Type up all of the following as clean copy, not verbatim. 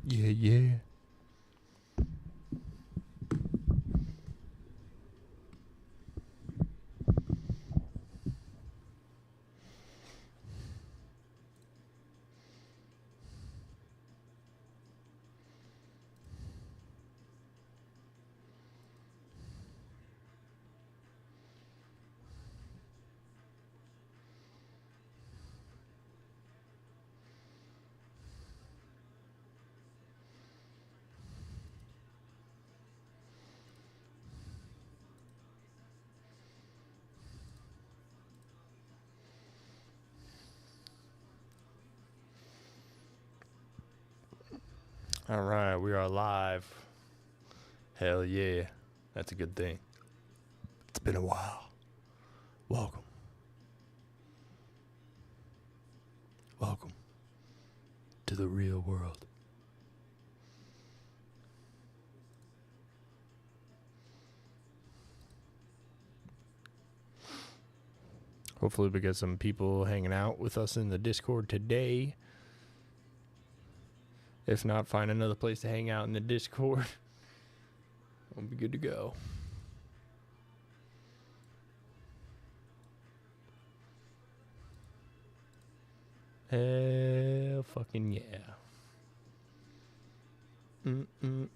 Yeah, yeah. All right, we are live. Hell yeah. That's a good thing. It's been a while. Welcome. Welcome to the real world. Hopefully, we get some people hanging out with us in the Discord today. If not, find another place to hang out in the Discord. We'll be good to go. Hell fucking yeah. Mm-mm.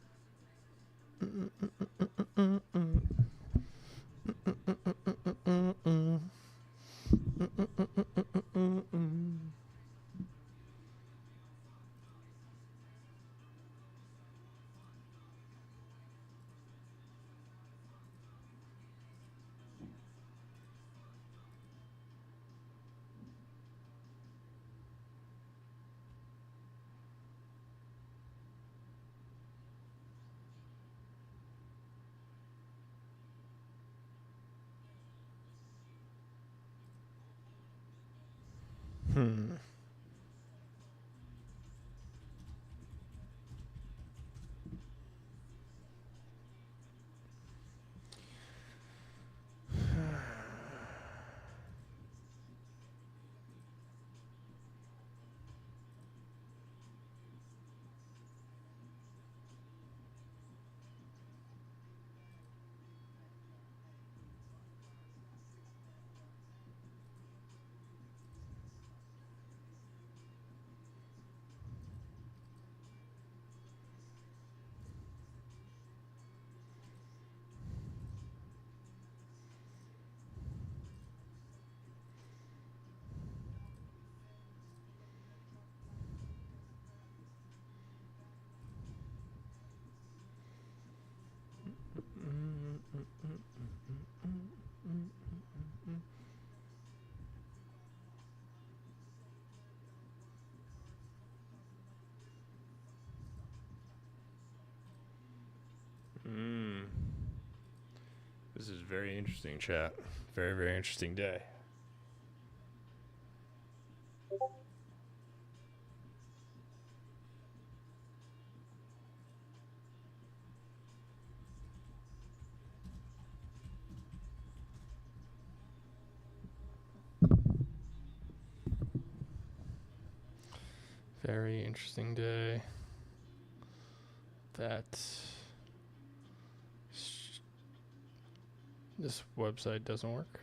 This is very interesting, chat. Very, very interesting day. Very interesting day. This website doesn't work.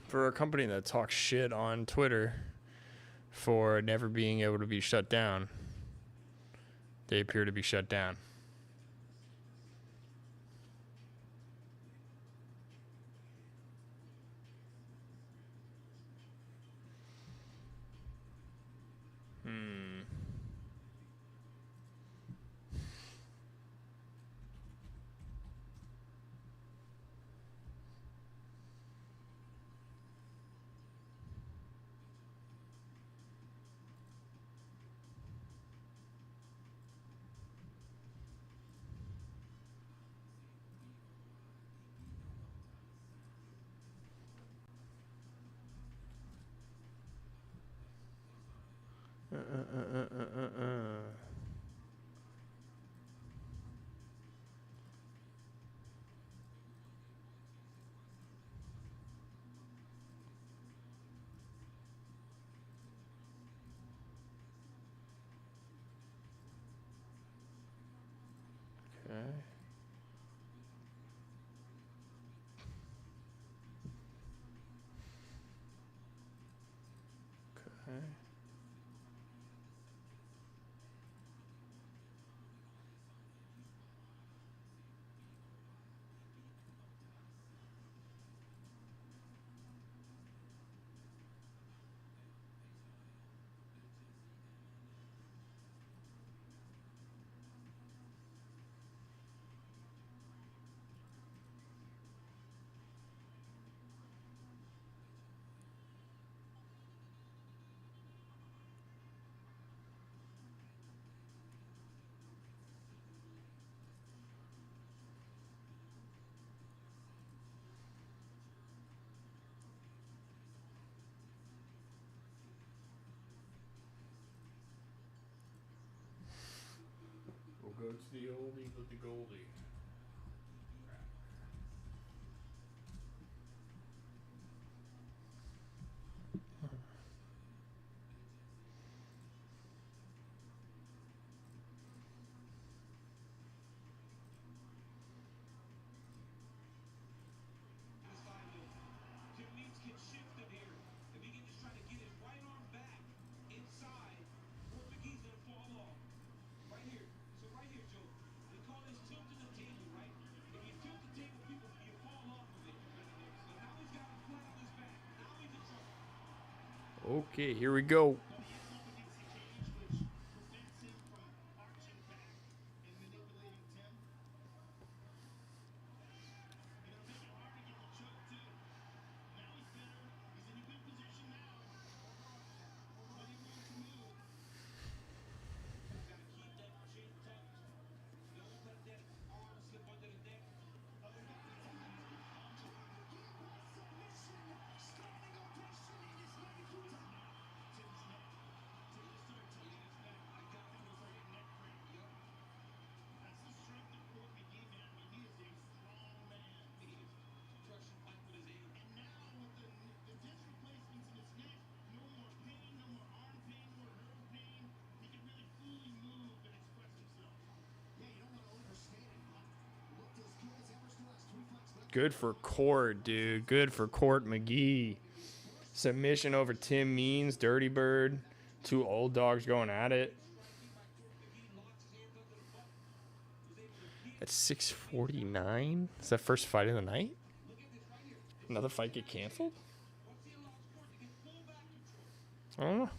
For a company that talks shit on Twitter for never being able to be shut down, they appear to be shut down. Okay. Okay. We'll go to the oldie with the goldie. Okay, here we go. Good for Court, dude. Good for Court McGee. Submission over Tim Means, Dirty Bird. Two old dogs going at it. At 6:49? Is that first fight of the night? Another fight get canceled? I don't know.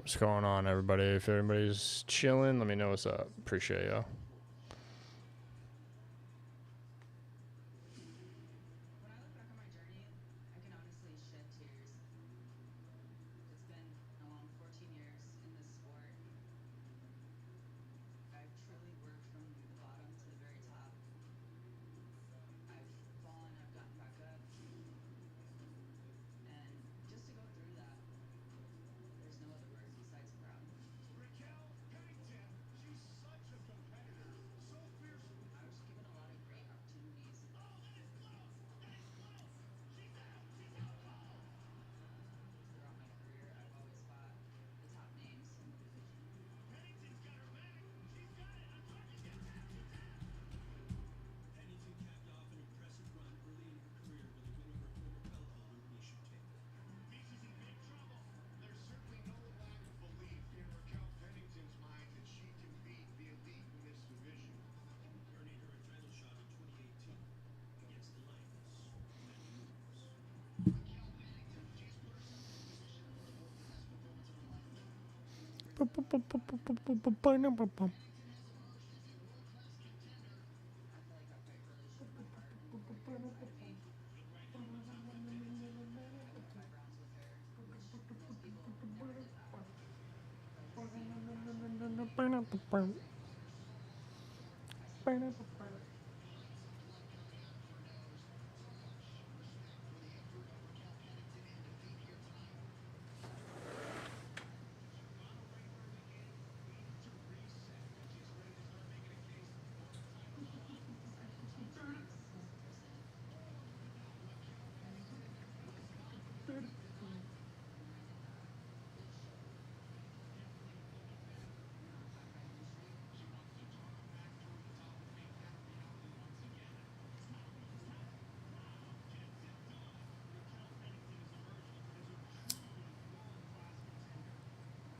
What's going on, everybody? If everybody's chilling, let me know what's up. Appreciate y'all.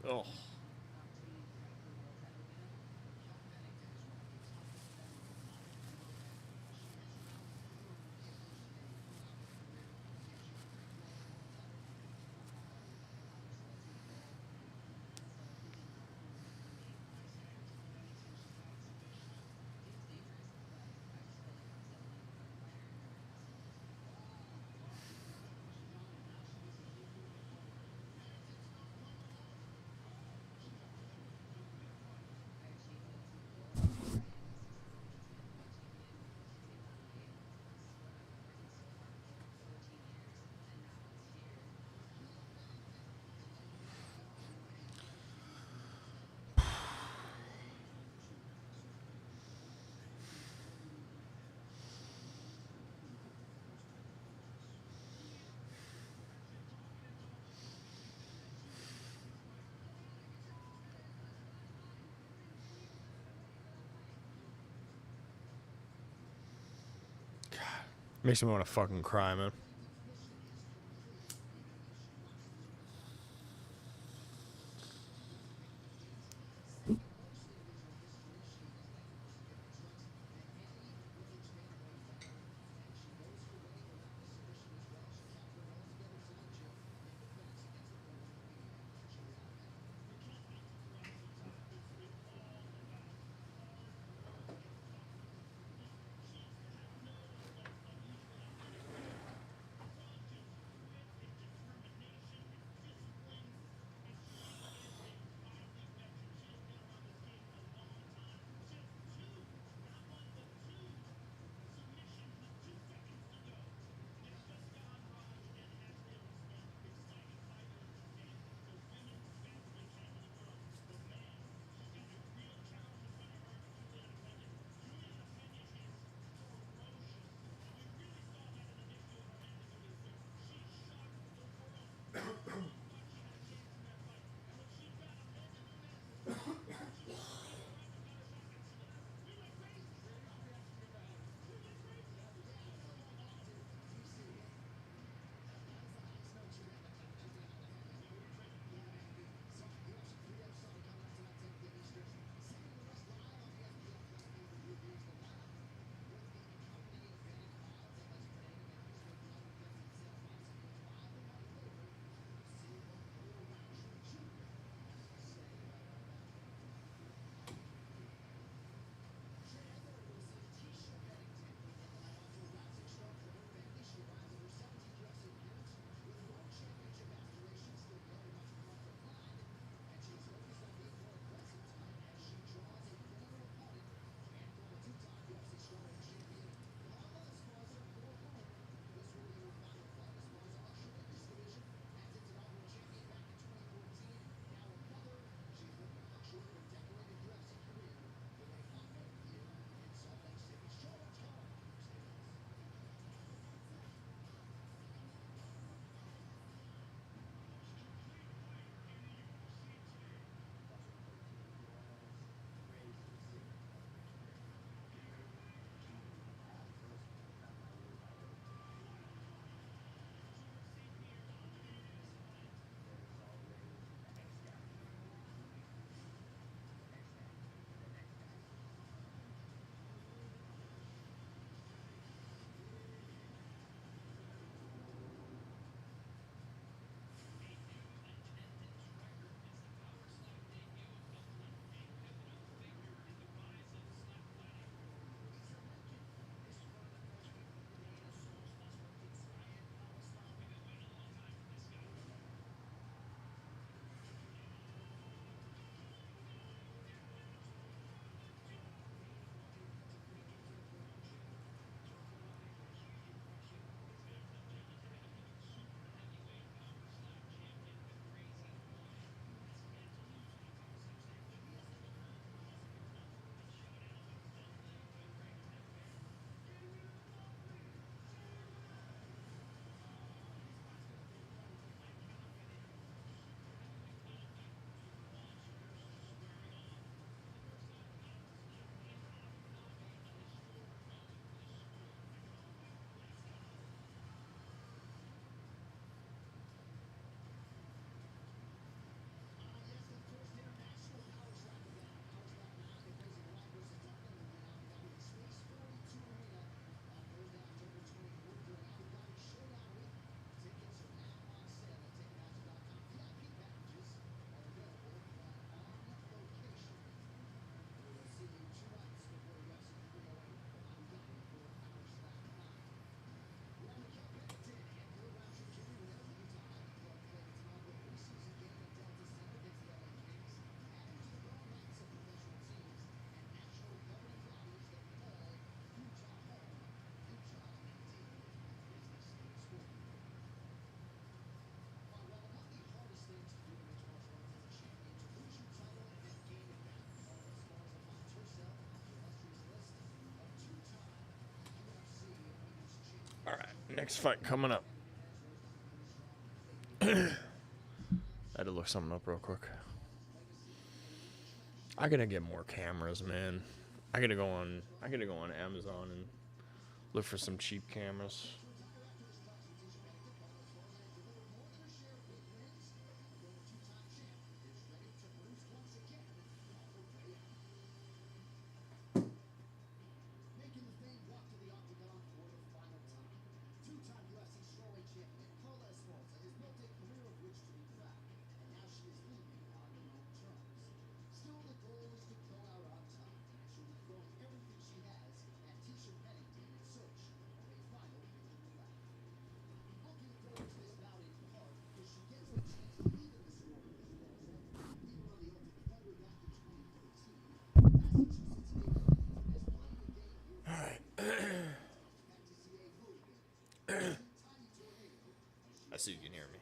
Oh. Makes me want to fucking cry, man. Next fight coming up. I had to look something up real quick. I gotta get more cameras, man. I gotta go on Amazon and look for some cheap cameras. I see you can hear me.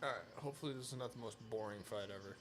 Alright, hopefully this is not the most boring fight ever.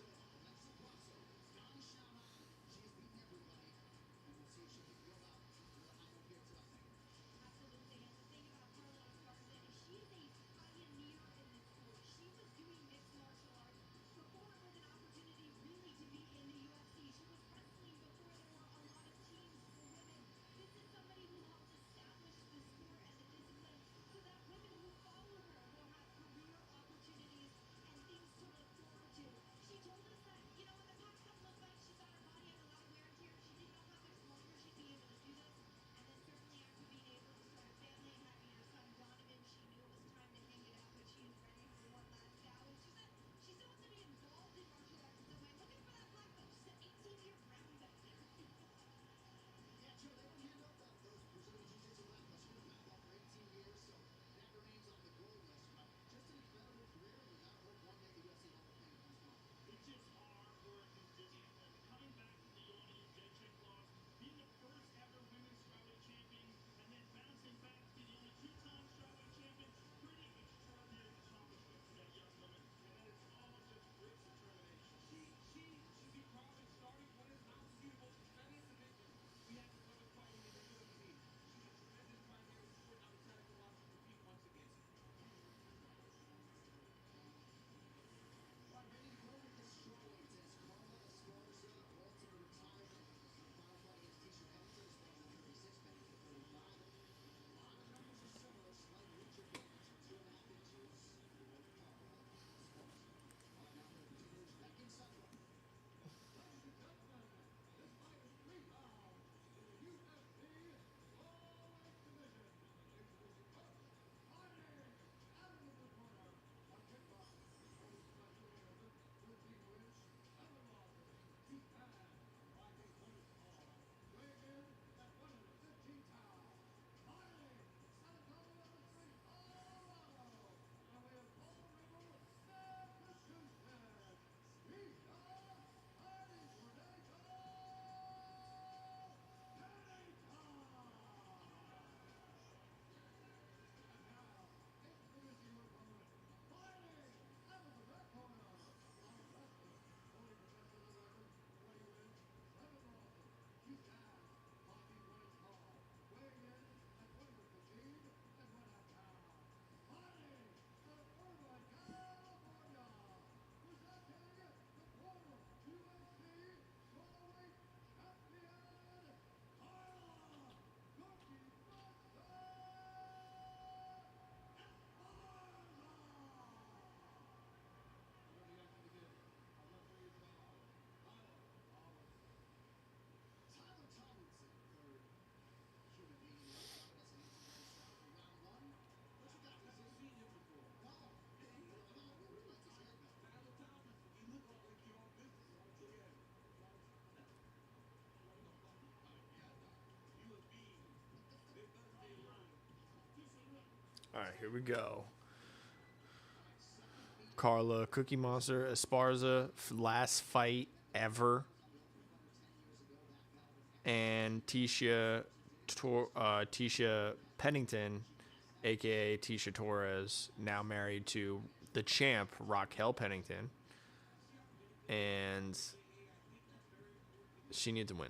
All right, here we go. Carla, Cookie Monster, Esparza, last fight ever. And Tisha Pennington, a.k.a. Tisha Torres, now married to the champ, Raquel Pennington. And she needs a win.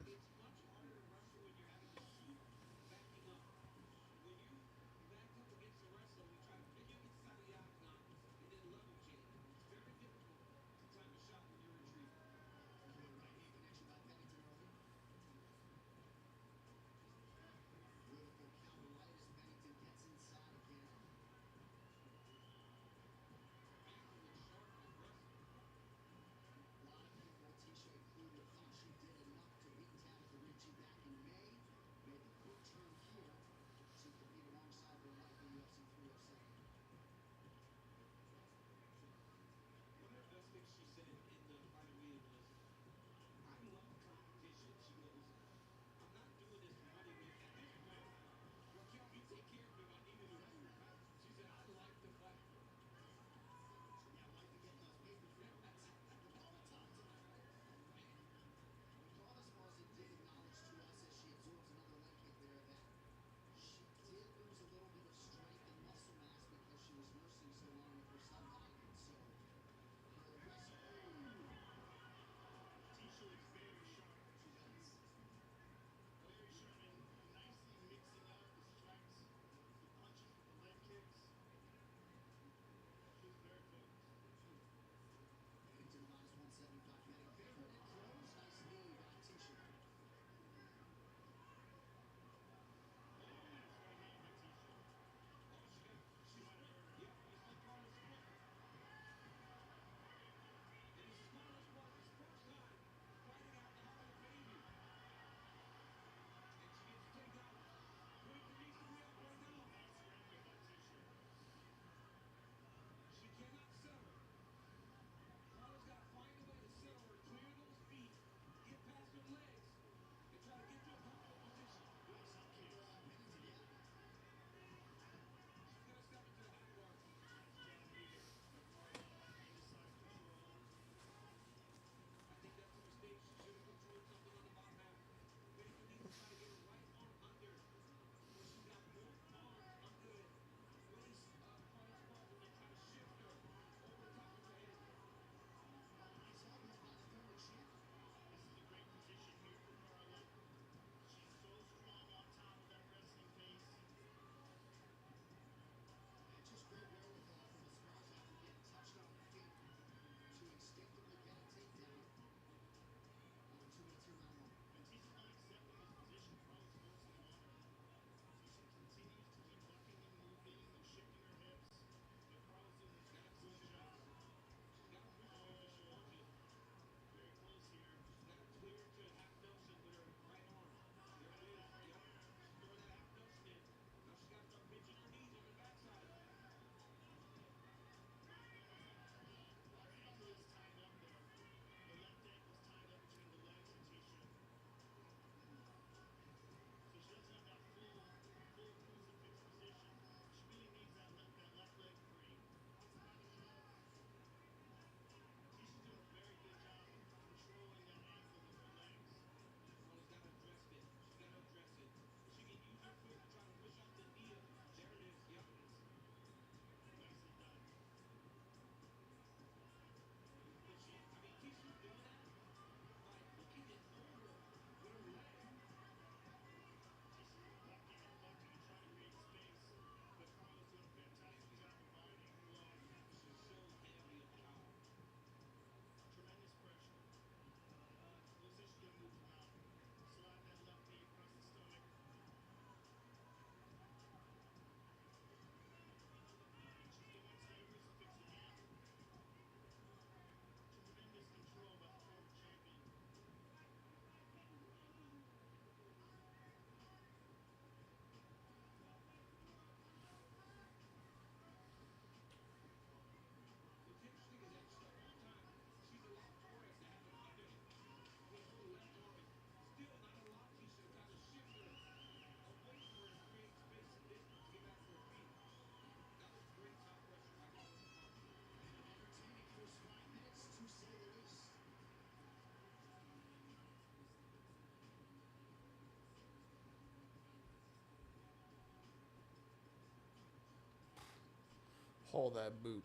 Pull that boot.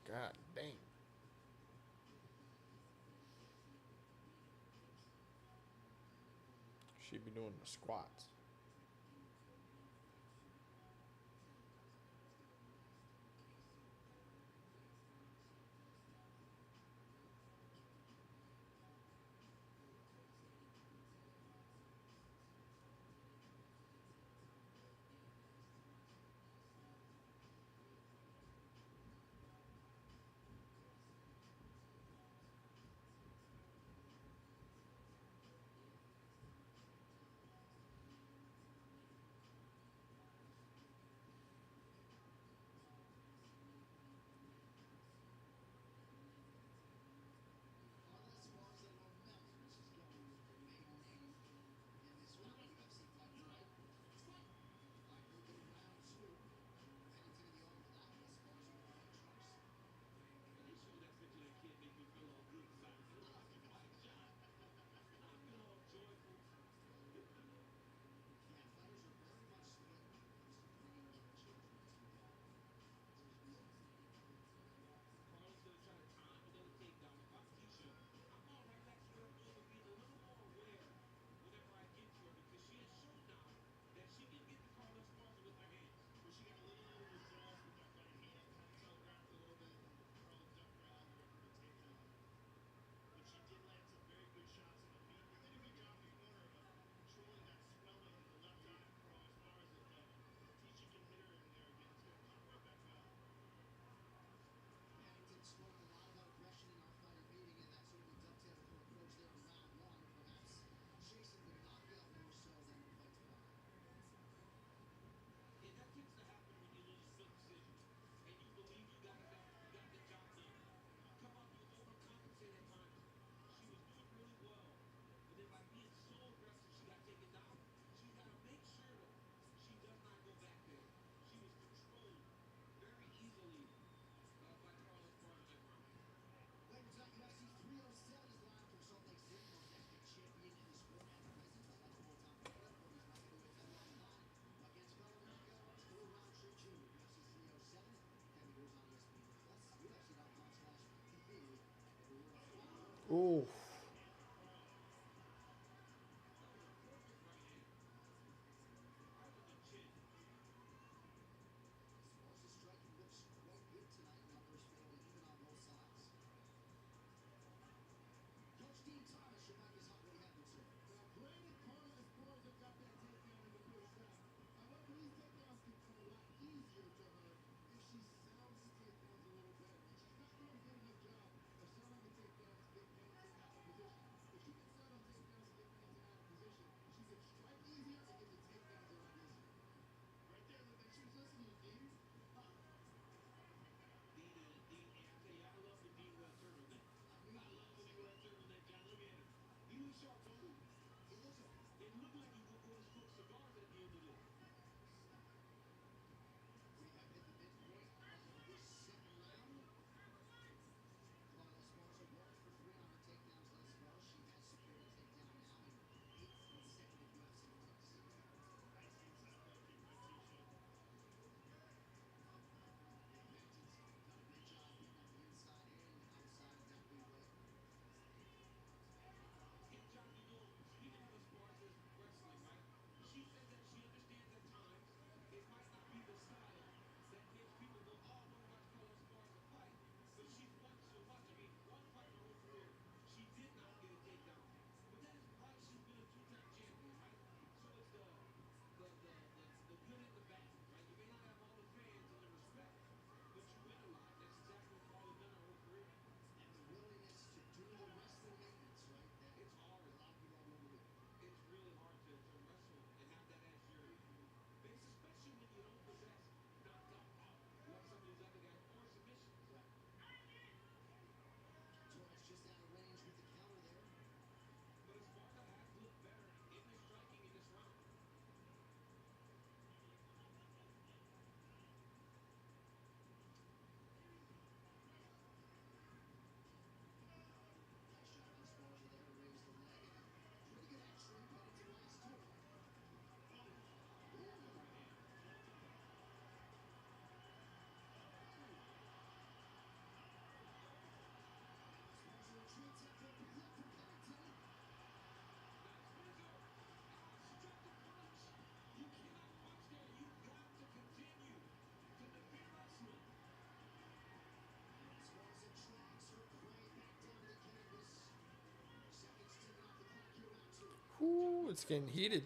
God dang. She'd be doing the squats. Ooh. It's getting heated.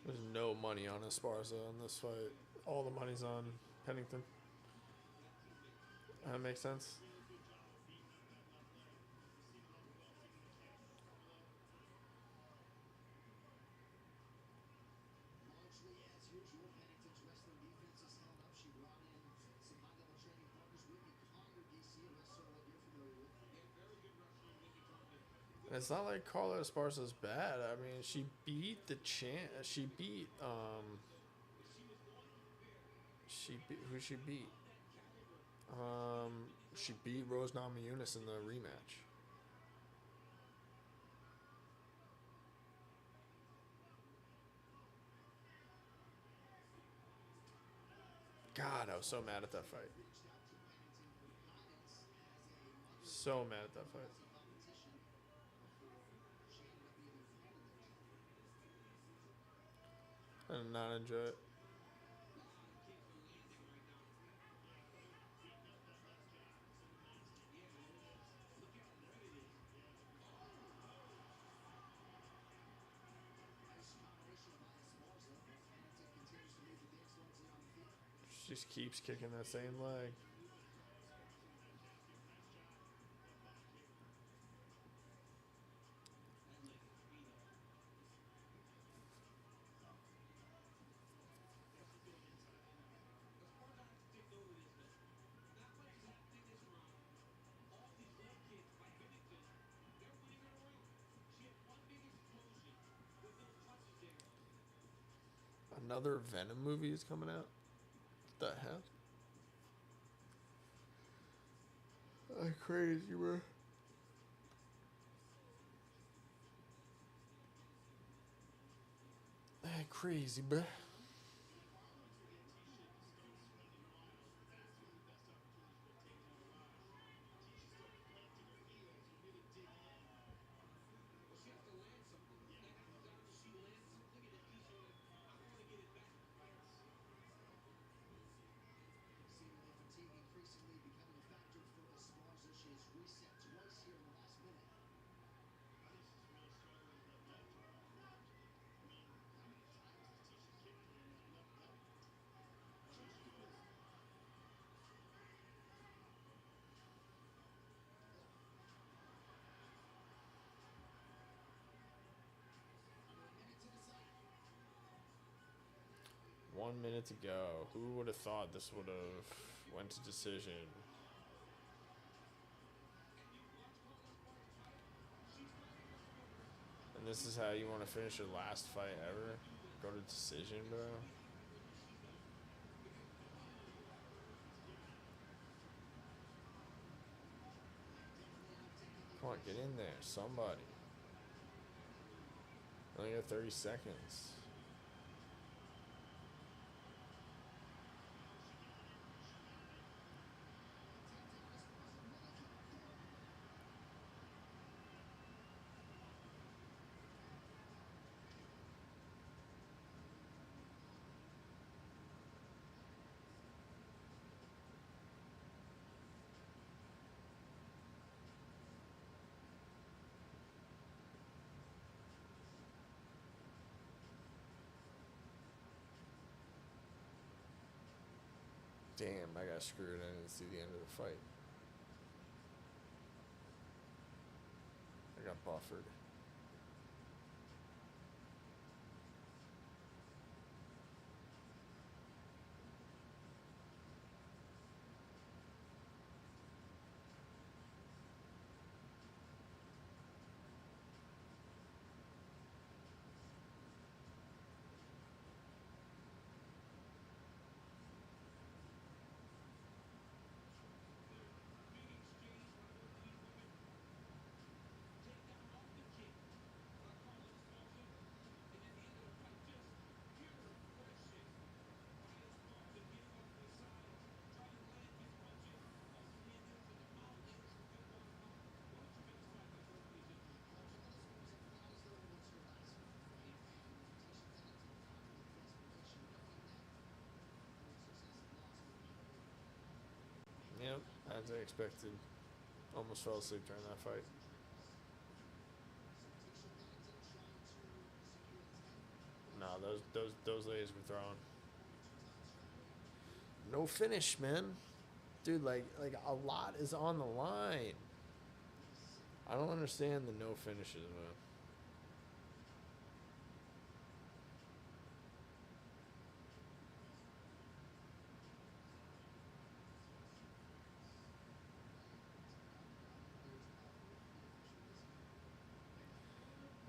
There's no money on Esparza in this fight. All the money's on Pennington. That makes sense. It's not like Carla Esparza's bad. I mean, she beat the champ. Who she beat? She beat Rose Namajunas in the rematch. God, I was so mad at that fight. So mad at that fight. I did not enjoy it. She just keeps kicking that same leg. Another Venom movie is coming out? What the hell? That's crazy, bro. That crazy, bro. One minute to go. Who would have thought this would have went to decision? And this is how you want to finish your last fight ever? Go to decision, bro? Come on, get in there. Somebody. Only got 30 seconds. Damn, I got screwed. I didn't see the end of the fight. I got buffered. Yep, as I expected. Almost fell asleep during that fight. No, those ladies were throwing. No finish, man. Dude, like a lot is on the line. I don't understand the no finishes, man.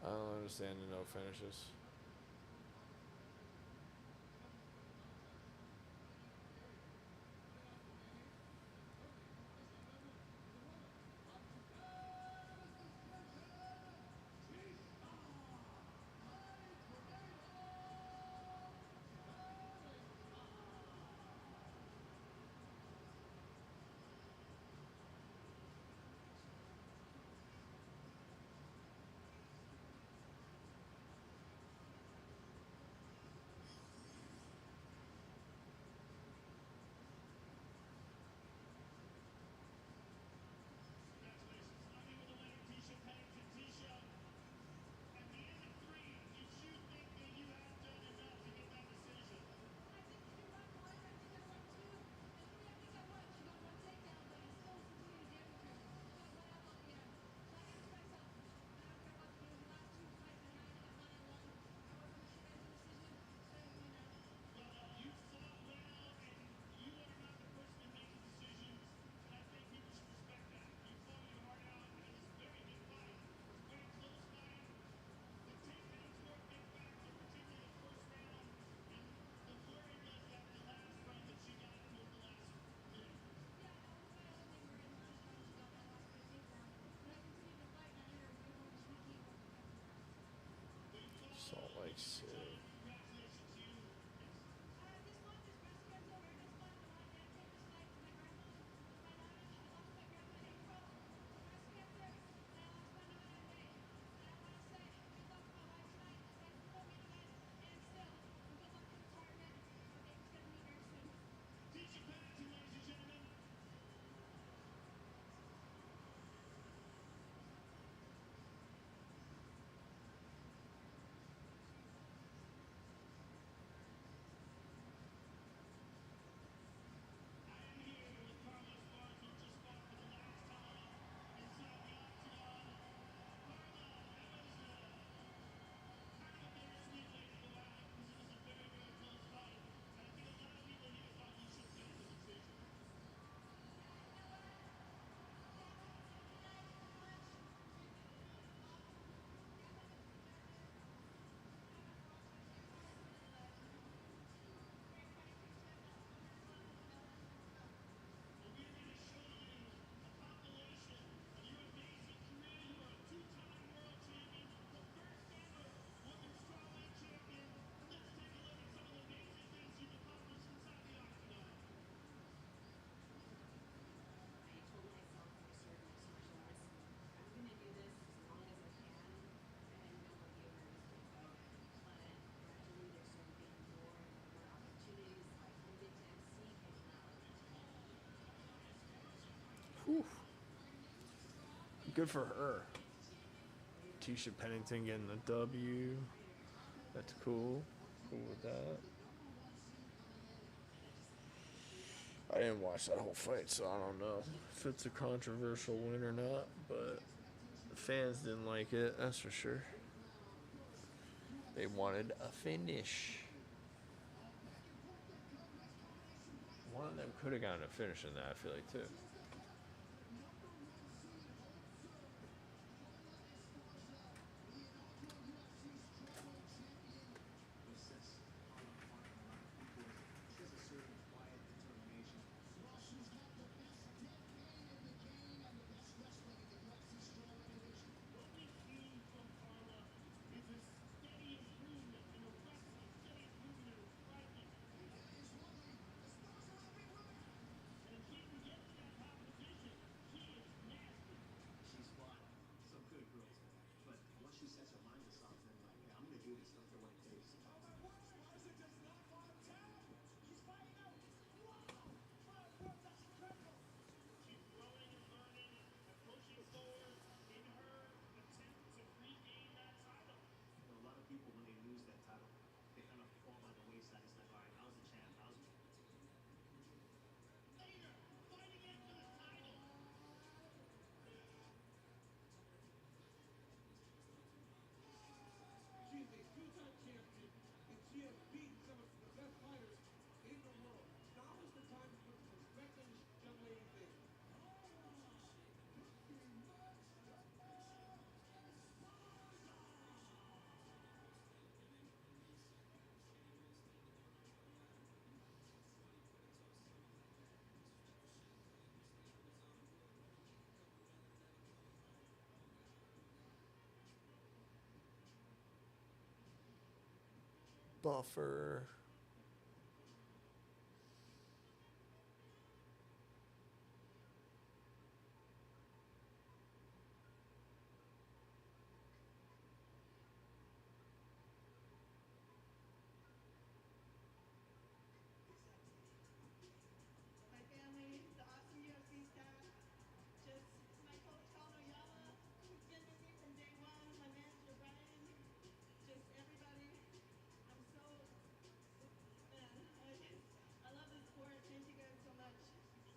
I don't understand the no finishes. So. Whew. Good for her. Tisha Pennington getting the W. That's cool. Cool with that. I didn't watch that whole fight, so I don't know if it's a controversial win or not, but the fans didn't like it, that's for sure. They wanted a finish. One of them could have gotten a finish in that, I feel like, too. Buffer. My family, the awesome UFC staff, just my coach Kano, who's been with me from day one, my manager Brian, just everybody. I'm so, man, I love this sport. Thank you guys so much.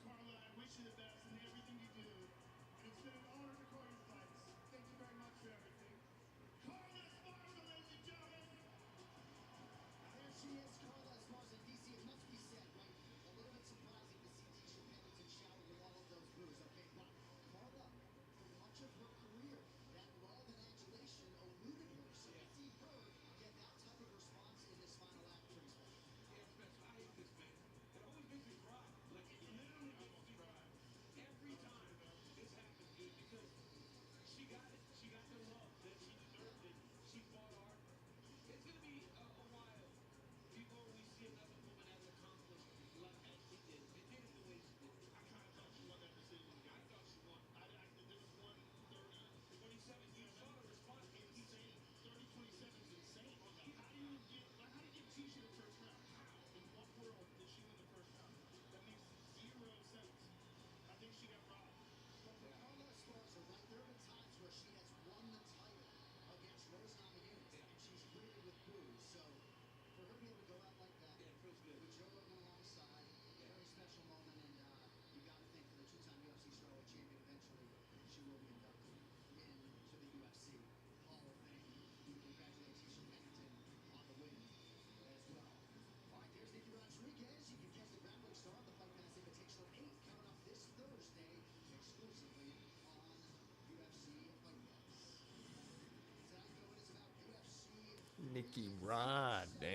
Carla, I wish you the best in everything you do. And it's been an honor to call your fights. Thank you very much for everything. Carla Esparza, ladies and gentlemen. There she is, Carla Esparza. DC, it must be said, right? A little bit surprising to see Tisha Pennington shower with all of those boos, okay? But Carla, for much of her career, that love and adulation eluded her. So to see her get that type of response in this final act, pretty special. Yeah, special. I hate this man. It always makes me cry. Like, it literally makes me cry. Every time. Nicky Rod, damn.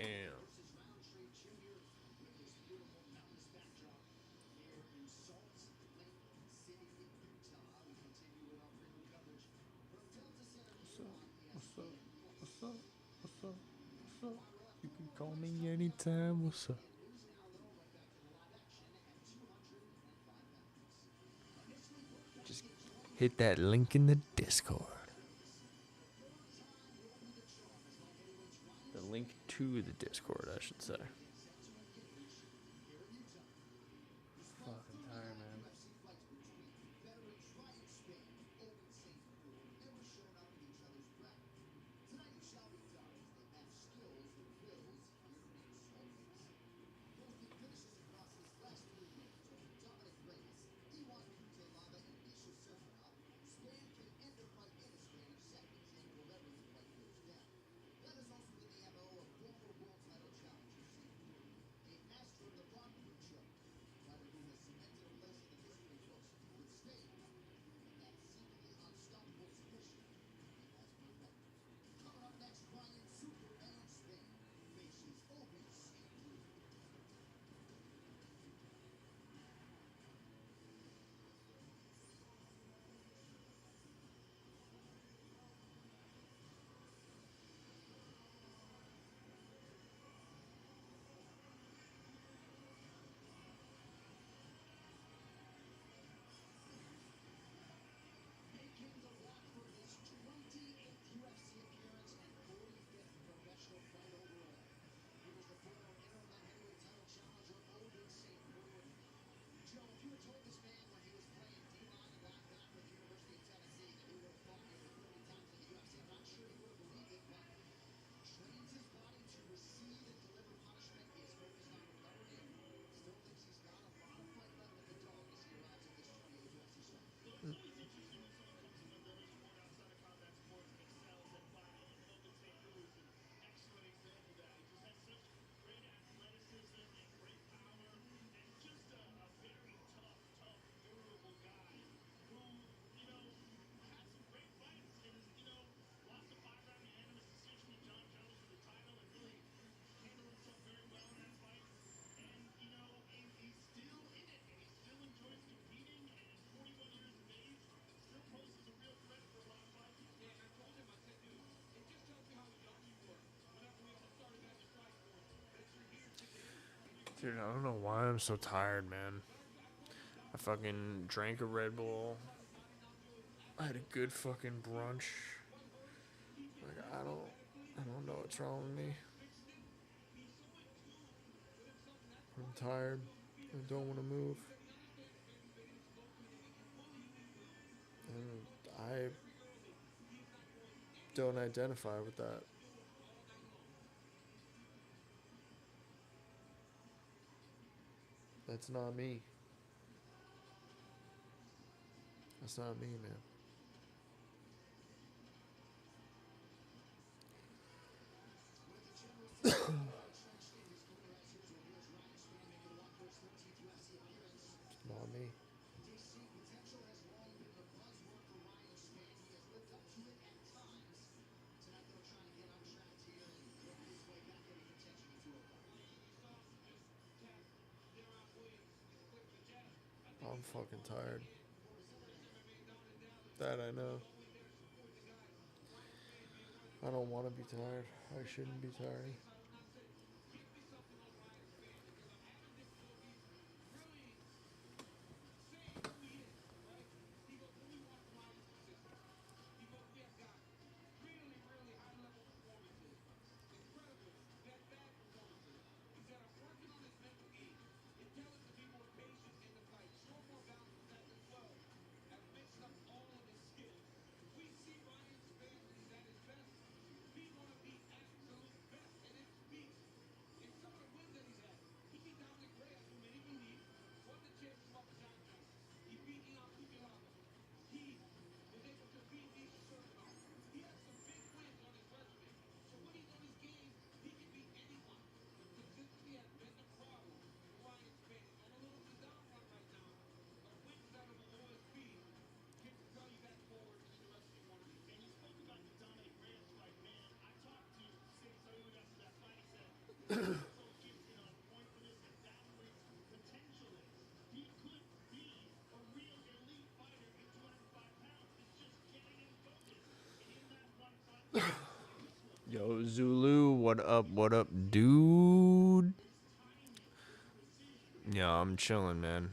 What's up? What's up? What's up? What's up? What's up? You can call me anytime. What's up? Just hit that link in the Discord. The link to the Discord, I should say. Fucking tired, man. Dude, I don't know why I'm so tired, man. I fucking drank a Red Bull. I had a good fucking brunch. Like I don't know what's wrong with me. I'm tired. I don't want to move. And I don't identify with that. That's not me. That's not me, man. It's not me. I'm fucking tired. That I know. I don't want to be tired. I shouldn't be tired. Yo, Zulu, what up, dude? Yeah, I'm chilling, man.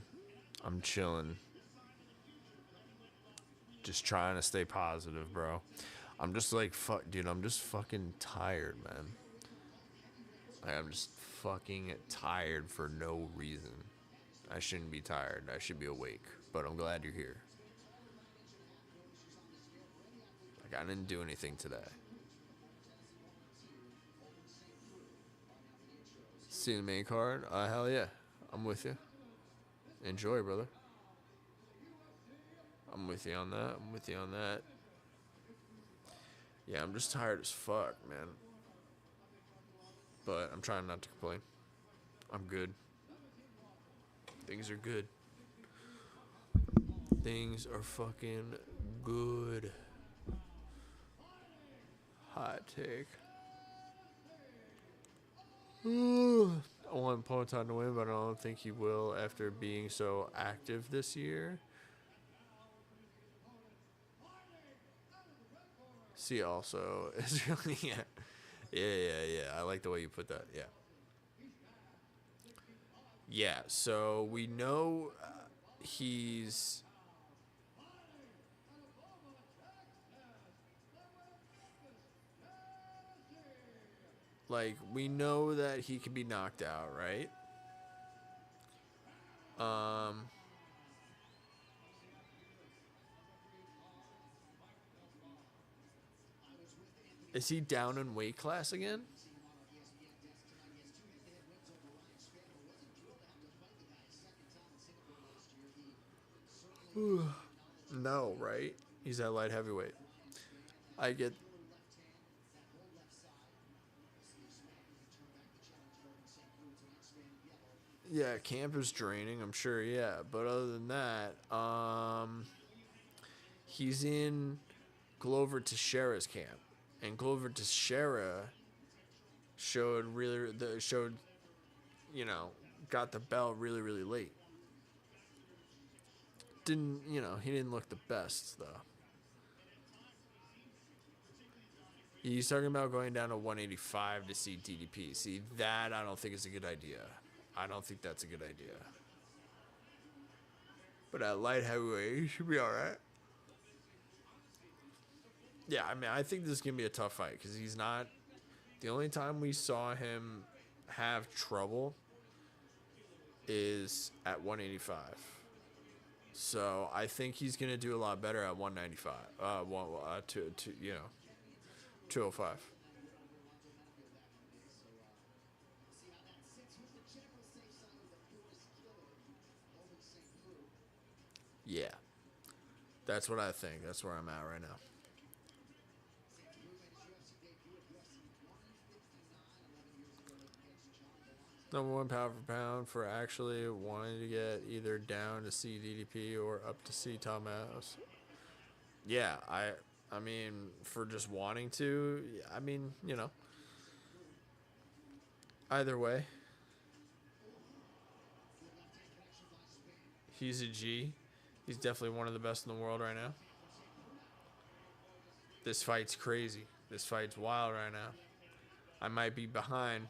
I'm chilling. Just trying to stay positive, bro. I'm just like, fuck, dude, I'm just fucking tired, man. Like, I'm just fucking tired for no reason. I shouldn't be tired. I should be awake. But I'm glad you're here. Like, I didn't do anything today. See the main card? Hell yeah. I'm with you. Enjoy, brother. I'm with you on that. I'm with you on that. Yeah, I'm just tired as fuck, man. But I'm trying not to complain. I'm good. Things are good. Things are fucking good. Hot take. I want Poatan to win, but I don't think he will after being so active this year. See, also, is really, yeah. I like the way you put that. Yeah. Yeah, so we know he's like, we know that he can be knocked out, right? Is he down in weight class again? No, right? He's at light heavyweight. I get. Yeah, camp is draining, I'm sure, yeah. But other than that, he's in Glover Teixeira's camp. And Glover Teixeira showed got the belt really, really late. He didn't look the best, though. He's talking about going down to 185 to see DDP. See, that I don't think is a good idea. I don't think that's a good idea. But at light heavyweight, he should be all right. Yeah, I mean, I think this is going to be a tough fight because he's not... The only time we saw him have trouble is at 185. So I think he's going to do a lot better at 195. 205. Yeah. That's what I think. That's where I'm at right now. Number one pound for pound for actually wanting to get either down to see DDP or up to see Thomas. Yeah, I mean, for just wanting to, I mean, either way. He's a G. He's definitely one of the best in the world right now. This fight's crazy. This fight's wild right now. I might be behind.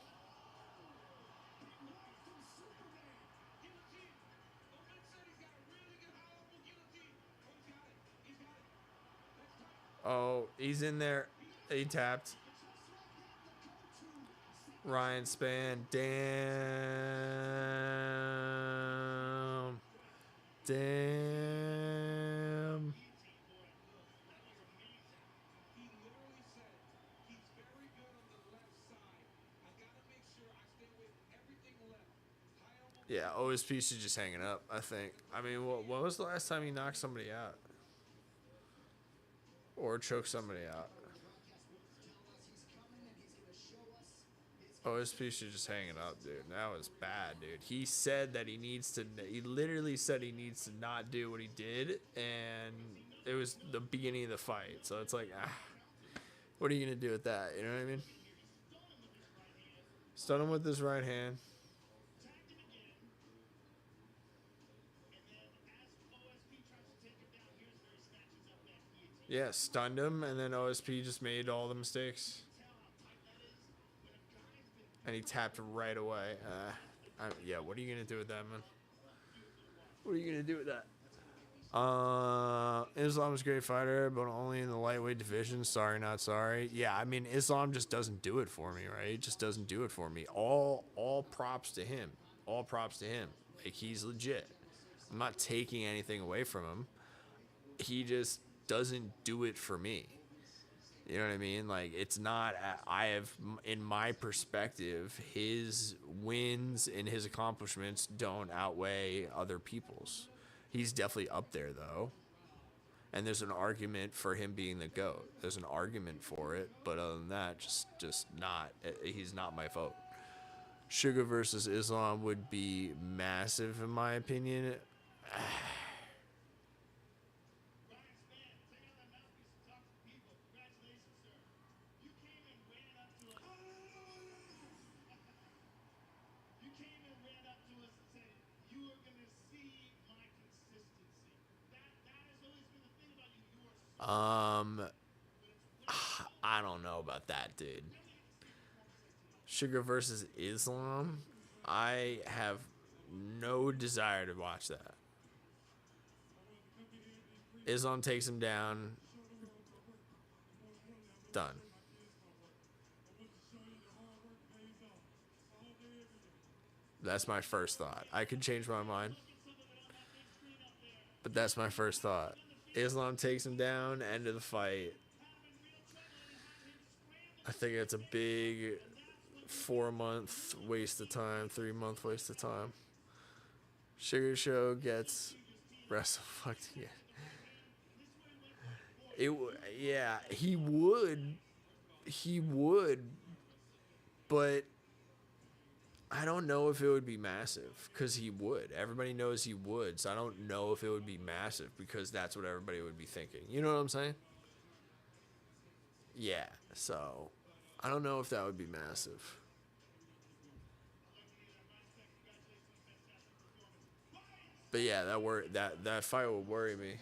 Oh, he's in there. He tapped. Ryan Spann. Damn. Damn. Yeah, OSP should just hang it up, I think. I mean, what was the last time he knocked somebody out? Or choked somebody out? OSP should just hang it up, dude. That was bad, dude. He said that he literally said he needs to not do what he did, and it was the beginning of the fight. So it's like, what are you going to do with that? You know what I mean? Stun him with his right hand. Yeah, stunned him, and then OSP just made all the mistakes. And he tapped right away. Yeah, what are you going to do with that, man? What are you going to do with that? Islam's a great fighter, but only in the lightweight division. Sorry, not sorry. Yeah, I mean, Islam just doesn't do it for me, right? He just doesn't do it for me. All props to him. All props to him. Like, he's legit. I'm not taking anything away from him. He just doesn't do it for me. You know what I mean? Like, it's not, I have, in my perspective, his wins and his accomplishments don't outweigh other people's. He's definitely up there, though. And there's an argument for him being the GOAT. There's an argument for it, but other than that, just not, he's not my vote. Sugar versus Islam would be massive, in my opinion. I don't know about that, dude. Sugar versus Islam, I have no desire to watch that. Islam takes him down. Done. That's my first thought. I could change my mind, but that's my first thought. Islam takes him down, end of the fight. I think it's a big 4-month waste of time, 3-month waste of time. Sugar Show gets wrestle fucked again. Yeah, he would, but I don't know if it would be massive, because he would. Everybody knows he would, so I don't know if it would be massive, because that's what everybody would be thinking. You know what I'm saying? Yeah, so I don't know if that would be massive. But yeah, that fight would worry me.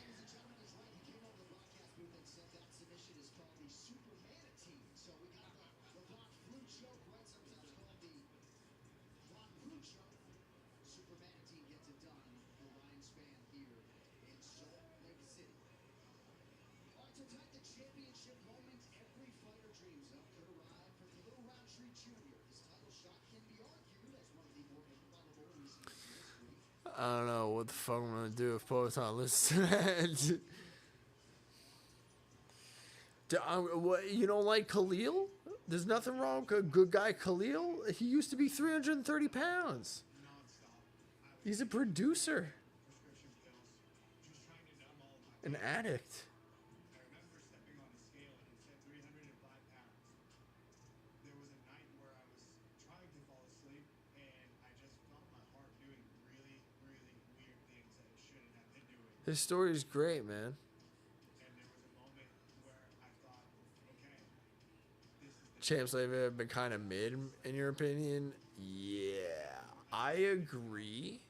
I don't know what the fuck I'm gonna do if Poetan listens to that. What, you don't like Khalil? There's nothing wrong with a good guy Khalil. He used to be 330 pounds. He's a producer. An addict. His story is great, man. Champs lately have been kind of mid, in your opinion? Yeah, I agree.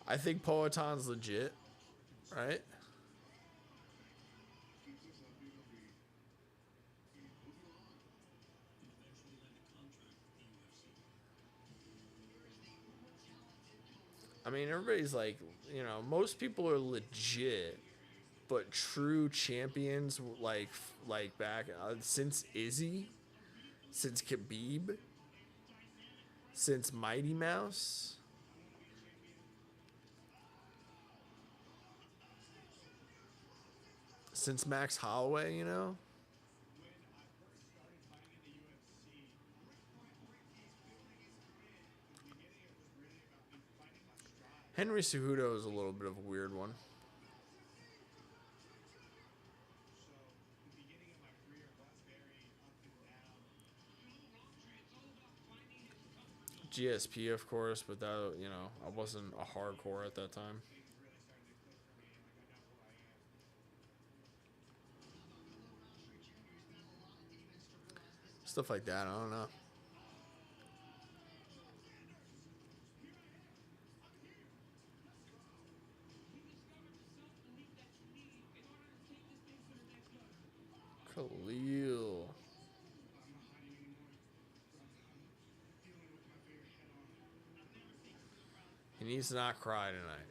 I think Poetan's legit, right? I mean, everybody's like, most people are legit, but true champions like back since Izzy, since Khabib, since Mighty Mouse, since Max Holloway, Henry Cejudo is a little bit of a weird one. GSP, of course, but that, I wasn't a hardcore at that time. Stuff like that, I don't know. Khalil. He needs to not cry tonight.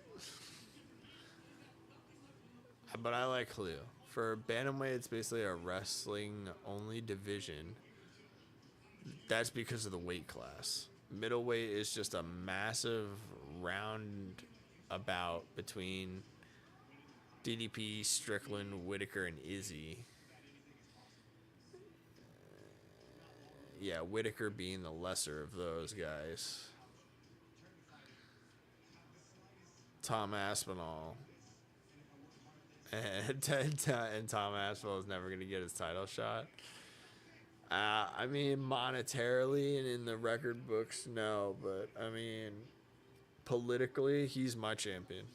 But I like Khalil. For bantamweight, it's basically a wrestling only division. That's because of the weight class. Middleweight is just a massive roundabout between DDP, Strickland, Whitaker, and Izzy. Yeah, Whitaker being the lesser of those guys. Tom Aspinall. And Tom Aspinall is never going to get his title shot. I mean, monetarily and in the record books, no. But, I mean, politically, he's my champion.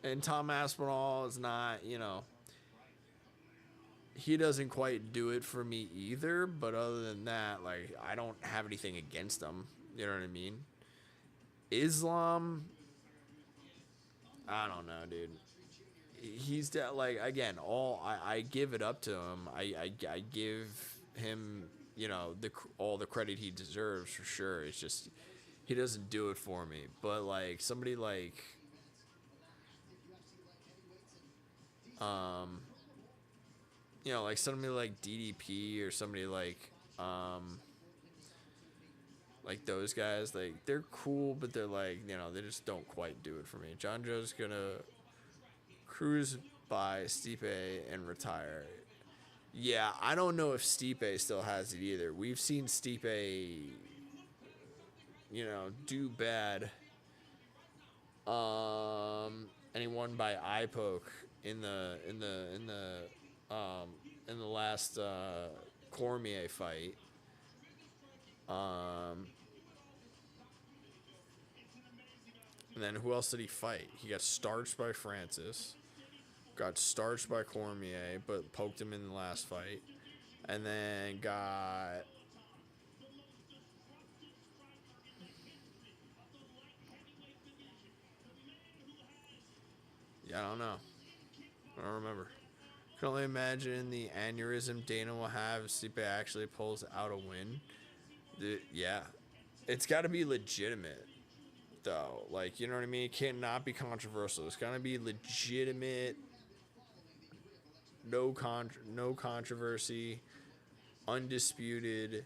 And Tom Aspinall is not, you know, he doesn't quite do it for me either. But other than that, like, I don't have anything against him. You know what I mean? Islam, I don't know, dude. He's like, again, I give it up to him. I give him, you know, all the credit he deserves for sure. It's just he doesn't do it for me. But like somebody like you know, like somebody like DDP or somebody like those guys, like they're cool, but they're like, you know, they just don't quite do it for me. John Joe's gonna cruise by Stipe and retire. Yeah, I don't know if Stipe still has it either. We've seen Stipe, you know, do bad. And he won by eye poke in the last Cormier fight. And then who else did he fight? He got starched by Francis. Got starched by Cormier, but poked him in the last fight. And then got... Yeah, I don't know. I don't remember. I can only imagine the aneurysm Dana will have if Stipe actually pulls out a win. Yeah. It's got to be legitimate, though. Like, you know what I mean? It can't not be controversial. It's got to be legitimate, no controversy, undisputed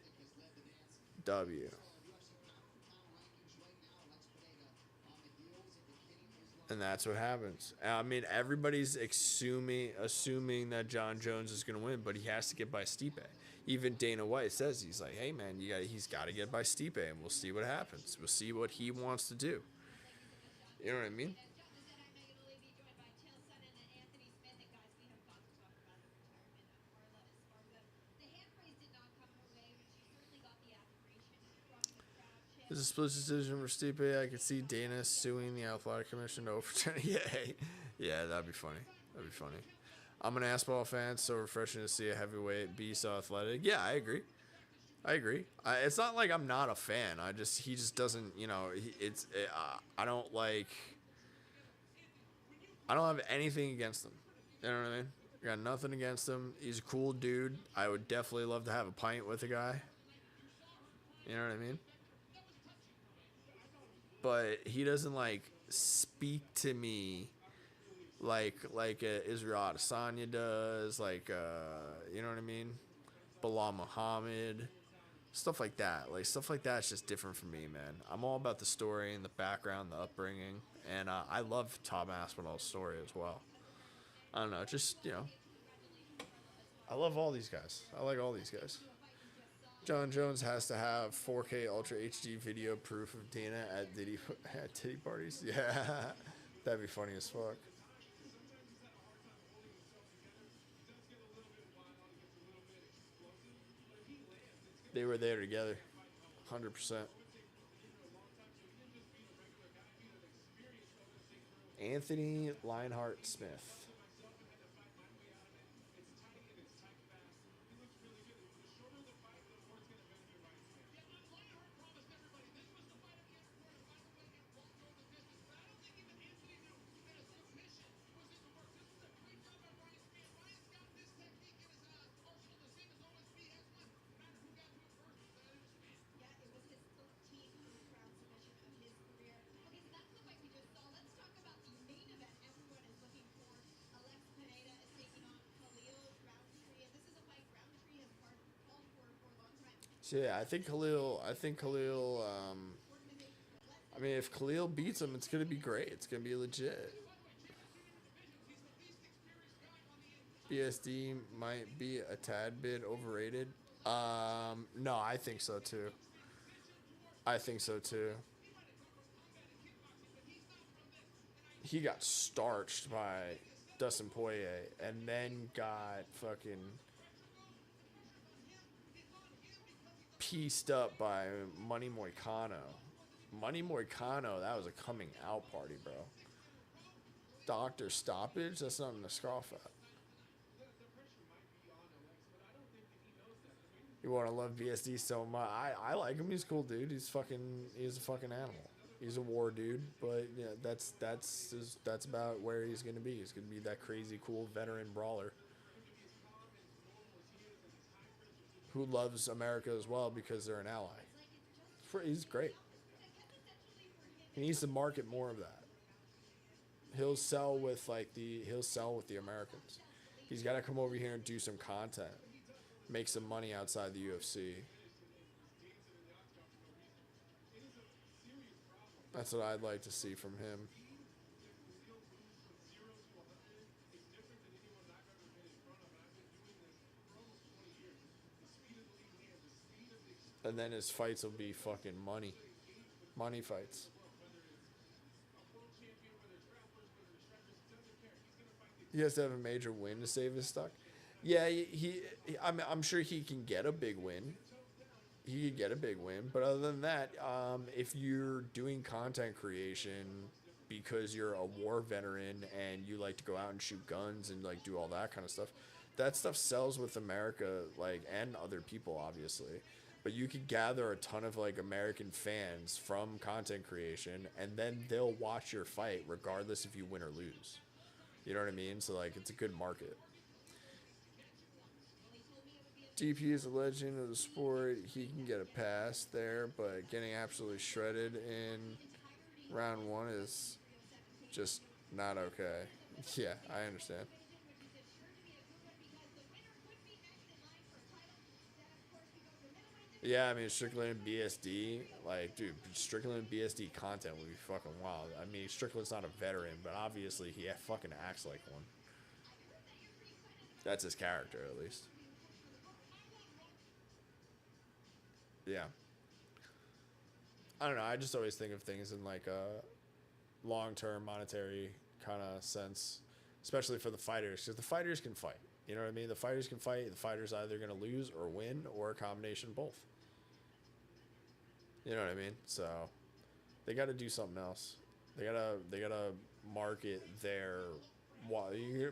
W. And that's what happens. I mean, everybody's assuming that John Jones is going to win, but he has to get by Stipe. Even Dana White says, he's like, hey, man, he's got to get by Stipe, and we'll see what happens. We'll see what he wants to do. You know what I mean? This is a split decision for Stipe. I could see Dana suing the Athletic Commission to overturn. Yeah, that'd be funny. That'd be funny. I'm an Aspinall fan, so refreshing to see a heavyweight be so athletic. Yeah, I agree. It's not like I'm not a fan. He just doesn't, you know. I don't have anything against him. You know what I mean? I got nothing against him. He's a cool dude. I would definitely love to have a pint with the guy. You know what I mean? But he doesn't like speak to me like Israel Adesanya does, like you know what I mean, Bilal Muhammad, stuff like that. Like stuff like that's just different for me, man. I'm all about the story and the background, the upbringing, and I love Tom Aspinall's story as well. I don't know, just you know, I love all these guys. I like all these guys. John Jones has to have 4K Ultra HD video proof of Dana at titty parties. Yeah, that'd be funny as fuck. They were there together, 100%. Anthony Lionheart Smith. So yeah, I think Khalil. I think Khalil. I mean, if Khalil beats him, it's gonna be great. It's gonna be legit. BSD might be a tad bit overrated. No, I think so too. I think so too. He got starched by Dustin Poirier and then got fucking pieced up by Money Moicano. Money Moicano, that was a coming out party, bro. Doctor stoppage, that's nothing to scoff at. You want to love VSD so much? I like him. He's a cool dude. He's a fucking animal. He's a war dude, but yeah, that's about where he's gonna be. He's gonna be that crazy cool veteran brawler who loves America as well because they're an ally. He's great. He needs to market more of that. He'll sell with the Americans. He's got to come over here and do some content, make some money outside the UFC. That's what I'd like to see from him. And then his fights will be fucking money. Money fights. He has to have a major win to save his stock. Yeah, I'm sure he can get a big win. He could get a big win, but other than that, if you're doing content creation because you're a war veteran and you like to go out and shoot guns and like do all that kind of stuff, that stuff sells with America, like, and other people, obviously. But you could gather a ton of like American fans from content creation, and then they'll watch your fight regardless if you win or lose. You know what I mean? So like, it's a good market. DP is a legend of the sport. He can get a pass there, but getting absolutely shredded in round one is just not okay. Yeah, I understand. Yeah, I mean, Strickland and BSD, like, dude, Strickland and BSD content would be fucking wild. I mean, Strickland's not a veteran, but obviously he fucking acts like one. That's his character, at least. Yeah. I don't know. I just always think of things in like a long-term monetary kind of sense, especially for the fighters, because the fighters can fight. You know what I mean? The fighters can fight. The fighters either going to lose or win, or a combination of both. You know what I mean? So they got to do something else. They gotta market their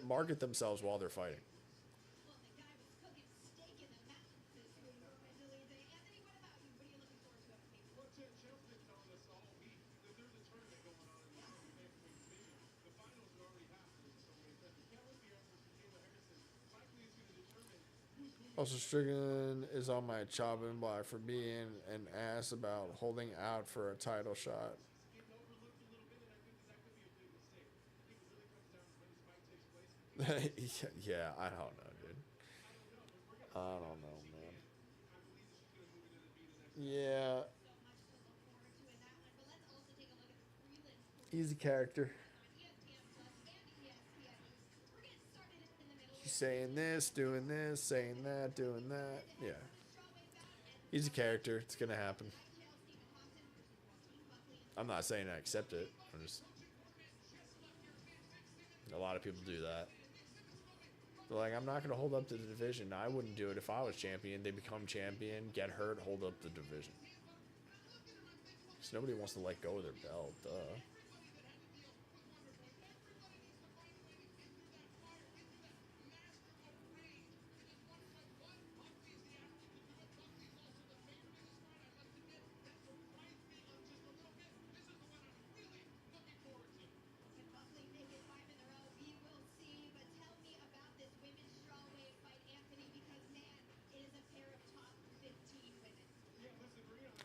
market themselves while they're fighting. Also, Strickland is on my chopping block for being an ass about holding out for a title shot. Yeah, I don't know, dude. I don't know, man. Yeah, he's a character. He's saying this, saying that, doing that. Yeah. He's a character. It's going to happen. I'm not saying I accept it. I'm just. A lot of people do that. They're like, I'm not going to hold up to the division. I wouldn't do it if I was champion. They become champion, get hurt, hold up the division. Because nobody wants to let go of their belt. Duh.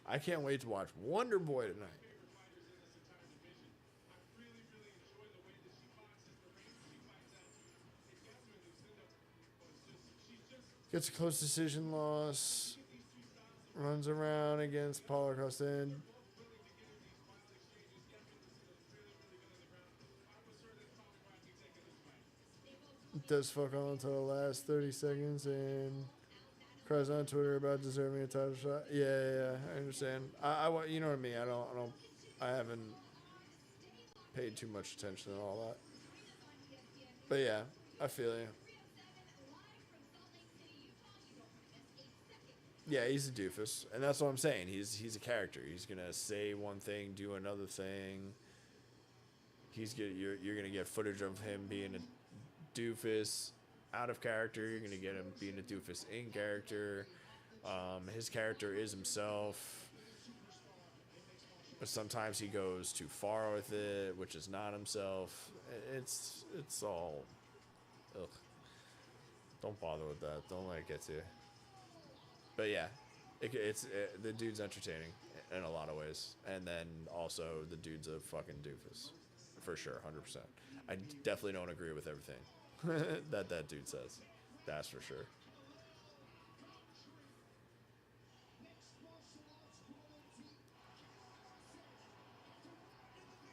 I can't wait to watch Wonder Boy tonight. Gets a close decision loss. Runs around against Paulo Costa. Does fuck all until the last 30 seconds and cries on Twitter about deserving a title shot. Yeah, I understand. You know what I mean. I haven't paid too much attention to all that. But yeah, I feel you. Yeah, he's a doofus, and that's what I'm saying. He's a character. He's gonna say one thing, do another thing. You're gonna get footage of him being a doofus out of character. You're gonna get him being a doofus in character. His character is himself, but sometimes he goes too far with it, which is not himself. It's all, ugh. Don't bother with that. Don't let it get to you. But yeah, the dude's entertaining in a lot of ways, and then also the dude's a fucking doofus, for sure, 100%. I definitely don't agree with everything that dude says. That's for sure.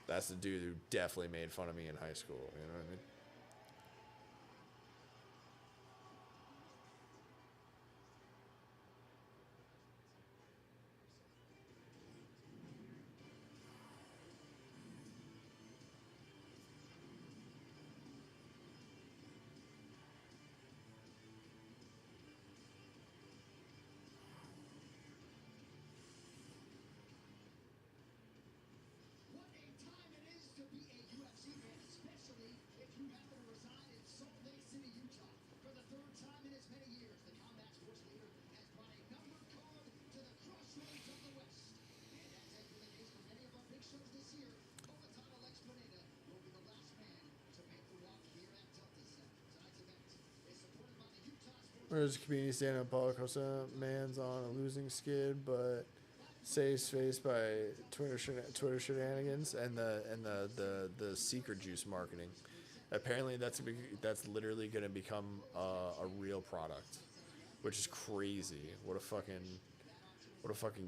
That's the dude who definitely made fun of me in high school. You know what I mean? What a time it is to be a UFC fan, especially if you happen to reside in Salt Lake City, Utah. For the third time in as many years, the combat sports leader has brought a numbered card to the crossroads of the West. And as has been the case for many of our big shows this year, Pomatano Lex Pineda will be the last man to make the walk here at Delta Center. Tonight's event is supported by the Utah Sports. Whereas the community stand up, Paulo Costa man's on a losing skid, but saves face by Twitter shenanigans and the secret juice marketing. Apparently, that's literally going to become a real product, which is crazy. What a fucking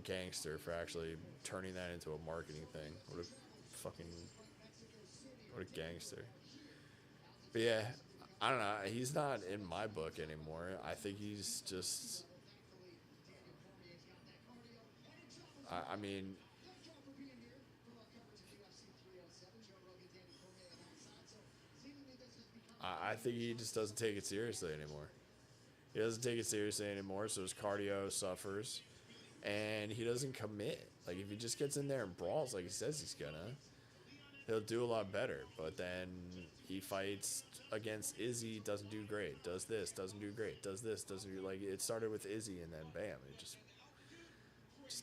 gangster for actually turning that into a marketing thing. What a gangster. But yeah, I don't know. He's not in my book anymore. I think he's just. I mean, I think he just doesn't take it seriously anymore. He doesn't take it seriously anymore, so his cardio suffers, and he doesn't commit. Like, if he just gets in there and brawls like he says he's gonna, he'll do a lot better. But then he fights against Izzy, doesn't do great. Does this, doesn't do great. Does this, doesn't do, like, it started with Izzy, and then bam, it just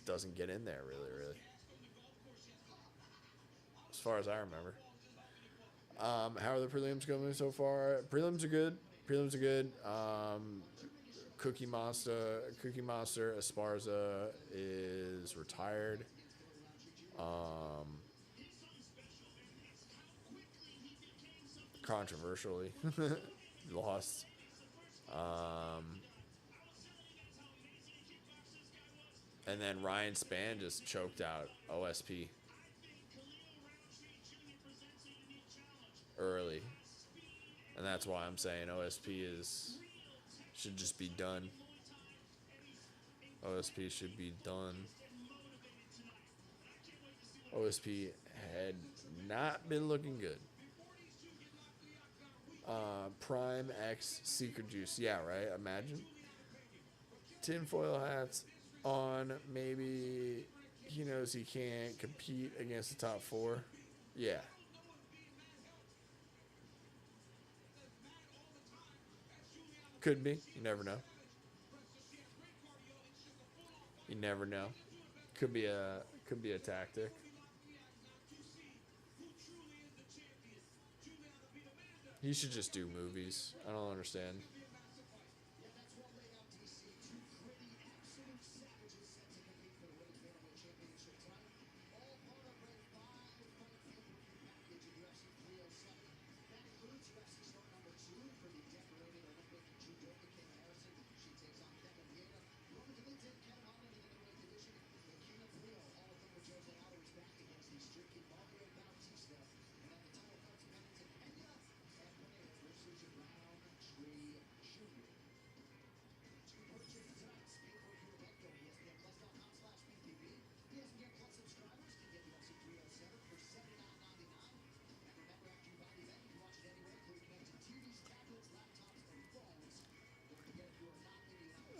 doesn't get in there really. As far as I remember. How are the prelims going so far? Prelims are good. Cookie Monster Esparza is retired. Controversially lost. And then Ryan Spann just choked out OSP early. And that's why I'm saying OSP should just be done. OSP should be done. OSP had not been looking good. Prime X Secret Juice. Yeah, right? Imagine. Tinfoil hats on. Maybe he knows he can't compete against the top 4. Yeah. Could be. You never know. You never know. Could be a tactic. He should just do movies. I don't understand.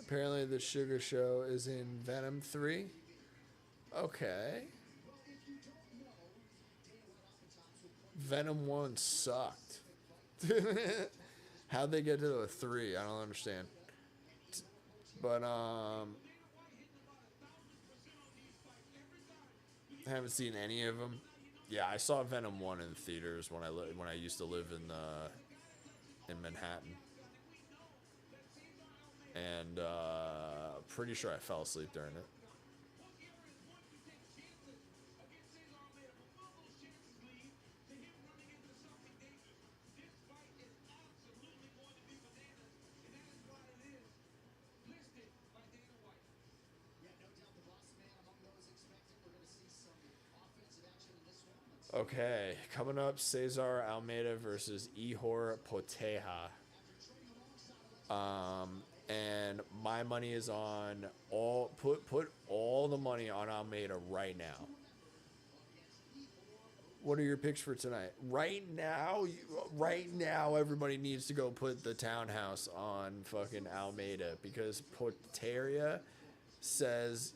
Apparently the Sugar Show is in Venom 3. Okay. Venom 1 sucked. How'd they get to a 3? I don't understand. But I haven't seen any of them. Yeah, I saw Venom 1 in theaters when I used to live in Manhattan. And pretty sure I fell asleep during it. Okay, coming up, Cesar Almeida versus Ihor Poteja. And my money is on put all the money on Almeida right now. What are your picks for tonight? Right now, everybody needs to go put the townhouse on fucking Almeida because Poteria says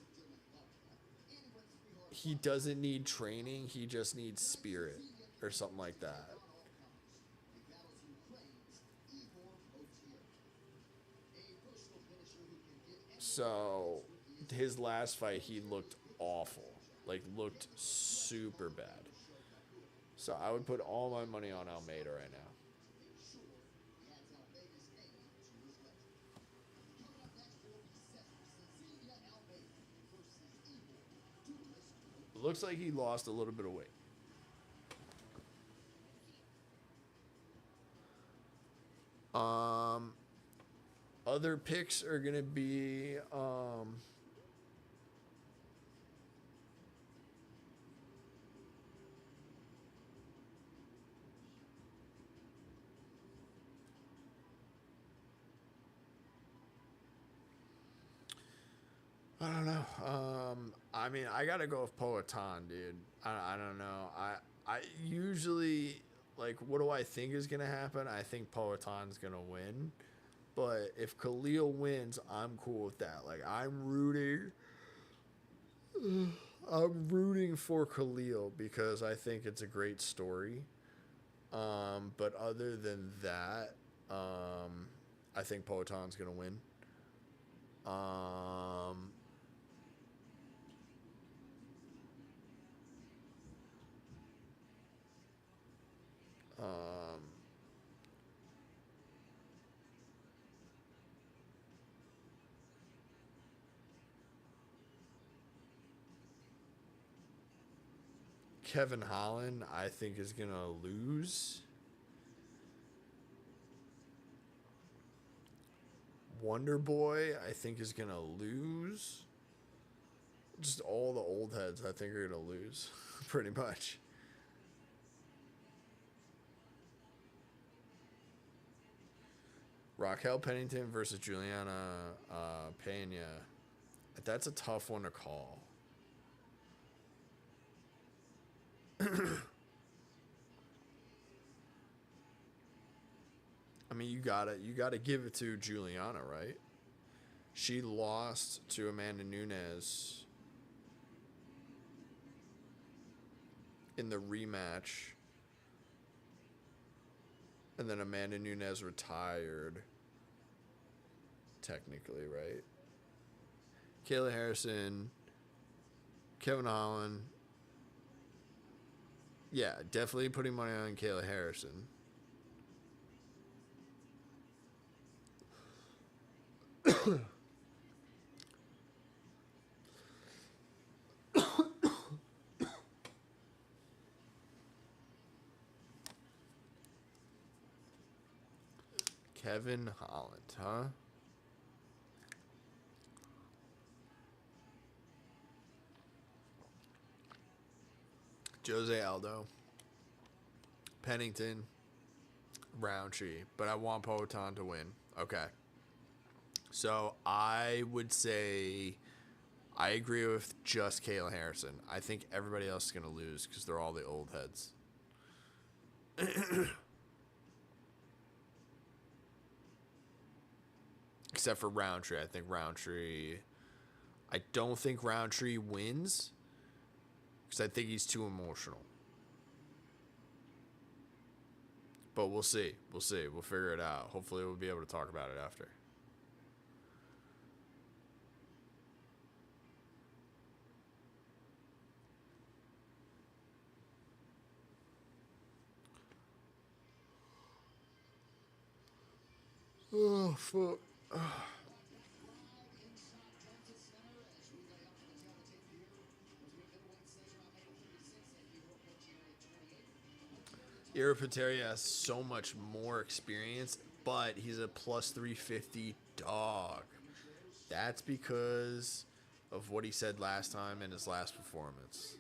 he doesn't need training, he just needs spirit or something like that. So his last fight, he looked awful, like looked super bad. So I would put all my money on Almeida right now. Looks like he lost a little bit of weight. Other picks are gonna be I don't know. I mean, I gotta go with Poatan, dude. I don't know. I usually, like, what do I think is gonna happen? I think Poatan's gonna win. But if Khalil wins, I'm cool with that. Like, I'm rooting for Khalil because I think it's a great story. But other than that, I think Poatan's gonna win. Kevin Holland, I think, is gonna lose. Wonder Boy, I think, is gonna lose. Just all the old heads, I think, are gonna lose, pretty much. Raquel Pennington versus Juliana Pena. That's a tough one to call. I mean, you gotta give it to Juliana, right? She lost to Amanda Nunes in the rematch, and then Amanda Nunes retired. Technically, right? Kayla Harrison, Kevin Holland. Yeah, definitely putting money on Kayla Harrison. Kevin Holland, huh? Jose Aldo, Pennington, Roundtree, but I want Poatan to win. Okay. So I would say I agree with just Kayla Harrison. I think everybody else is going to lose because they're all the old heads. except for Roundtree. I don't think Roundtree wins because I think he's too emotional. But we'll see. We'll figure it out. Hopefully we'll be able to talk about it after. Oh, fuck. Iraputeria has so much more experience, but he's a plus 350 dog. That's because of what he said last time in his last performance.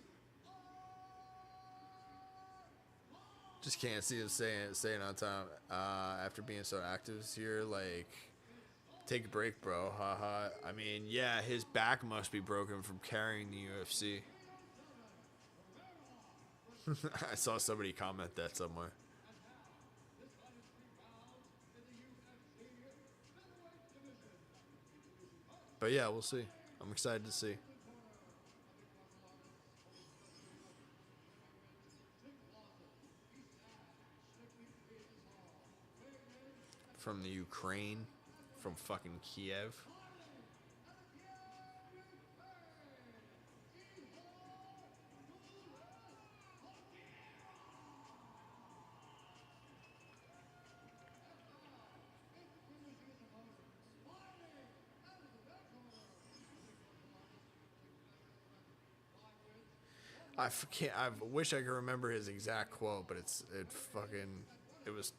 Just can't see him staying on time after being so active this year. Like, take a break, bro. Haha. I mean, yeah, his back must be broken from carrying the UFC. I saw somebody comment that somewhere. But yeah, we'll see. I'm excited to see. From the Ukraine, from fucking Kiev. I wish I could remember his exact quote, but it was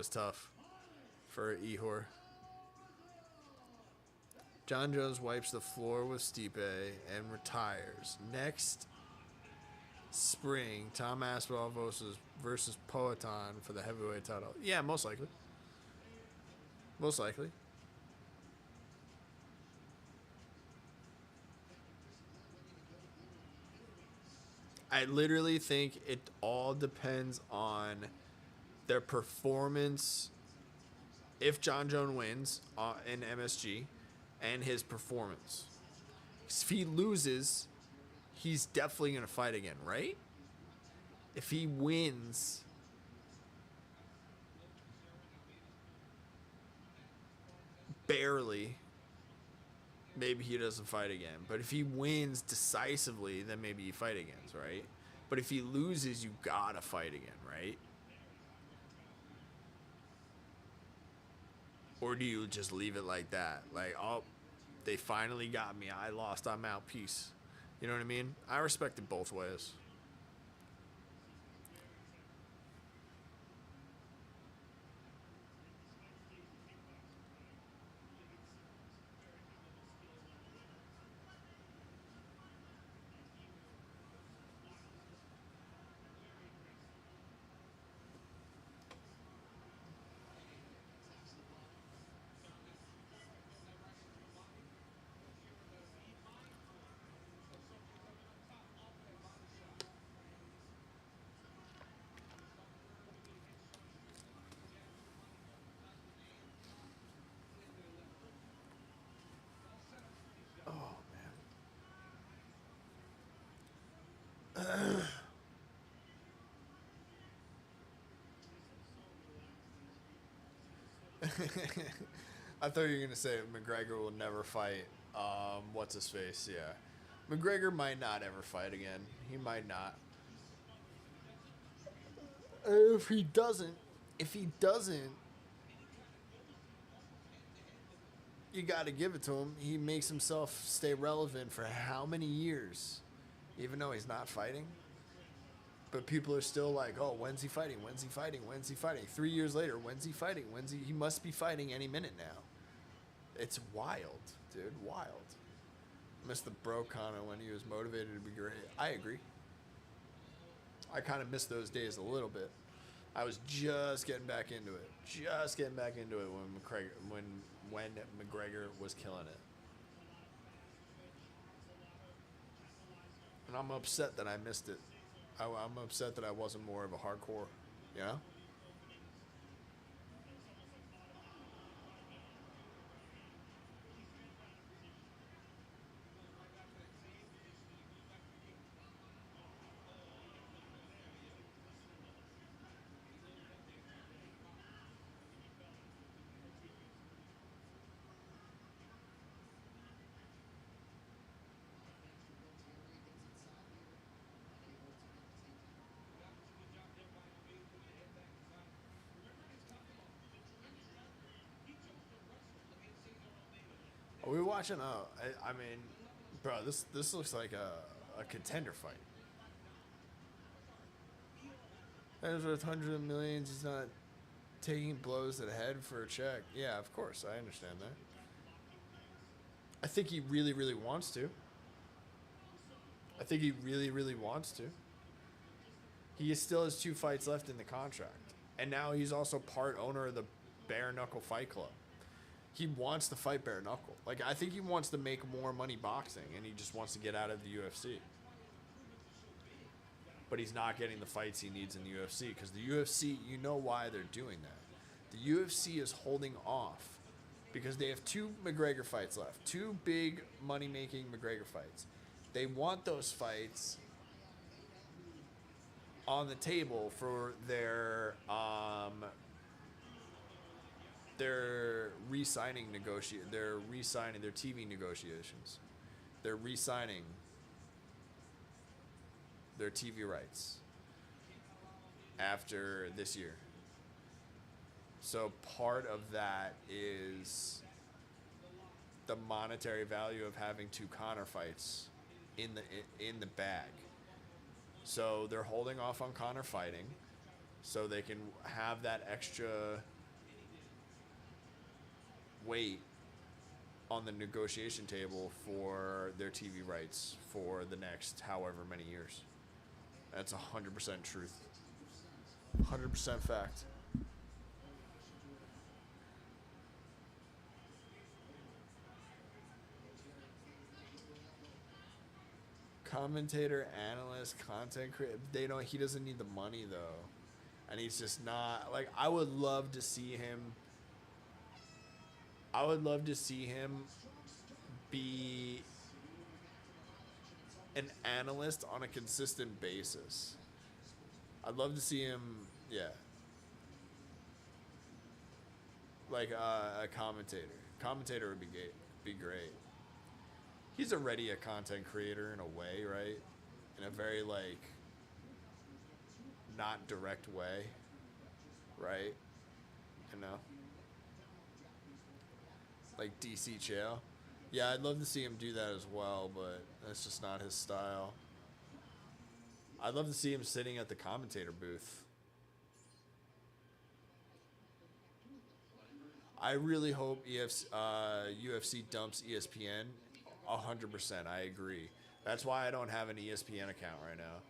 tough for Ihor. John Jones wipes the floor with Stipe and retires. Next spring, Tom Aspinall versus Poatan for the heavyweight title. Yeah, most likely. Most likely. I literally think it all depends on their performance. If John Jones wins in MSG, and his performance. If he loses, he's definitely going to fight again, right? If he wins, barely, maybe he doesn't fight again. But if he wins decisively, then maybe you fight again, right? But if he loses, you gotta fight again, right? Or do you just leave it like that? Like, oh, they finally got me. I lost. I'm out. Peace. You know what I mean? I respect it both ways. I thought you were going to say McGregor will never fight. What's his face? Yeah. McGregor might not ever fight again. He might not. If he doesn't, you got to give it to him. He makes himself stay relevant for how many years? Even though he's not fighting. But people are still like, oh, when's he fighting? When's he fighting? When's he fighting? 3 years later, when's he fighting? He must be fighting any minute now. It's wild, dude. Wild. Missed the bro comment when he was motivated to be great. I agree. I kind of missed those days a little bit. I was just getting back into it. When McGregor was killing it. And I'm upset that I missed it. I'm upset that I wasn't more of a hardcore, you know? Are we watching? I mean, bro, this looks like a contender fight. As with hundreds of millions, he's not taking blows to the head for a check. Yeah, of course, I understand that. I think he really, really wants to. I think he really, really wants to. He still has 2 fights left in the contract. And now he's also part owner of the Bare Knuckle Fight Club. He wants to fight bare knuckle. Like, I think he wants to make more money boxing, and he just wants to get out of the UFC. But he's not getting the fights he needs in the UFC, because the UFC, you know why they're doing that. The UFC is holding off because they have 2 McGregor fights left. 2 big money-making McGregor fights. They want those fights on the table for their re-signing their TV negotiations. They're re-signing their TV rights after this year. So part of that is the monetary value of having 2 Conor fights in the bag. So they're holding off on Conor fighting so they can have that extra weight on the negotiation table for their TV rights for the next however many years. That's 100% truth. 100% fact. Commentator, analyst, content creator, he doesn't need the money though. And he's just not, like, I would love to see him be an analyst on a consistent basis. I'd love to see him, like a commentator. Commentator would be great. He's already a content creator in a way, right? In a very, like, not direct way, right? You know? Like DC Chael. Yeah, I'd love to see him do that as well, but that's just not his style. I'd love to see him sitting at the commentator booth. I really hope UFC dumps ESPN. 100%, I agree. That's why I don't have an ESPN account right now.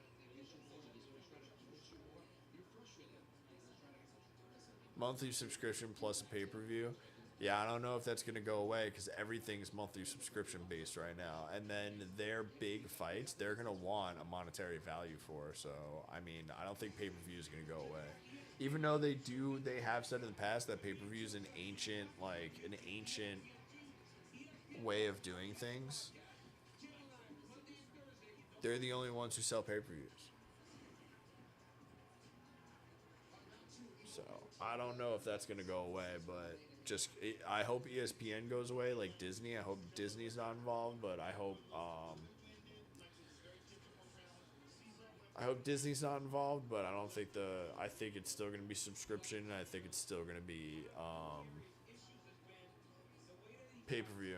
Monthly subscription plus a pay-per-view. Yeah, I don't know if that's going to go away because everything's monthly subscription based right now. And then their big fights, they're going to want a monetary value for. So, I mean, I don't think pay-per-view is going to go away. Even though they have said in the past that pay-per-view is an ancient way of doing things. They're the only ones who sell pay-per-views. So, I don't know if that's going to go away, but I hope ESPN goes away like Disney. I hope Disney's not involved, but I hope Disney's not involved, but I don't think I think it's still going to be subscription, and I think it's still going to be pay-per-view.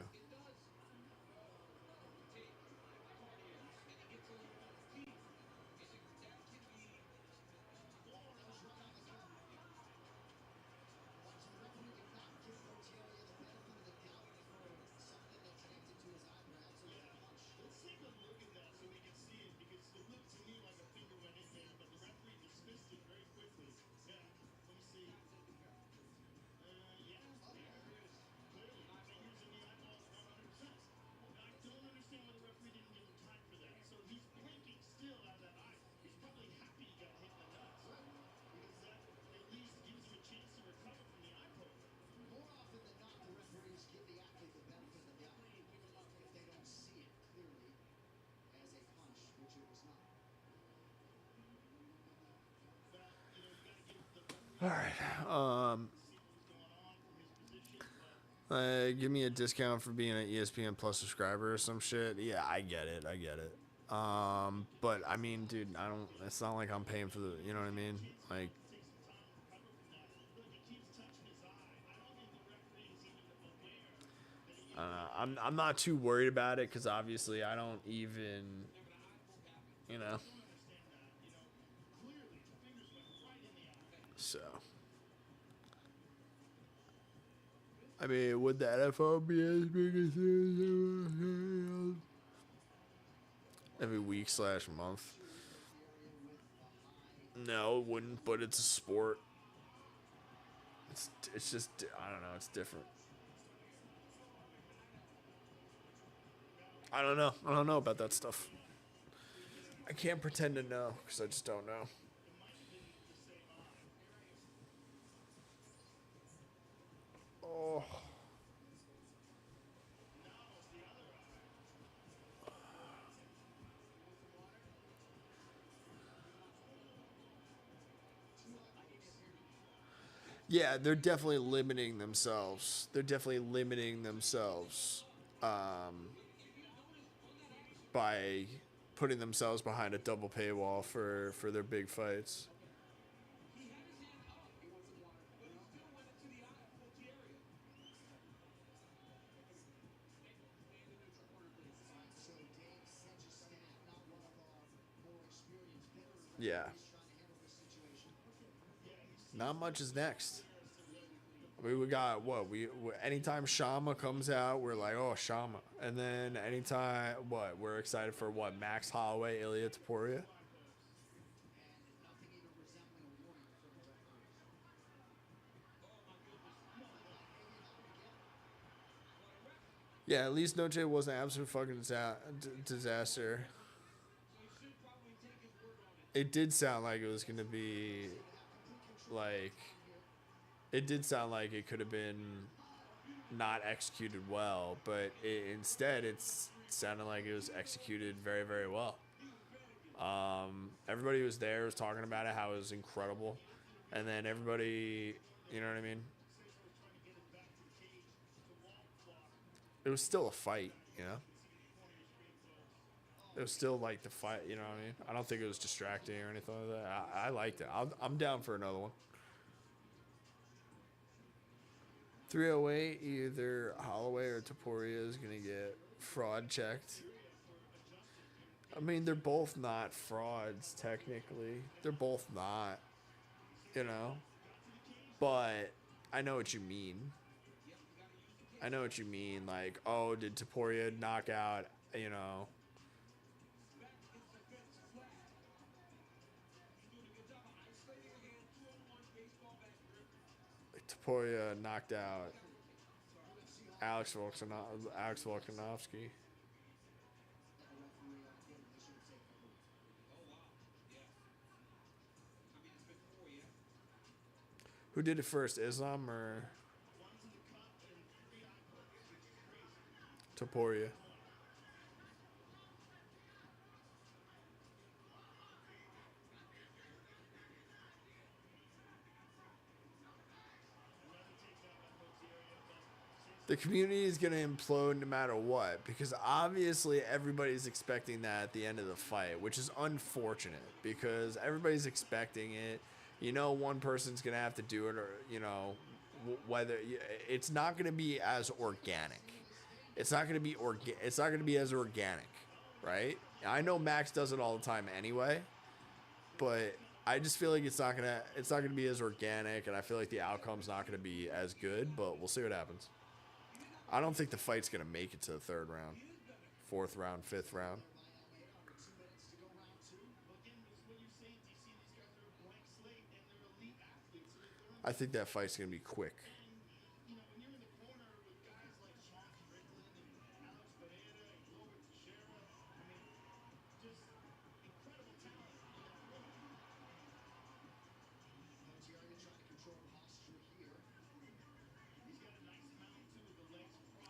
All right. Give me a discount for being an ESPN Plus subscriber or some shit. Yeah, I get it. But I mean, dude, it's not like I'm paying for the, you know what I mean? Like, I'm not too worried about it because obviously I don't even, you know. So, I mean, would the NFL be as big as every week slash month? No, it wouldn't. But it's a sport. It's just I don't know. It's different. I don't know. I don't know about that stuff. I can't pretend to know because I just don't know. Oh. Yeah, they're definitely limiting themselves. They're definitely limiting themselves by putting themselves behind a double paywall for their big fights. So Dave, such a stat, not one of our more experienced veterans Yeah. trying to handle this situation. Not much is next. I mean, we got what anytime Shama comes out, we're like, oh, Shama, and then anytime we're excited for Max Holloway, Ilya Taporia. Yeah, at least Noche wasn't an absolute fucking disaster. It did sound like it was gonna be like. It did sound like it could have been not executed well, but instead it sounded like it was executed very, very well. Everybody who was there was talking about it, how it was incredible, and then everybody, you know what I mean? It was still a fight, you know? It was still like the fight, you know what I mean? I don't think it was distracting or anything like that. I liked it. I'm down for another one. 308, either Holloway or Taporia is going to get fraud checked. I mean, they're both not frauds, technically. They're both not, you know? But I know what you mean. I know what you mean. Like, oh, did Taporia knock out, you know? Taporia knocked out Alex Volkanovski. Who did it first, Islam or Taporia? The community is going to implode no matter what, because obviously everybody's expecting that at the end of the fight, which is unfortunate because everybody's expecting it. You know, one person's going to have to do it, or, you know, whether it's not going to be as organic. It's not going to be it's not going to be as organic, right? I know Max does it all the time anyway, but I just feel like it's not going to be as organic, and I feel like the outcome's not going to be as good, but we'll see what happens. I don't think the fight's going to make it to the third round, fourth round, fifth round. I think that fight's going to be quick.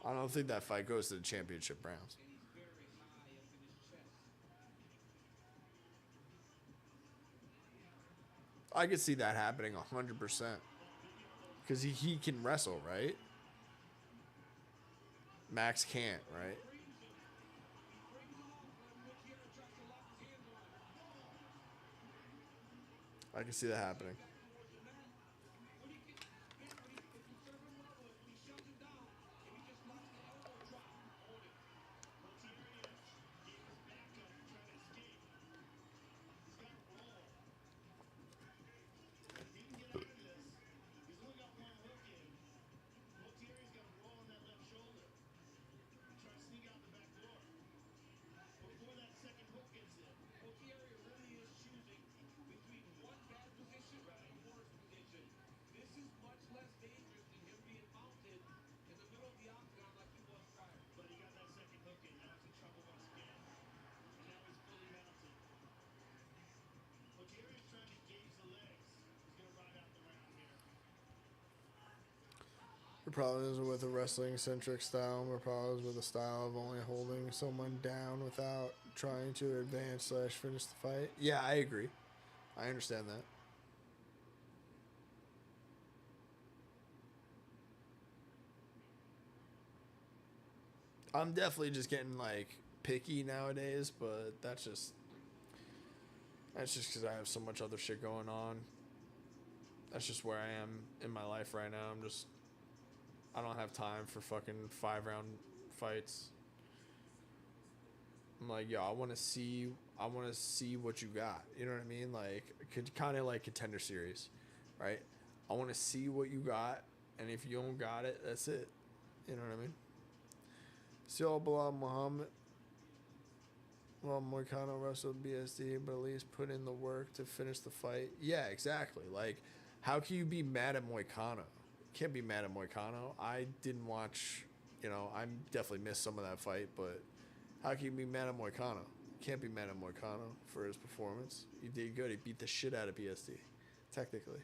I don't think that fight goes to the championship rounds. I could see that happening 100%. Because he can wrestle, right? Max can't, right? I can see that happening. The problem is with a wrestling centric style. My problem is with the style of only holding someone down without trying to advance / finish the fight. Yeah, I agree. I understand that. I'm definitely just getting like picky nowadays, but that's just because I have so much other shit going on. That's just where I am in my life right now. I don't have time for fucking 5-round fights. I'm like, yo, I want to see what you got. You know what I mean? Like, kind of like Contender Series, right? I want to see what you got, and if you don't got it, that's it. You know what I mean? Still, Bilal Muhammad. Well, Moicano wrestled BSD, but at least put in the work to finish the fight. Yeah, exactly. Like, how can you be mad at Moicano? Can't be mad at Moicano. I didn't watch, I definitely missed some of that fight, but how can you be mad at Moicano? Can't be mad at Moicano for his performance. He did good. He beat the shit out of BSD, technically.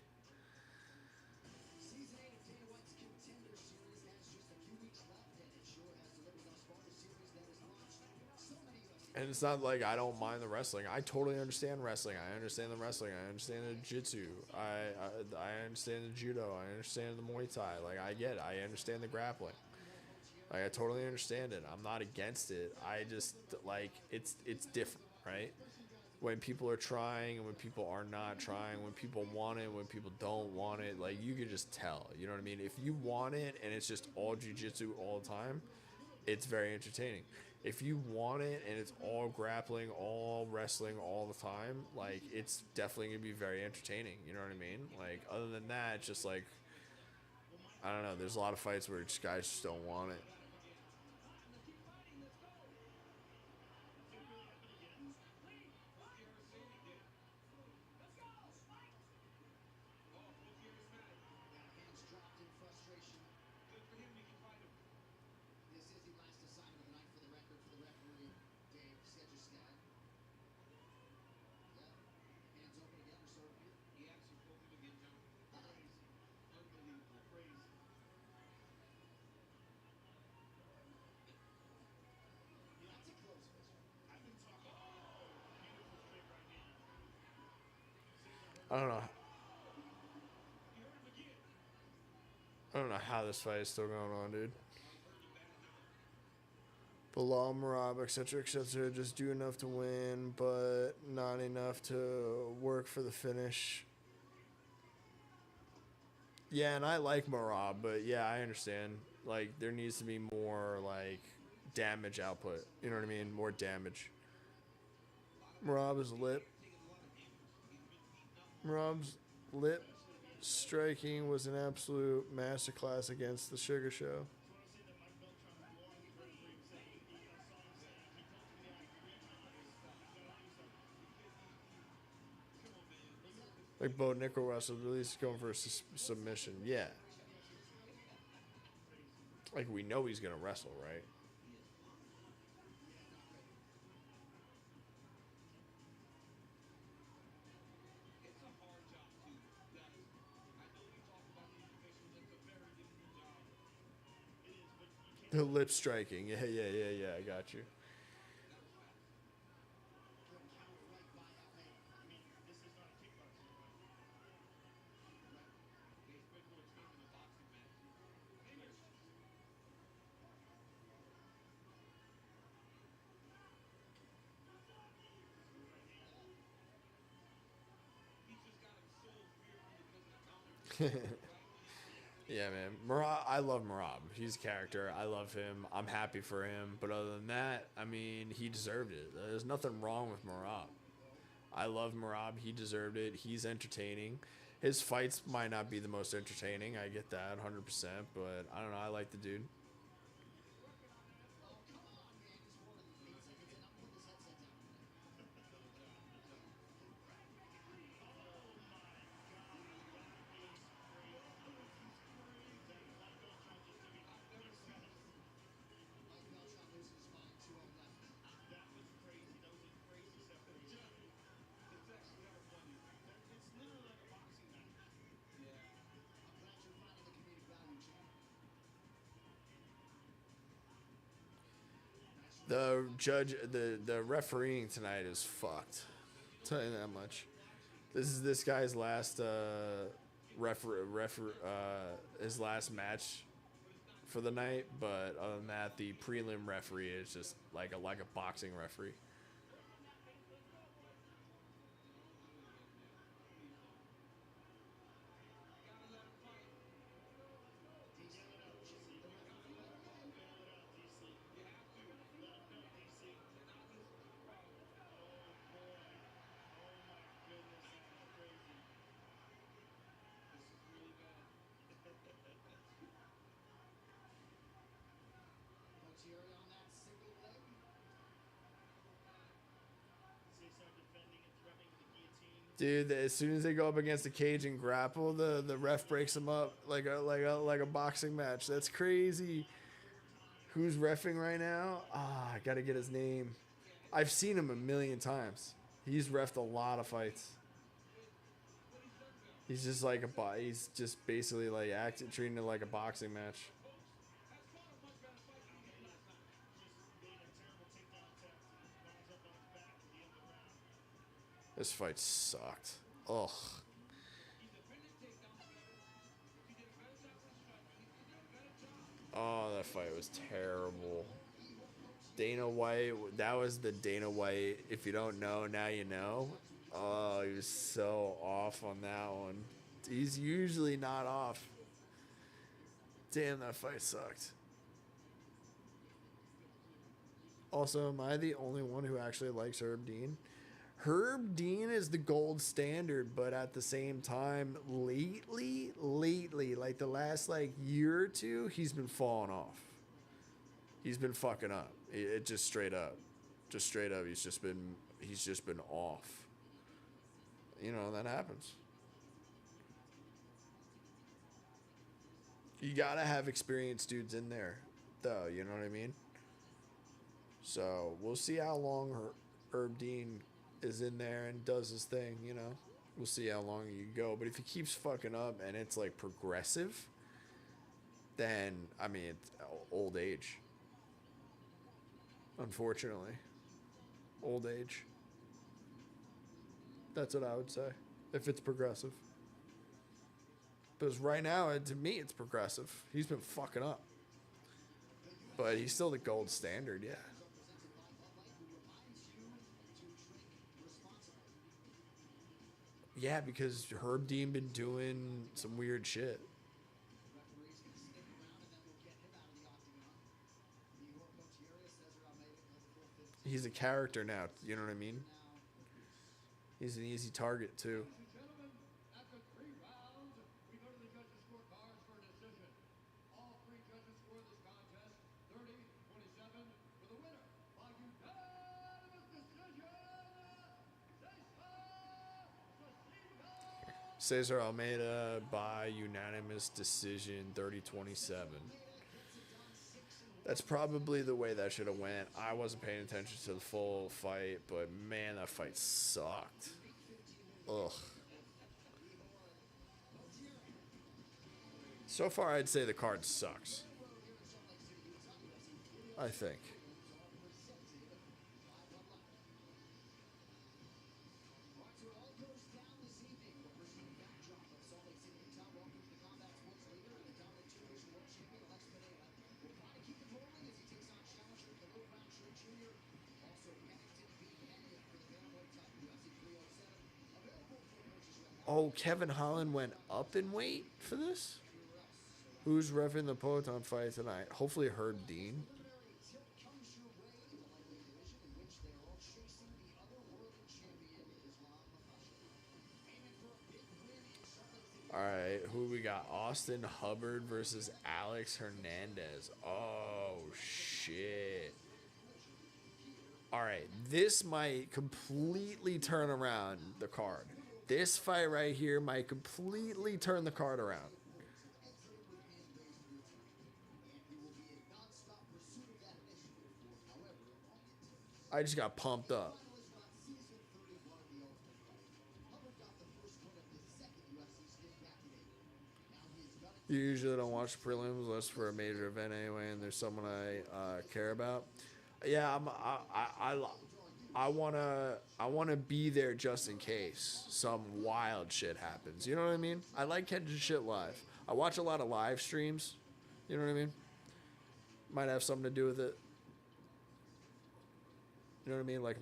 Season 8 of Dana White's Contender Series has just a few weeks left, and it sure has delivered thus far. The series that has launched so many UFC. And it's not like I don't mind the wrestling. I totally understand wrestling. I understand the wrestling. I understand the jiu-jitsu. I understand the judo. I understand the Muay Thai. Like, I get it. I understand the grappling. Like, I totally understand it. I'm not against it. I just, like, it's different, right? When people are trying and when people are not trying, when people want it, when people don't want it, like, you can just tell. You know what I mean? If you want it and it's just all jiu-jitsu all the time, it's very entertaining. If you want it and it's all grappling, all wrestling all the time, like, it's definitely going to be very entertaining. You know what I mean? Like, other than that, it's just like, I don't know. There's a lot of fights where just guys just don't want it. Hands dropped in frustration. This is the last assignment of the night for the record for the referee, Dave Sedgestad. Yeah. Hands open again, or so it appears. That's a close fist. I don't know. I don't know how this fight is still going on, dude. Bilal, Marab, etc., etc. Just do enough to win, but not enough to work for the finish. Yeah, and I like Marab, but yeah, I understand. Like, there needs to be more, like, damage output. You know what I mean? More damage. Marab's lip striking was an absolute masterclass against the Sugar Show. Like Bo Nickel wrestled, at least going for a submission. Yeah. Like, we know he's going to wrestle, right? The lip striking. Yeah. I got you. Yeah, man. Marab, I love Marab. He's a character. I love him. I'm happy for him. But other than that, I mean, he deserved it. There's nothing wrong with Marab. I love Marab. He deserved it. He's entertaining. His fights might not be the most entertaining. I get that 100%. But I don't know. I like the dude. The judge, the refereeing tonight is fucked. I'll tell you that much. This is this guy's last his last match for the night. But other than that, the prelim referee is just like a boxing referee. Potieri on that single leg. Dude, as soon as they go up against the cage and grapple, the ref breaks them up like a boxing match. That's crazy. Who's reffing right now? I gotta get his name. I've seen him a million times. He's reffed a lot of fights. He's just like he's just basically like treating it like a boxing match. This fight sucked. Ugh. Oh, that fight was terrible. Dana White, that was the Dana White. If you don't know, now you know. Oh, he was so off on that one. He's usually not off. Damn, that fight sucked. Also, am I the only one who actually likes Herb Dean? Herb Dean is the gold standard, but at the same time, lately, like the last year or two, he's been falling off. He's been fucking up. It just straight up. He's just been off. You know, that happens. You gotta have experienced dudes in there, though, you know what I mean? So we'll see how long Herb Dean is in there and does his thing, you know. We'll see how long you go. But if he keeps fucking up and it's like progressive, then I mean it's old age. Unfortunately. Old age. That's what I would say. If it's progressive. Because right now, to me, it's progressive. He's been fucking up. But he's still the gold standard, yeah. Yeah, because Herb Dean been doing some weird shit. He's a character now, you know what I mean? He's an easy target, too. Gentlemen, after 3 rounds, we go to the judges' scorecards for a decision. All 3 judges scored this contest 30-27 for the winner by unanimous decision, Cesar Almeida by unanimous decision, 30-27. That's probably the way that should have went. I wasn't paying attention to the full fight, but man, that fight sucked. Ugh. So far, I'd say the card sucks. I think. Oh, Kevin Holland went up in weight for this? Who's reffing the Poton fight tonight? Hopefully Herb Dean. Alright, who we got? Austin Hubbard versus Alex Hernandez. Oh, shit. Alright, this might completely turn around the card. This fight right here might completely turn the card around. I just got pumped up. You usually don't watch prelims unless for a major event anyway, and there's someone I care about. Yeah, I wanna be there just in case some wild shit happens. You know what I mean? I like catching shit live. I watch a lot of live streams. You know what I mean? Might have something to do with it. You know what I mean? Like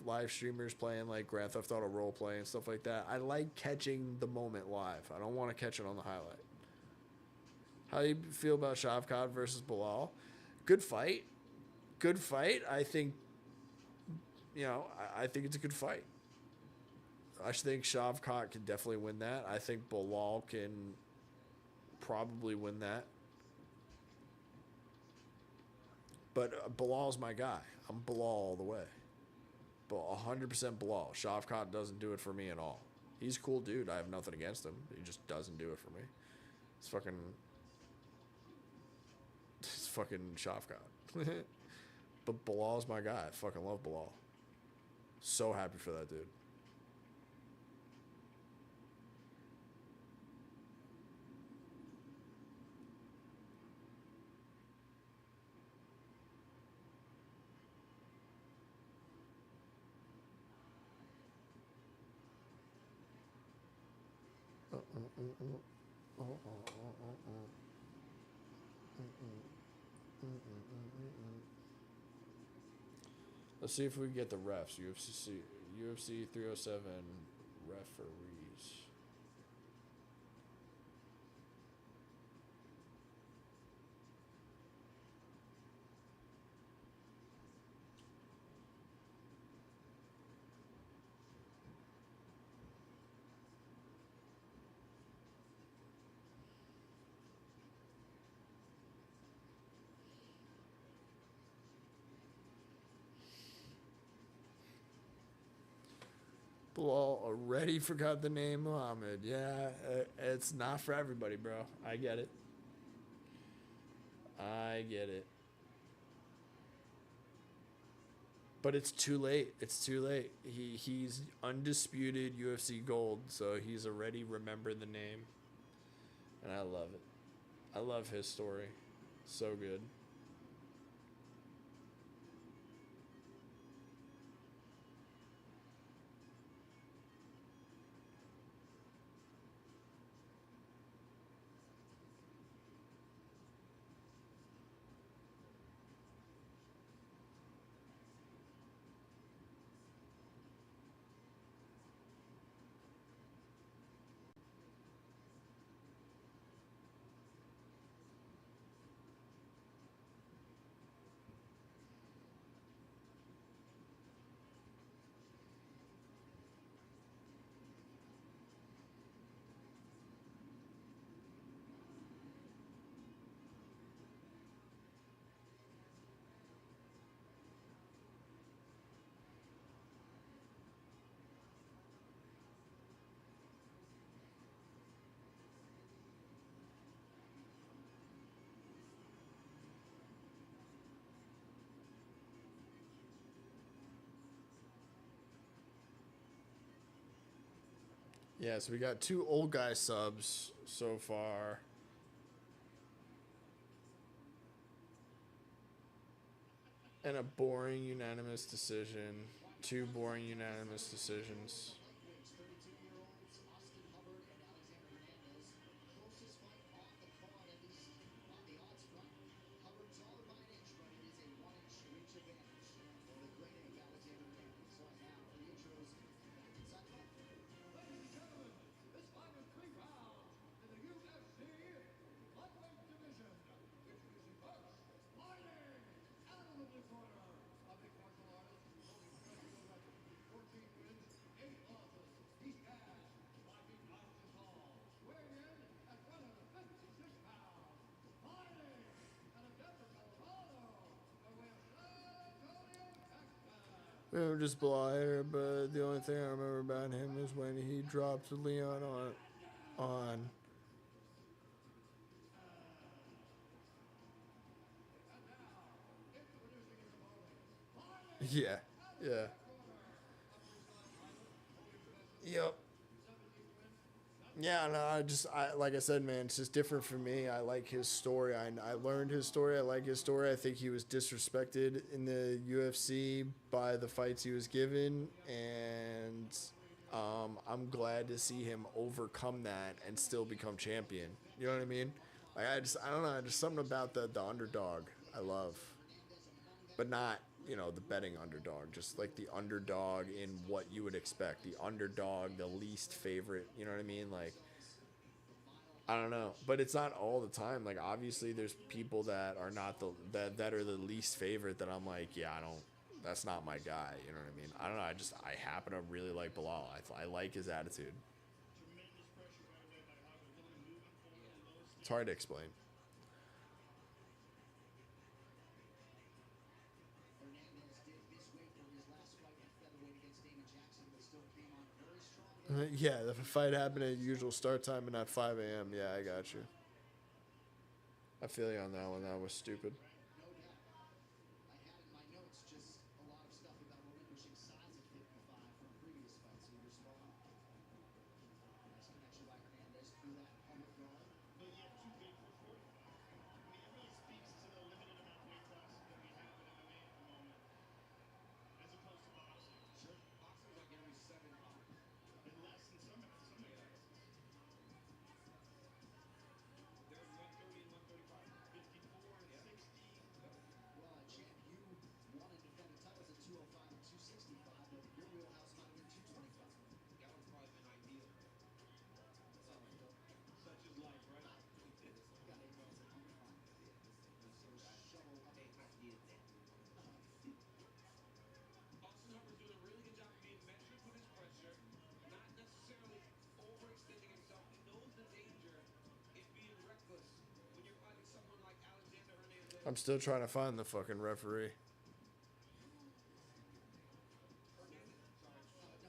live streamers playing like Grand Theft Auto role play and stuff like that. I like catching the moment live. I don't want to catch it on the highlight. How do you feel about Shavkat versus Bilal? Good fight. Good fight. I think, I think it's a good fight. I think Shavkat can definitely win that. I think Bilal can probably win that. But Bilal's my guy. I'm Bilal all the way. But 100% Bilal. Shavkat doesn't do it for me at all. He's a cool dude. I have nothing against him. He just doesn't do it for me. It's fucking Shavkat. But Bilal's my guy. I fucking love Bilal. So happy for that dude. Let's see if we can get the refs. UFC 307 referees. Bilal already forgot the name Muhammad. Yeah, it's not for everybody, bro. I get it. I get it. But it's too late. It's too late. He's undisputed UFC gold, so he's already remembered the name. And I love it. I love his story. So good. Yeah, so we got two old guy subs so far. And a boring unanimous decision. Two boring unanimous decisions. Lightweights, 32-year-olds Austin Hubbard and Alexander Hernandez. Closest fight on the card, at least on the odds front. Hubbard's taller by an inch, but it is a 1-inch reach advantage for the great ape Alexander Hernandez. Right now, the intros back inside the ring. Ladies and gentlemen, this fight is 3 rounds in the UFC lightweight division. Introducing first, fighting out of the corner, a mixed martial artist holding professional record, 14 wins, 8 losses. He stands 5 feet 9 inches tall, weighing in at 156 pounds. Fighting out of Denver, Colorado, by way of San Antonio, Texas. We were just Bilal, but the only thing I remember about him was when he dropped Leon on. Yeah, yeah. Yep. Yeah, no, I like I said, man, it's just different for me. I like his story. I learned his story. I like his story. I think he was disrespected in the UFC by the fights he was given, and I'm glad to see him overcome that and still become champion. You know what I mean? Like I don't know, just something about the underdog I love, but not the betting underdog, just like the underdog in what you would expect, the underdog, the least favorite. You know what I mean? Like I don't know, but it's not all the time. Like obviously, there's people that are not that are the least favorite that I'm like, yeah, I don't. That's not my guy. You know what I mean? I don't know. I happen to really like Bilal. I like his attitude. It's hard to explain. Hernandez did miss weight for his last fight at featherweight against Damon Jackson, but still came on very strong. Yeah, the fight happened at usual start time and not 5 a.m. Yeah, I got you. I feel you on that one. That was stupid. No doubt. I had in my notes just a lot of stuff about relinquishing size at 55 from previous fights. So you respond. Nice connection by Hernandez through that public guard. But yet too big for 45. I mean, it really speaks to the limited amount of weight classes that we have in MMA at the moment, as opposed to boxing. Sure. Boxing's like every 7 pounds. And less in some weight classes. There's 130 and 135. 54 and 60. Well, champ, you won and defended titles at 205 and 265, but your wheelhouse might have been 225. That would probably been ideal. That's all right, though. Such is life, right? Got 8 rounds at 105. So shovel up Hey, I did that. Austin Humber's doing a really good job of being measured with his pressure, not necessarily overextending himself. He knows the danger in being reckless when you're fighting someone like Alexander Hernandez. I'm still trying to find the fucking referee. No,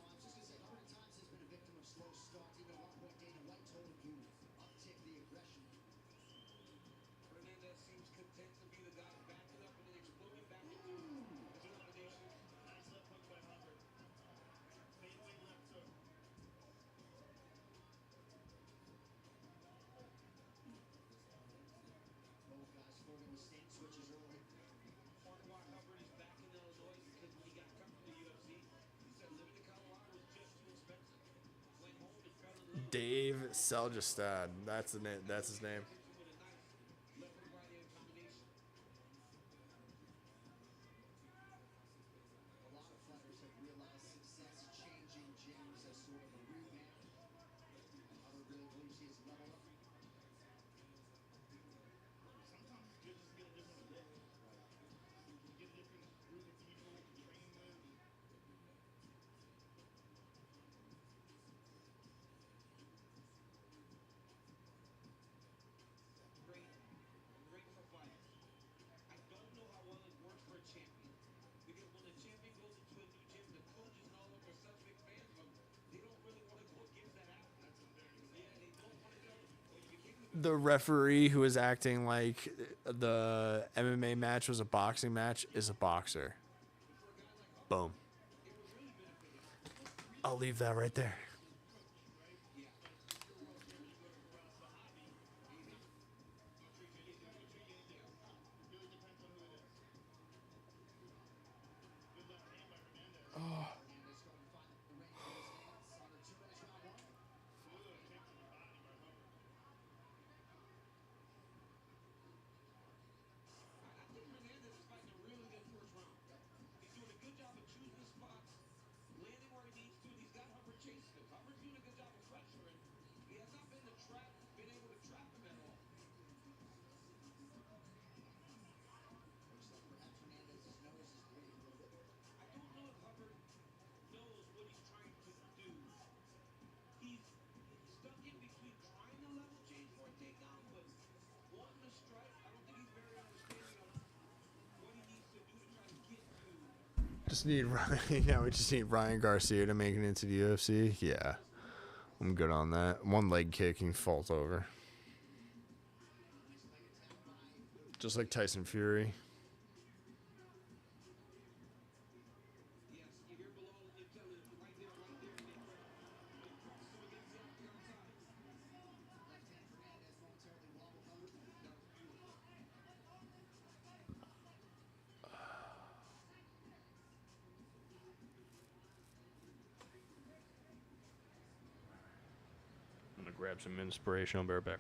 I was just going to say, how many times has been a victim of slow starts? Even at one point, Dana White told him you uptick the aggression. Hernandez seems content to be the guy backing up and then exploding back into domination. Nice left hook by Hubbard. Fadeaway left hook. Both guys flirting with stance switches early. Part of why Hubbard is back in Illinois is because when he got cut from the UFC, he said living in Colorado was just too expensive. Went home and fell in love. Dave Seljestad. That's the name. That's his name. Hits him with a nice left hook right hand combination. A lot of fighters have realized success changing gyms as sort of a revamp. Hubbard really believes he has leveled up. Sometimes it's good just to get a different look. You get a different group of people to train with. Great. Great for fighters. I don't know how well it works for a champion. Because when a champion goes into a new gym, the coaches and all of them are such big fans of them, they don't really want to go against that athlete. Yeah, they don't want to tell them, well, you became the The referee who was acting like the MMA match was a boxing match is a boxer. Boom. I'll leave that right there. Hernandez starting to find the range of his hands on the 2 minutes round 1. I think Hernandez is fighting a really good first round. He's doing a good job of choosing his spots, landing where he needs to, and he's got Hubbard chasing him. Hubbard's doing a good job of pressuring. He has not been able to trap him at all. Looks like perhaps Hernandez's nose is bleeding a little bit. I don't know if Hubbard knows what he's trying to do. He's stuck in between trying to level change for a takedown, but wanting to strike. I don't think he's very understanding of what he needs to do to try to get to. Just need Ryan. Yeah, we just need Ryan Garcia to make it into the UFC. Yeah, I'm good on that. One leg kick and he falls over, just like Tyson Fury. Yes, you hear below, you tell it right there, and they try to go against the outside. grab some inspiration. I'll be right back.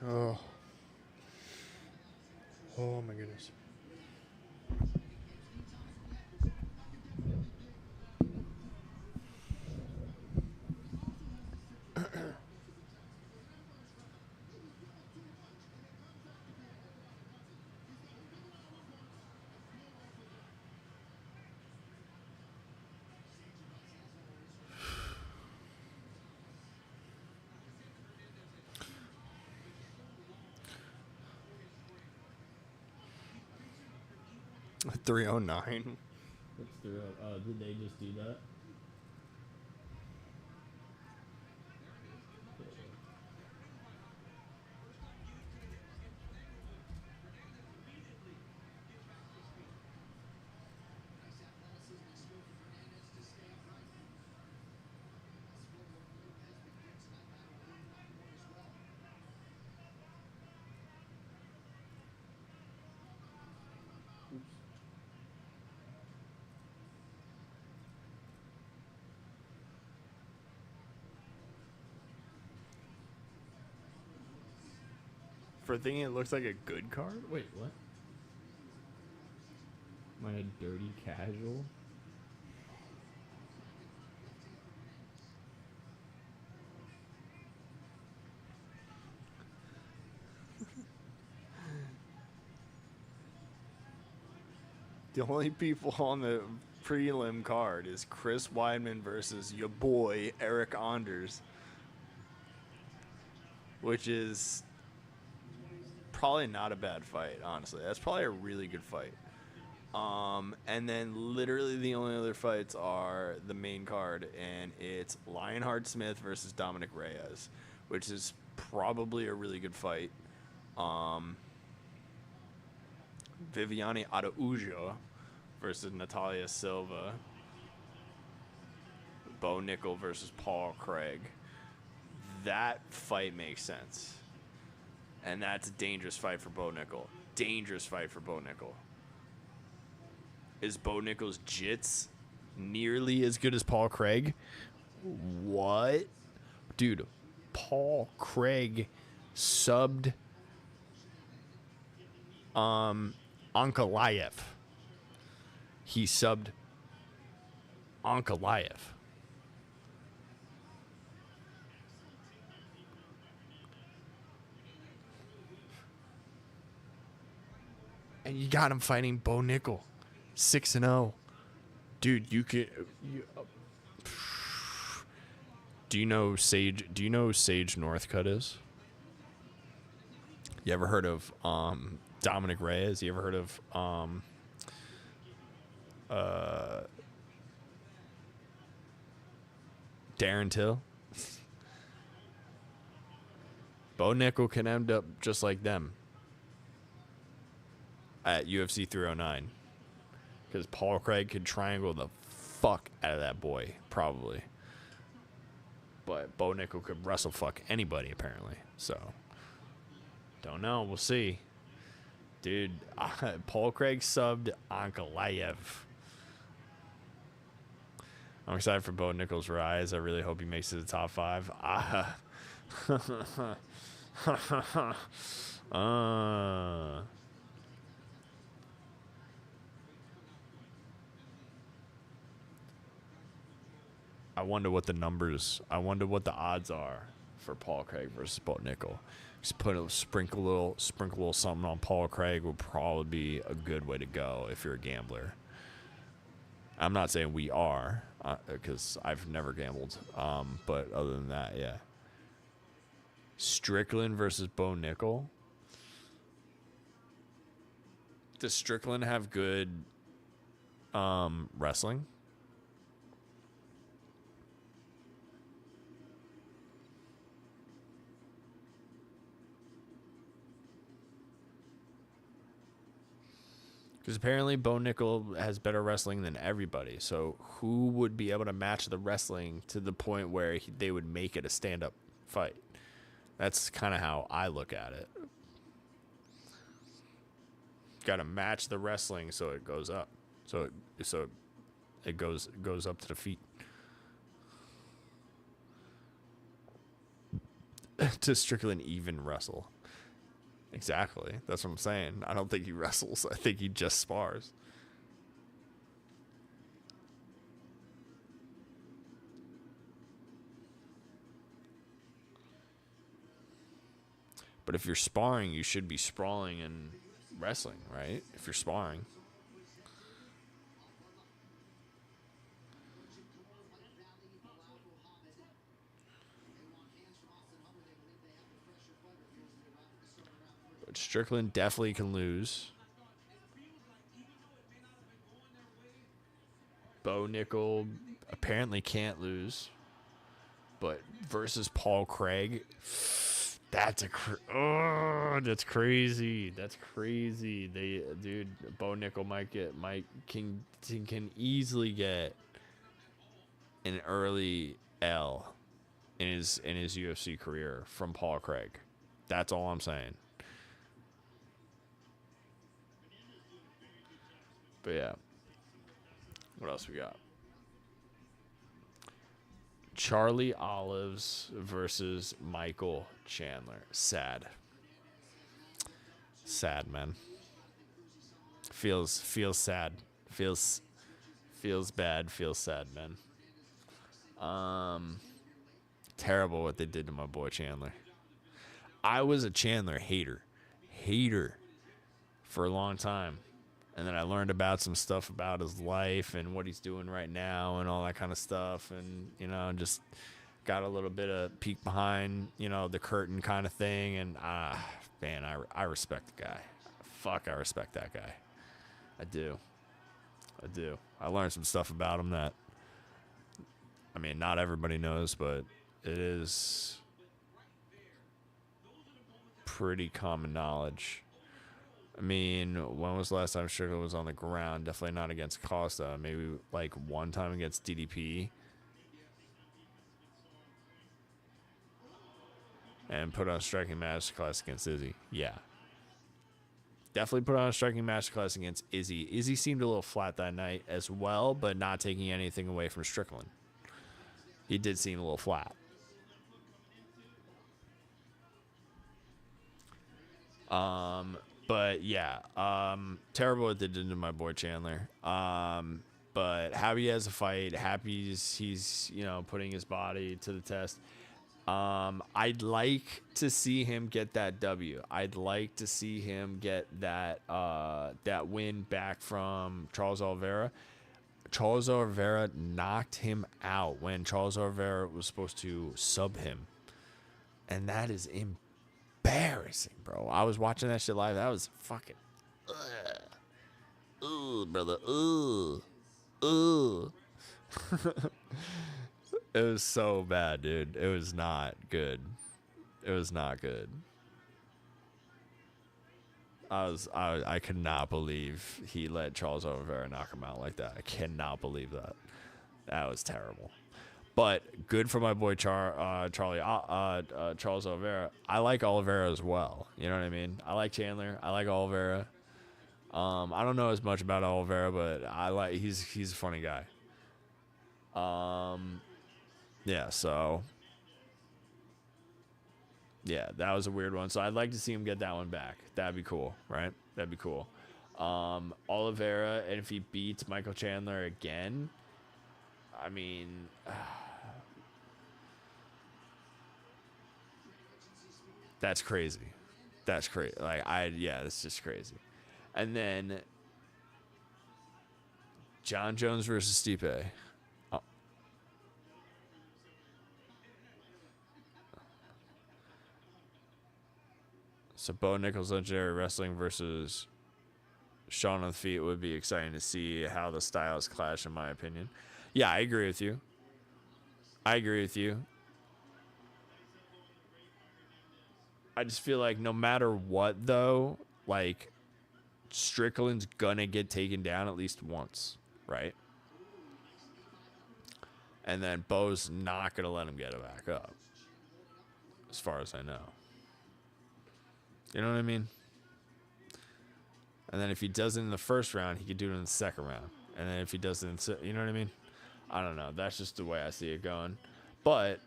Oh. Oh my goodness. $309. What's the? Did they just do that? For thinking it looks like a good card? Wait, what? Am I a dirty casual? The only people on the prelim card is Chris Weidman versus your boy Eric Anders, which is probably not a bad fight, honestly. That's probably a really good fight. And then literally the only other fights are the main card, and it's Lionheart Smith versus Dominic Reyes, which is probably a really good fight. Viviane Araujo versus Natalia Silva. Bo Nickel versus Paul Craig. That fight makes sense. And that's a dangerous fight for Bo Nickel. Dangerous fight for Bo Nickel. Is Bo Nickel's jits nearly as good as Paul Craig? What? Dude, Paul Craig subbed Ankalaev. He subbed Ankalaev. And you got him fighting Bo Nickel, 6-0. Dude, you could. Do you know Sage? Do you know who Sage Northcutt is? You ever heard of Dominic Reyes? You ever heard of Darren Till? Bo Nickel can end up just like them at UFC 309. Because Paul Craig could triangle the fuck out of that boy, probably. But Bo Nickel could wrestle fuck anybody, apparently. So, don't know. We'll see. Dude, Paul Craig subbed Ankalaev. I'm excited for Bo Nickel's rise. I really hope he makes it to the top 5. I wonder what the odds are for Paul Craig versus Bo Nickel. Just sprinkle a little something on Paul Craig would probably be a good way to go if you're a gambler. I'm not saying we are, because I've never gambled. But other than that, yeah. Strickland versus Bo Nickel. Does Strickland have good wrestling? Because apparently Bo Nickel has better wrestling than everybody. So who would be able to match the wrestling to the point where they would make it a stand-up fight? That's kind of how I look at it. Got to match the wrestling so it goes up. So it goes up to the feet. To Strickland even wrestle. Exactly. That's what I'm saying. I don't think he wrestles. I think he just spars. But if you're sparring, you should be sprawling and wrestling, right? If you're sparring. But Strickland definitely can lose. Bo Nickel apparently can't lose. But versus Paul Craig, that's crazy. That's crazy. Dude, Bo Nickel can easily get an early L in his UFC career from Paul Craig. That's all I'm saying. But yeah. What else we got? Charlie Olives versus Michael Chandler. Sad, man. Feels sad. Feels bad. Feels sad, man. Terrible what they did to my boy Chandler. I was a Chandler hater for a long time. And then I learned about some stuff about his life and what he's doing right now and all that kind of stuff. And, just got a little bit of peek behind, the curtain kind of thing. And, man, I respect the guy. Fuck, I respect that guy. I do. I learned some stuff about him that, not everybody knows, but it is pretty common knowledge. When was the last time Strickland was on the ground? Definitely not against Costa. Maybe like one time against DDP. And put on a striking masterclass against Izzy. Yeah. Definitely put on a striking masterclass against Izzy. Izzy seemed a little flat that night as well, but not taking anything away from Strickland. He did seem a little flat. But yeah, terrible what they did to my boy Chandler. But happy he has a fight. Happy he's putting his body to the test. I'd like to see him get that W. I'd like to see him get that win back from Charles Oliveira. Charles Oliveira knocked him out when Charles Oliveira was supposed to sub him. And that is embarrassing, bro. I was watching that shit live. That was fucking brother. It was so bad, dude. It was not good. It was not good. I could not believe he let Charles Oliveira knock him out like that. I cannot believe that. That was terrible. But good for my boy Charles Oliveira. I like Oliveira as well. You know what I mean? I like Chandler. I like Oliveira. I don't know as much about Oliveira, but he's a funny guy. Yeah, so yeah, that was a weird one. So I'd like to see him get that one back. That'd be cool, right? That'd be cool. Oliveira, and if he beats Michael Chandler again, I mean, that's crazy. That's crazy. That's just crazy. And then John Jones versus Stipe. Oh. So Bo Nichols Legendary Wrestling versus Sean on the Feet would be exciting to see how the styles clash, in my opinion. Yeah, I agree with you. I just feel like no matter what, though, like, Strickland's gonna get taken down at least once, right? And then Bo's not gonna let him get it back up, as far as I know. You know what I mean? And then if he does it in the first round, he could do it in the second round. And then if he does it you know what I mean? I don't know. That's just the way I see it going. But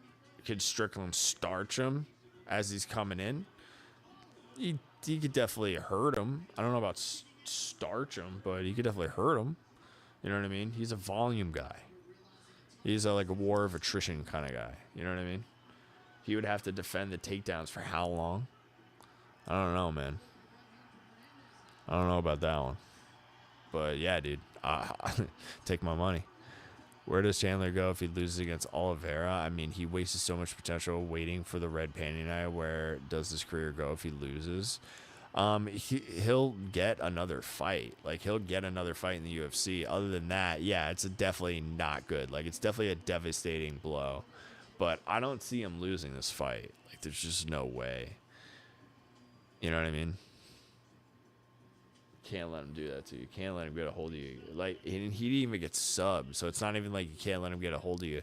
could Strickland starch him as he's coming in? He could definitely hurt him. I don't know about starch him, but he could definitely hurt him. You know what I mean? He's a volume guy. He's like a war of attrition kind of guy. You know what I mean? He would have to defend the takedowns for how long? I don't know, man. I don't know about that one. But yeah, dude. Take my money. Where does Chandler go if he loses against Oliveira? I mean, he wasted so much potential waiting for the red panty night. Where does his career go if he loses? He'll get another fight. Like, he'll get another fight in the UFC. Other than that, yeah, it's definitely not good. Like, it's definitely a devastating blow. But I don't see him losing this fight. Like, there's just no way. You know what I mean? Can't let him do that to you. Can't let him get a hold of you. Like, he didn't even get subbed, so it's not even like you can't let him get a hold of you.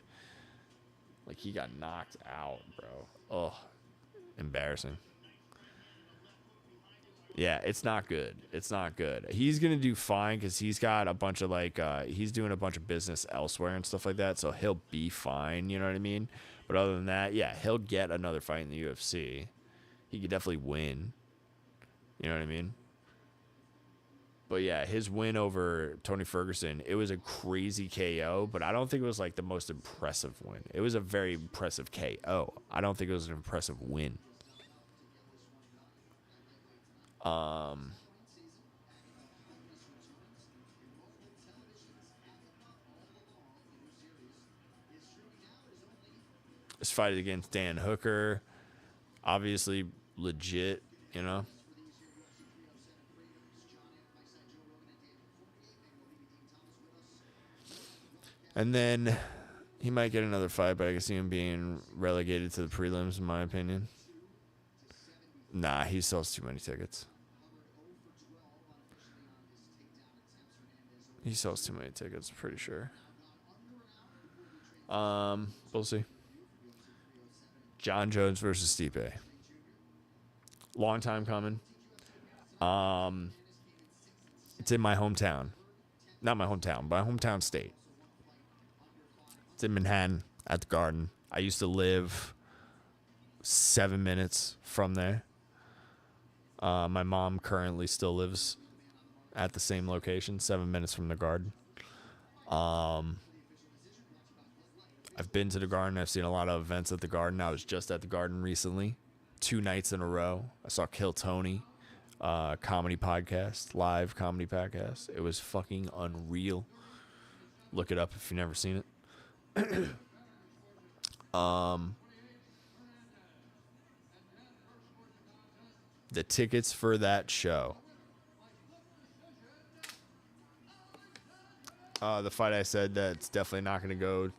Like, he got knocked out, bro. Oh, embarrassing. Yeah, it's not good. It's not good. He's gonna do fine because he's got a bunch of he's doing a bunch of business elsewhere and stuff like that, so he'll be fine. You know what I mean? But other than that, yeah, he'll get another fight in the UFC. He could definitely win. You know what I mean? But yeah, his win over Tony Ferguson, it was a crazy KO, but I don't think it was like the most impressive win. It was a very impressive KO. I don't think it was an impressive win. This fight against Dan Hooker, obviously legit, you know. And then he might get another fight, but I can see him being relegated to the prelims, in my opinion. Nah, he sells too many tickets. He sells too many tickets, pretty sure. We'll see. John Jones versus Stipe. Long time coming. It's in my hometown. Not my hometown, but my hometown state. It's in Manhattan at the Garden. I used to live 7 minutes from there. My mom currently still lives at the same location, 7 minutes from the Garden. I've been to the Garden. I've seen a lot of events at the Garden. I was just at the Garden recently, 2 nights in a row. I saw Kill Tony, comedy podcast, live comedy podcast. It was fucking unreal. Look it up if you've never seen it. The tickets for that show. The fight I said that's definitely not going to go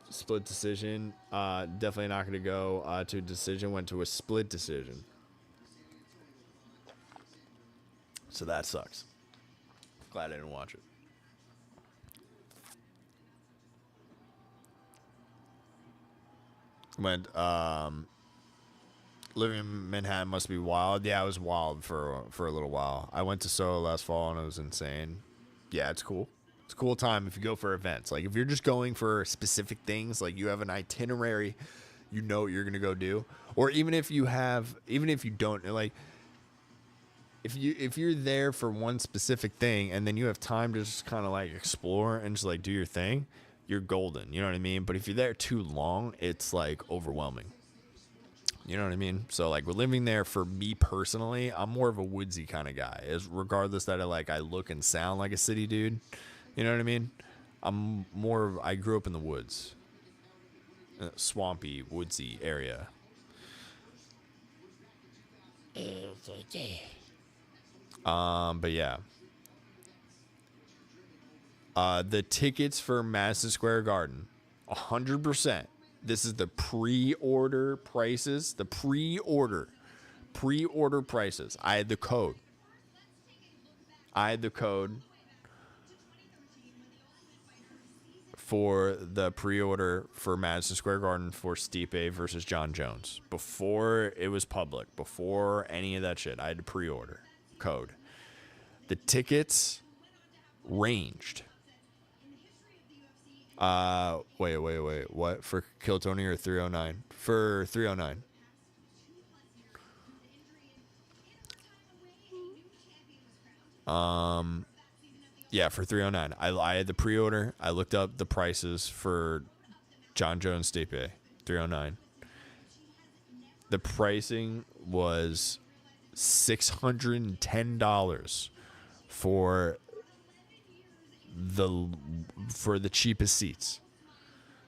split decision. Definitely not going to go to a decision. Went to a split decision. So that sucks. Glad I didn't watch it. Went living in Manhattan must be wild. Yeah, it was wild for a little while. I went to Soho last fall and it was insane. Yeah, it's cool. It's a cool time if you go for events. Like if you're just going for specific things, like you have an itinerary, you know what you're gonna go do. Or even if you don't, like if you're there for one specific thing and then you have time to just kind of like explore and just like do your thing, you're golden. You know what I mean? But if you're there too long, it's like overwhelming. You know what I mean? So like we're living there. For me personally, I'm more of a woodsy kind of guy. Is regardless that I look and sound like a city dude. You know what I mean? I grew up in the woods, swampy, woodsy area. But yeah. The tickets for Madison Square Garden, 100%. This is the pre-order prices. The pre-order prices. I had the code. For the pre-order for Madison Square Garden for Stipe versus John Jones. Before it was public, before any of that shit, I had to pre-order code. The tickets ranged. Wait. What? For Kill Tony or 309? For 309. Yeah, for 309. I had the pre-order. I looked up the prices for John Jones Stipe, 309. The pricing was $610 for the cheapest seats.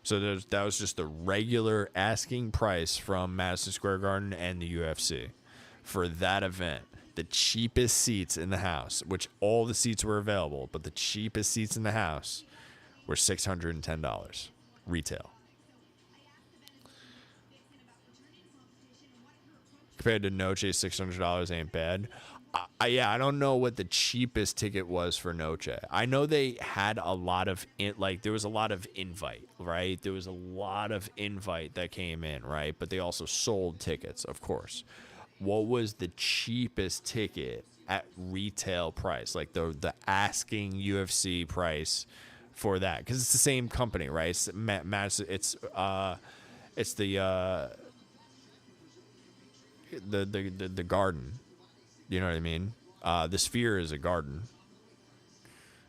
So that was just the regular asking price from Madison Square Garden and the UFC for that event. The cheapest seats in the house, which all the seats were available, but the cheapest seats in the house were $610 retail. Compared to Noche, $600 ain't bad. I don't know what the cheapest ticket was for Noche. I know they had a lot of there was a lot of invite, right? There was a lot of invite that came in, right? But they also sold tickets, of course. What was the cheapest ticket at retail price? Like the asking UFC price for that? Because it's the same company, right? It's the Garden. You know what I mean? The Sphere is a Garden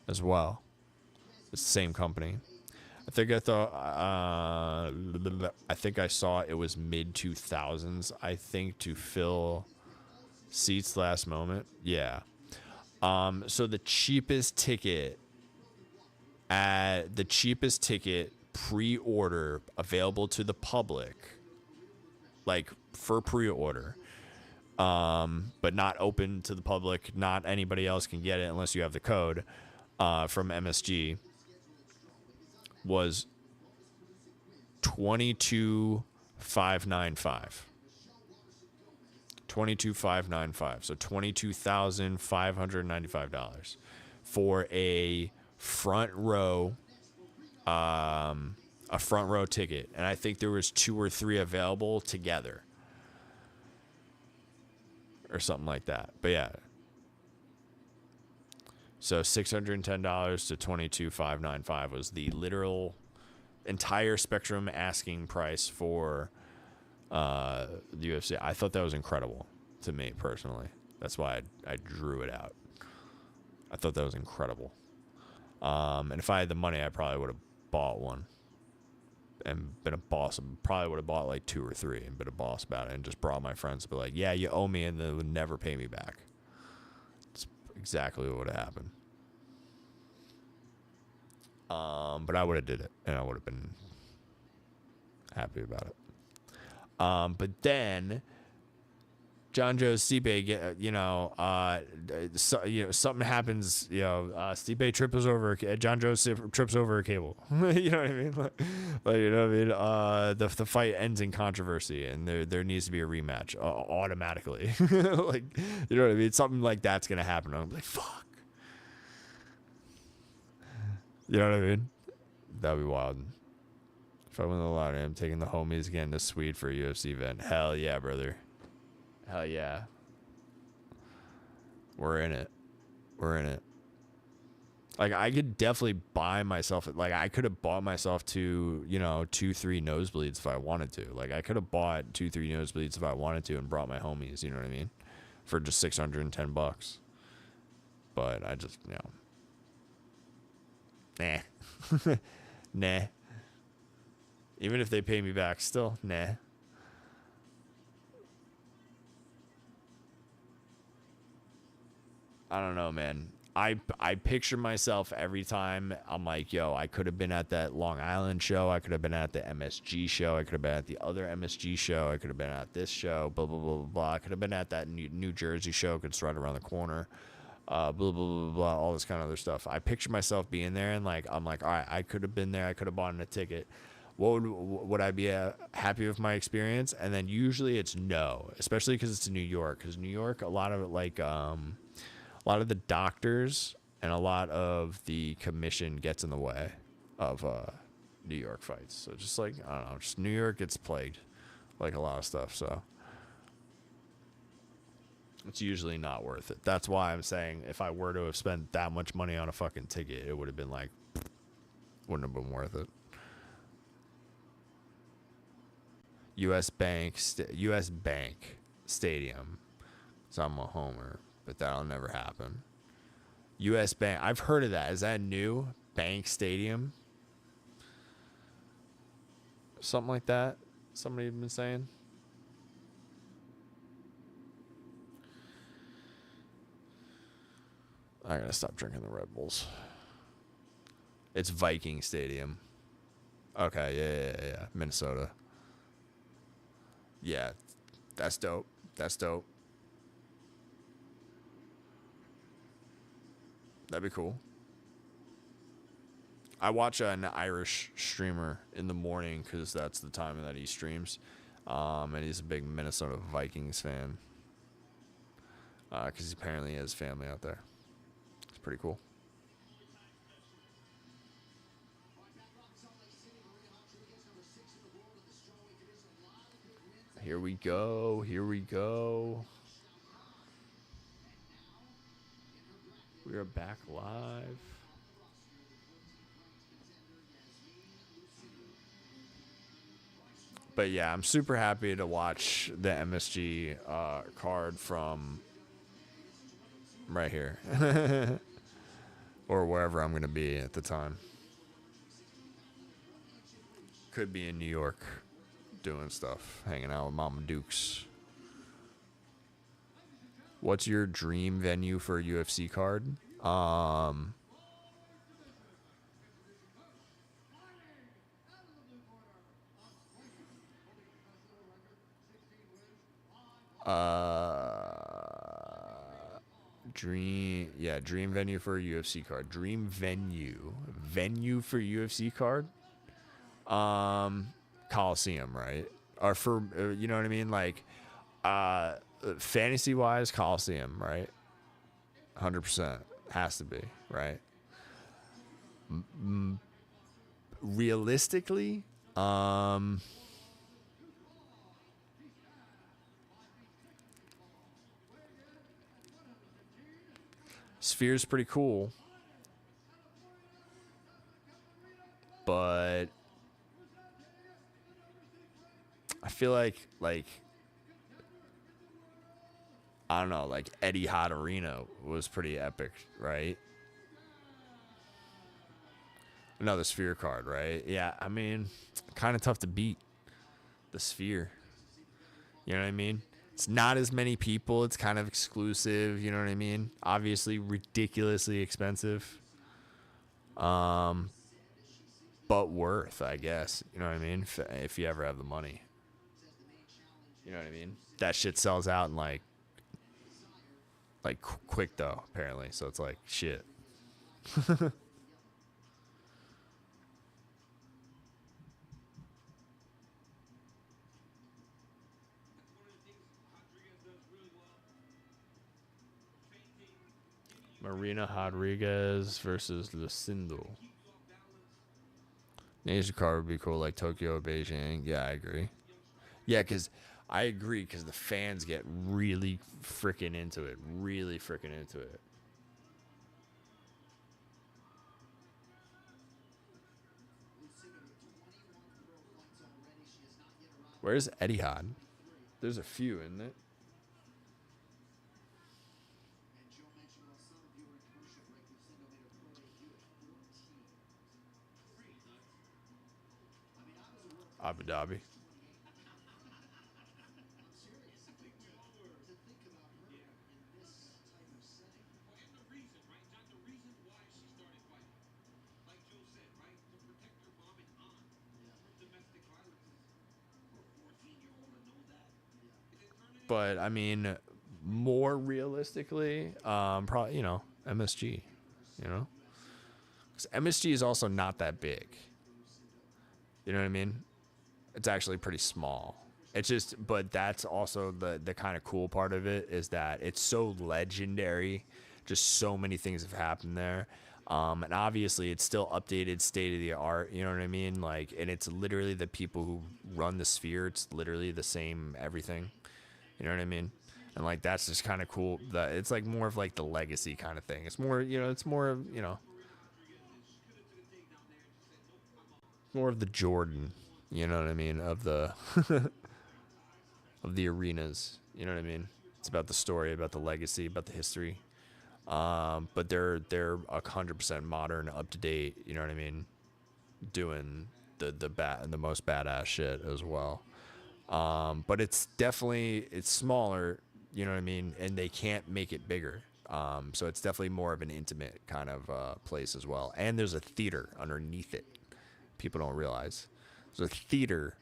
as well. It's the same company. I think I saw it was mid 2000s. I think to fill seats last moment. Yeah. So the cheapest ticket pre-order available to the public, like for pre-order, but not open to the public. Not anybody else can get it unless you have the code from MSG. Was $22,595. $22,595. So $22,595 for a front row ticket, and I think there was 2 or 3 available together or something like that. But yeah. So $610 to $22,595 was the literal entire spectrum asking price for the UFC. I thought that was incredible to me personally. That's why I drew it out. I thought that was incredible. And if I had the money, I probably would have bought one and been a boss. Probably would have bought like 2 or 3 and been a boss about it and just brought my friends to be like, yeah, you owe me, and they would never pay me back. It's exactly what would have happened. But I would have did it, and I would have been happy about it. But then John Joe Stipe get, something happens, Stipe trips over, John Joe trips over a cable. You know what I mean? Like, you know what I mean? The fight ends in controversy, and there needs to be a rematch automatically. Like, you know what I mean? Something like that's gonna happen. I'm like, fuck. You know what I mean? That'd be wild. If I win the lottery, I'm taking the homies again to Swede for a UFC event. Hell yeah, brother. Hell yeah. We're in it. We're in it. Like, I could definitely buy myself, like, I could have bought myself 2, 3 nosebleeds if I wanted to. Like, I could have bought 2, 3 nosebleeds if I wanted to and brought my homies, you know what I mean? For just $610. But I just, nah. Nah. Even if they pay me back, still, nah. I don't know, man. I picture myself every time. I'm like, yo, I could have been at that Long Island show. I could have been at the MSG show. I could have been at the other MSG show. I could have been at this show. Blah, blah, blah, blah, blah. I could have been at that New Jersey show. It's right around the corner. Blah, blah, blah, blah, blah. All this kind of other stuff. I picture myself being there, and like, I'm like, all right, I could have been there. I could have bought a ticket. What would I be happy with my experience? And then usually it's no, especially because it's in New York. Because New York, a lot of it, like, a lot of the doctors and a lot of the commission gets in the way of New York fights. So just like, I don't know, just New York gets plagued like a lot of stuff. So it's usually not worth it. That's why I'm saying if I were to have spent that much money on a fucking ticket, it would have been like, wouldn't have been worth it. U.S. Bank Stadium. So I'm a homer, but that'll never happen. U.S. Bank. I've heard of that. Is that new? Bank Stadium? Something like that? Somebody been saying? I gotta stop drinking the Red Bulls. It's Viking Stadium. Okay, yeah. Minnesota. Yeah, that's dope. That's dope. That'd be cool. I watch an Irish streamer in the morning because that's the time that he streams. And he's a big Minnesota Vikings fan. Because apparently he has family out there. It's pretty cool. Here we go. Here we go. We are back live. But yeah, I'm super happy to watch the MSG card from right here. Or wherever I'm going to be at the time. Could be in New York doing stuff, hanging out with Mama Dukes. What's your dream venue for a UFC card? Dream venue for a UFC card. Dream venue for UFC card. Coliseum, right? Or for you know what I mean, like fantasy wise, Coliseum, right? 100% has to be, right? Realistically, Sphere's pretty cool, but I feel like I don't know, like Eddie Hot Arena was pretty epic, right? Another Sphere card, right? Yeah, I mean, kind of tough to beat the Sphere. You know what I mean? It's not as many people. It's kind of exclusive. You know what I mean? Obviously, ridiculously expensive. But worth, I guess. You know what I mean? If you ever have the money. You know what I mean? That shit sells out in like quick though, apparently. So it's like shit. Marina Rodriguez versus Lucindo. Asian card would be cool, like Tokyo, Beijing. Yeah, I agree. Yeah, because I agree, because the fans get really freaking into it. Really freaking into it. Where's Etihad? There's a few, isn't it? Abu Dhabi. But I mean, more realistically, probably MSG, because MSG is also not that big. You know what I mean? It's actually pretty small. It's just, but that's also the kind of cool part of it is that it's so legendary. Just so many things have happened there. And obviously it's still updated, state of the art. You know what I mean? Like, and it's literally the people who run the Sphere. It's literally the same everything. You know what I mean? And like that's just kind of cool. It's like more of like the legacy kind of thing. It's more, it's more of, more of the Jordan. You know what I mean? Of the of the arenas. You know what I mean? It's about the story, about the legacy, about the history. But they're 100% modern, up to date. You know what I mean? Doing the most badass shit as well. But it's smaller. You know what I mean? And they can't make it bigger. So it's definitely more of an intimate kind of place as well. And there's a theater underneath it. People don't realize there's a theater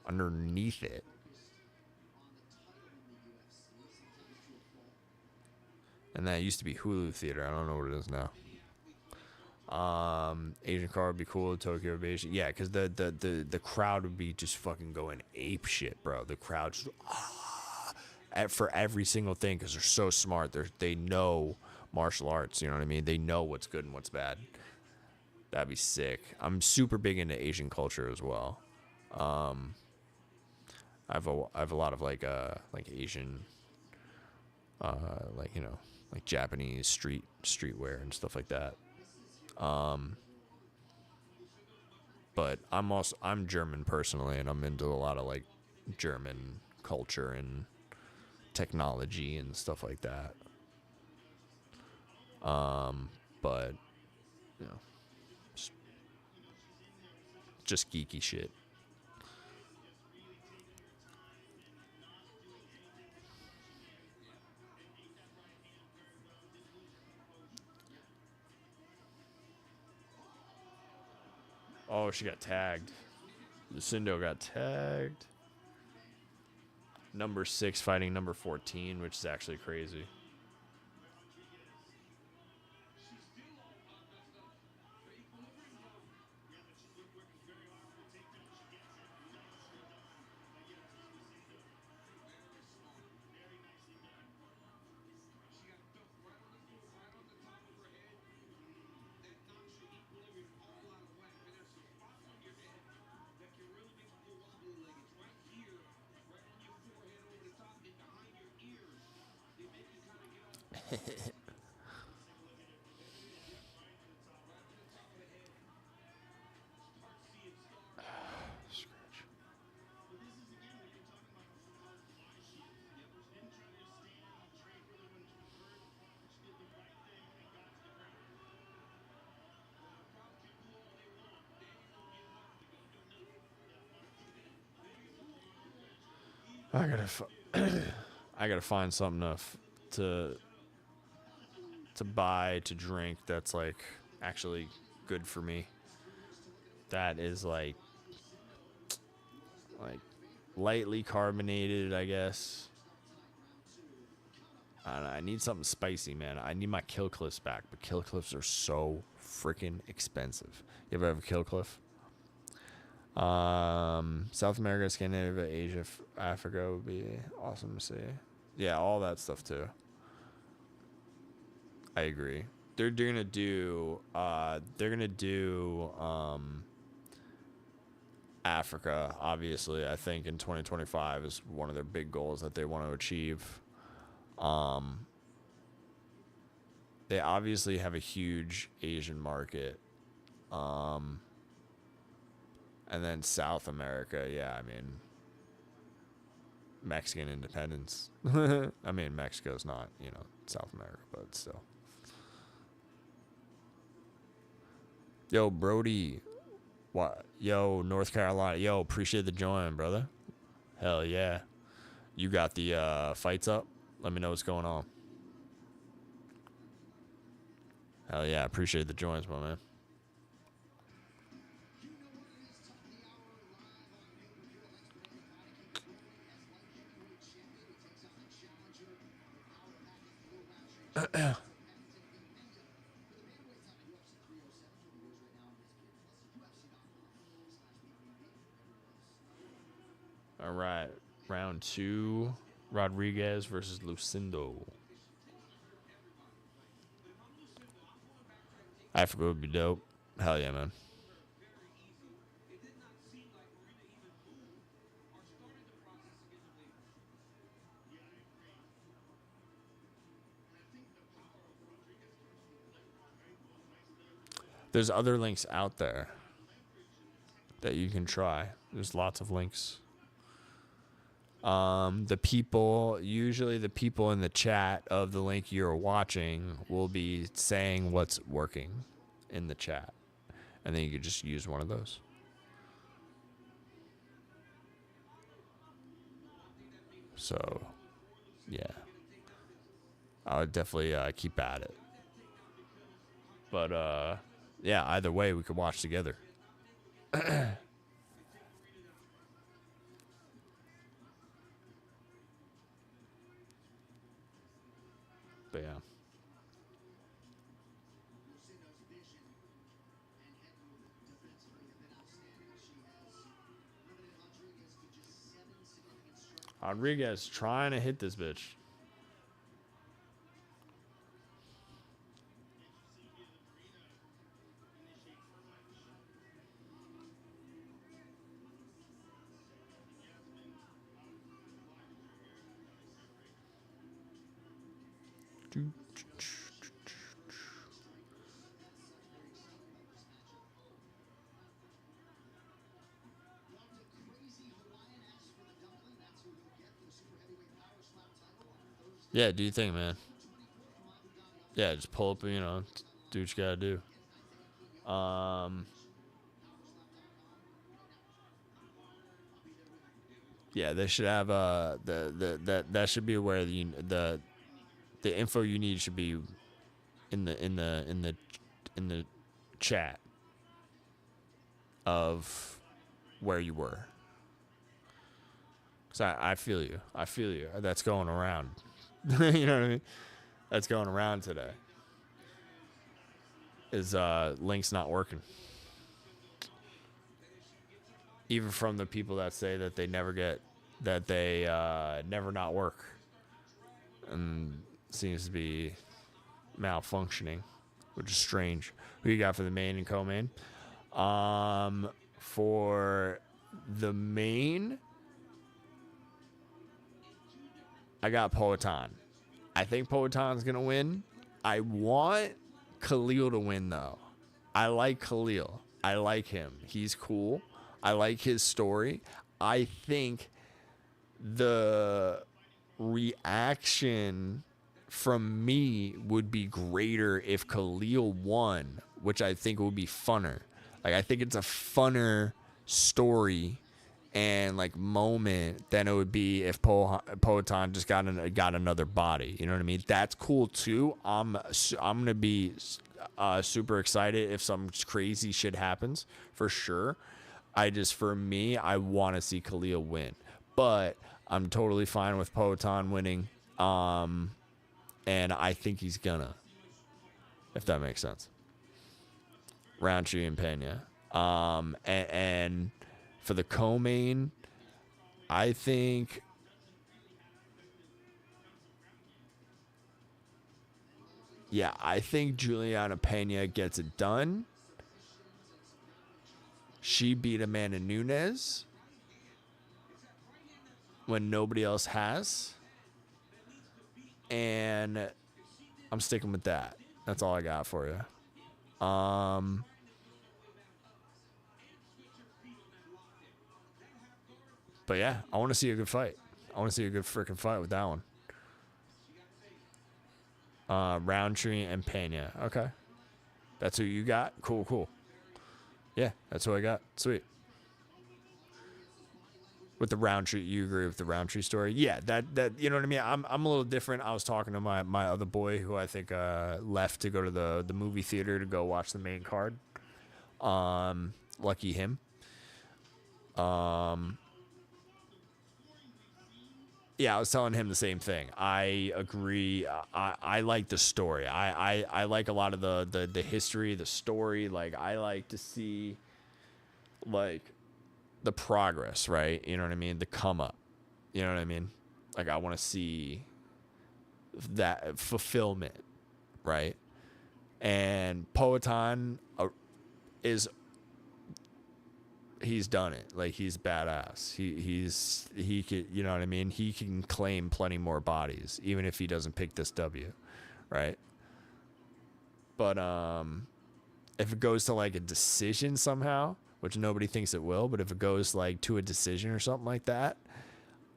underneath it. And that used to be Hulu Theater. I don't know what it is now. Asian car would be cool. Tokyo Beijing. Yeah, because the crowd would be just fucking going ape shit, bro. The crowd just, for every single thing because they're so smart. They know martial arts. You know what I mean? They know what's good and what's bad. That'd be sick. I'm super big into Asian culture as well. I have a lot of like Asian, like Japanese streetwear and stuff like that. But I'm German personally, and I'm into a lot of like German culture and technology and stuff like that. But you know, just geeky shit. Oh, she got tagged. Lucindo got tagged. Number 6 fighting number 14, which is actually crazy. I gotta, I gotta find something to buy to drink that's like actually good for me. That is like lightly carbonated, I guess. I don't know, I need something spicy, man. I need my Kill Cliffs back, but Kill Cliffs are so freaking expensive. You ever have a Kill Cliff? South America, Scandinavia, Asia, Africa would be awesome to see. Yeah, all that stuff too. I agree. They're gonna do Africa, obviously. I think in 2025 is one of their big goals that they want to achieve. They obviously have a huge Asian market. And then South America, yeah, I mean, Mexican independence. I mean, Mexico's not, South America, but still. Yo, Brody. What? Yo, North Carolina. Yo, appreciate the join, brother. Hell yeah. You got the fights up? Let me know what's going on. Hell yeah, appreciate the joins, my man. All right, round 2, Rodriguez versus Lucindo. Africa would be dope. Hell yeah, man. There's other links out there that you can try. There's lots of links. Usually the people in the chat of the link you're watching will be saying what's working in the chat. And then you could just use one of those. So, yeah. I would definitely keep at it. But, yeah, either way, we could watch together. But, yeah. Rodriguez trying to hit this bitch. Yeah, do you think, man? Yeah, just pull up, do what you gotta do. Yeah, they should have that should be where the info you need should be in the chat of where you were. So I feel you. I feel you. That's going around. You know what I mean? That's going around today. Is links not working? Even from the people that say that they never not work, and seems to be malfunctioning, which is strange. Who you got for the main and co-main? For the main, I got Poatan. I think Poatan's gonna win. I want Khalil to win though. I like Khalil. I like him. He's cool. I like his story. I think the reaction from me would be greater if Khalil won, which I think would be funner. Like, I think it's a funner story and like moment than it would be if Poatan just got another body. You know what I mean? That's cool too. I'm gonna be super excited if some crazy shit happens for sure. For me, I want to see Khalil win, but I'm totally fine with Poatan winning. And I think he's gonna, if that makes sense. Roundtree and Pena. And for the co-main, I think Juliana Pena gets it done. She beat Amanda Nunes when nobody else has. And I'm sticking with that. That's all I got for you. But yeah, I want to see a good fight. I want to see a good freaking fight with that one. Roundtree and Pena. Okay. That's who you got? Cool. Yeah, that's who I got. Sweet. With the Roundtree, you agree with the Roundtree story? Yeah, that you know what I mean? I'm a little different. I was talking to my other boy who I think left to go to the movie theater to go watch the main card. Lucky him. Yeah, I was telling him the same thing. I agree. I like the story. I like a lot of the history, the story. Like, I like to see, like, the progress, right? You know what I mean? The come up. You know what I mean? Like, I want to see that fulfillment, right? And Poatan he's done it. Like, he's badass. He could, you know what I mean? He can claim plenty more bodies, even if he doesn't pick this W, right? But if it goes to like a decision somehow, which nobody thinks it will, but if it goes like to a decision or something like that,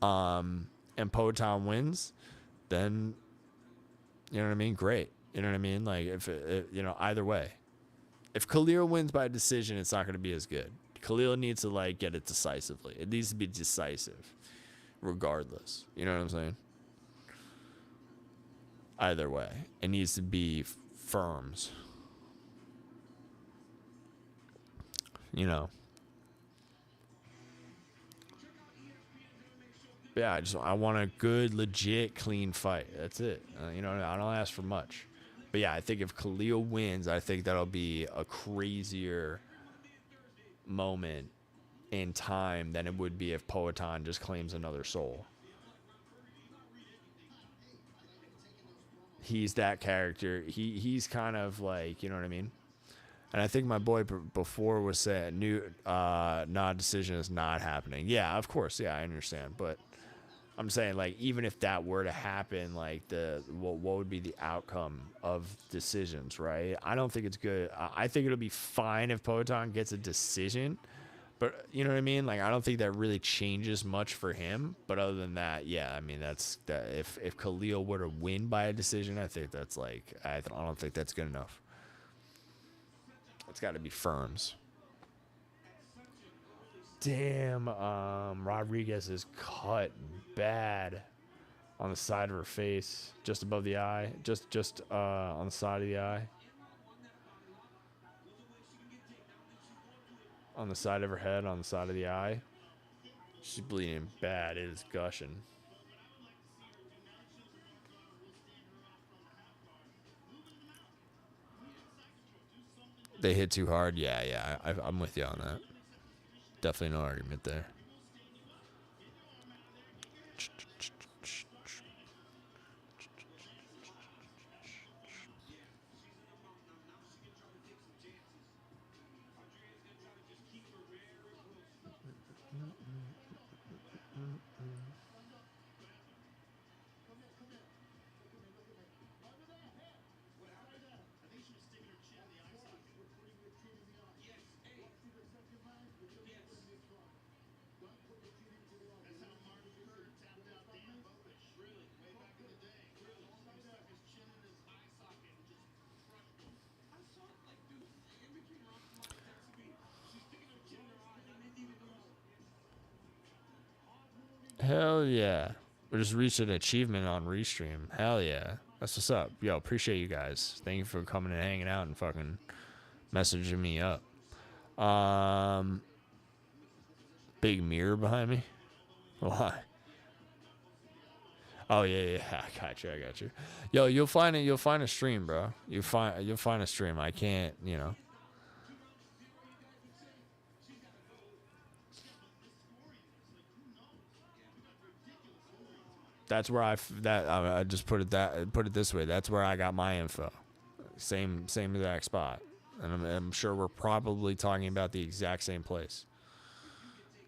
and Poatan wins, then you know what I mean? Great. You know what I mean? Like, if you know, either way, if Khalil wins by decision, it's not going to be as good. Khalil needs to like get it decisively. It needs to be decisive, regardless. You know what I'm saying? Either way, it needs to be firms. You know. But yeah, I want a good, legit, clean fight. That's it. You know, I don't ask for much. But yeah, I think if Khalil wins, I think that'll be a crazier moment in time than it would be if Poatan just claims another soul. He's that character. He's kind of like, you know what I mean? And I think my boy before was saying, decision is not happening. Yeah, of course. Yeah, I understand. But I'm saying, like, even if that were to happen, like, what would be the outcome of decisions, right? I don't think it's good. I think it'll be fine if Poatan gets a decision. But, you know what I mean? Like, I don't think that really changes much for him. But other than that, yeah, I mean, that's that. If Khalil were to win by a decision, I think that's, like, I don't think that's good enough. It's got to be firms. Damn, Rodriguez is cut bad on the side of her face, just above the eye, just on the side of the eye, on the side of her head, on the side of the eye. She's bleeding bad. It is gushing. They hit too hard. Yeah, I'm with you on that. Definitely no argument there. Hell yeah. We just reached an achievement on Restream. Hell yeah. That's what's up. Yo, appreciate you guys. Thank you for coming and hanging out and fucking messaging me up. Big mirror behind me. Why? Oh yeah. I got you. Yo, you'll find a stream, bro. You'll find a stream. I can't, That's where I just put it this way. That's where I got my info. Same exact spot, and I'm sure we're probably talking about the exact same place.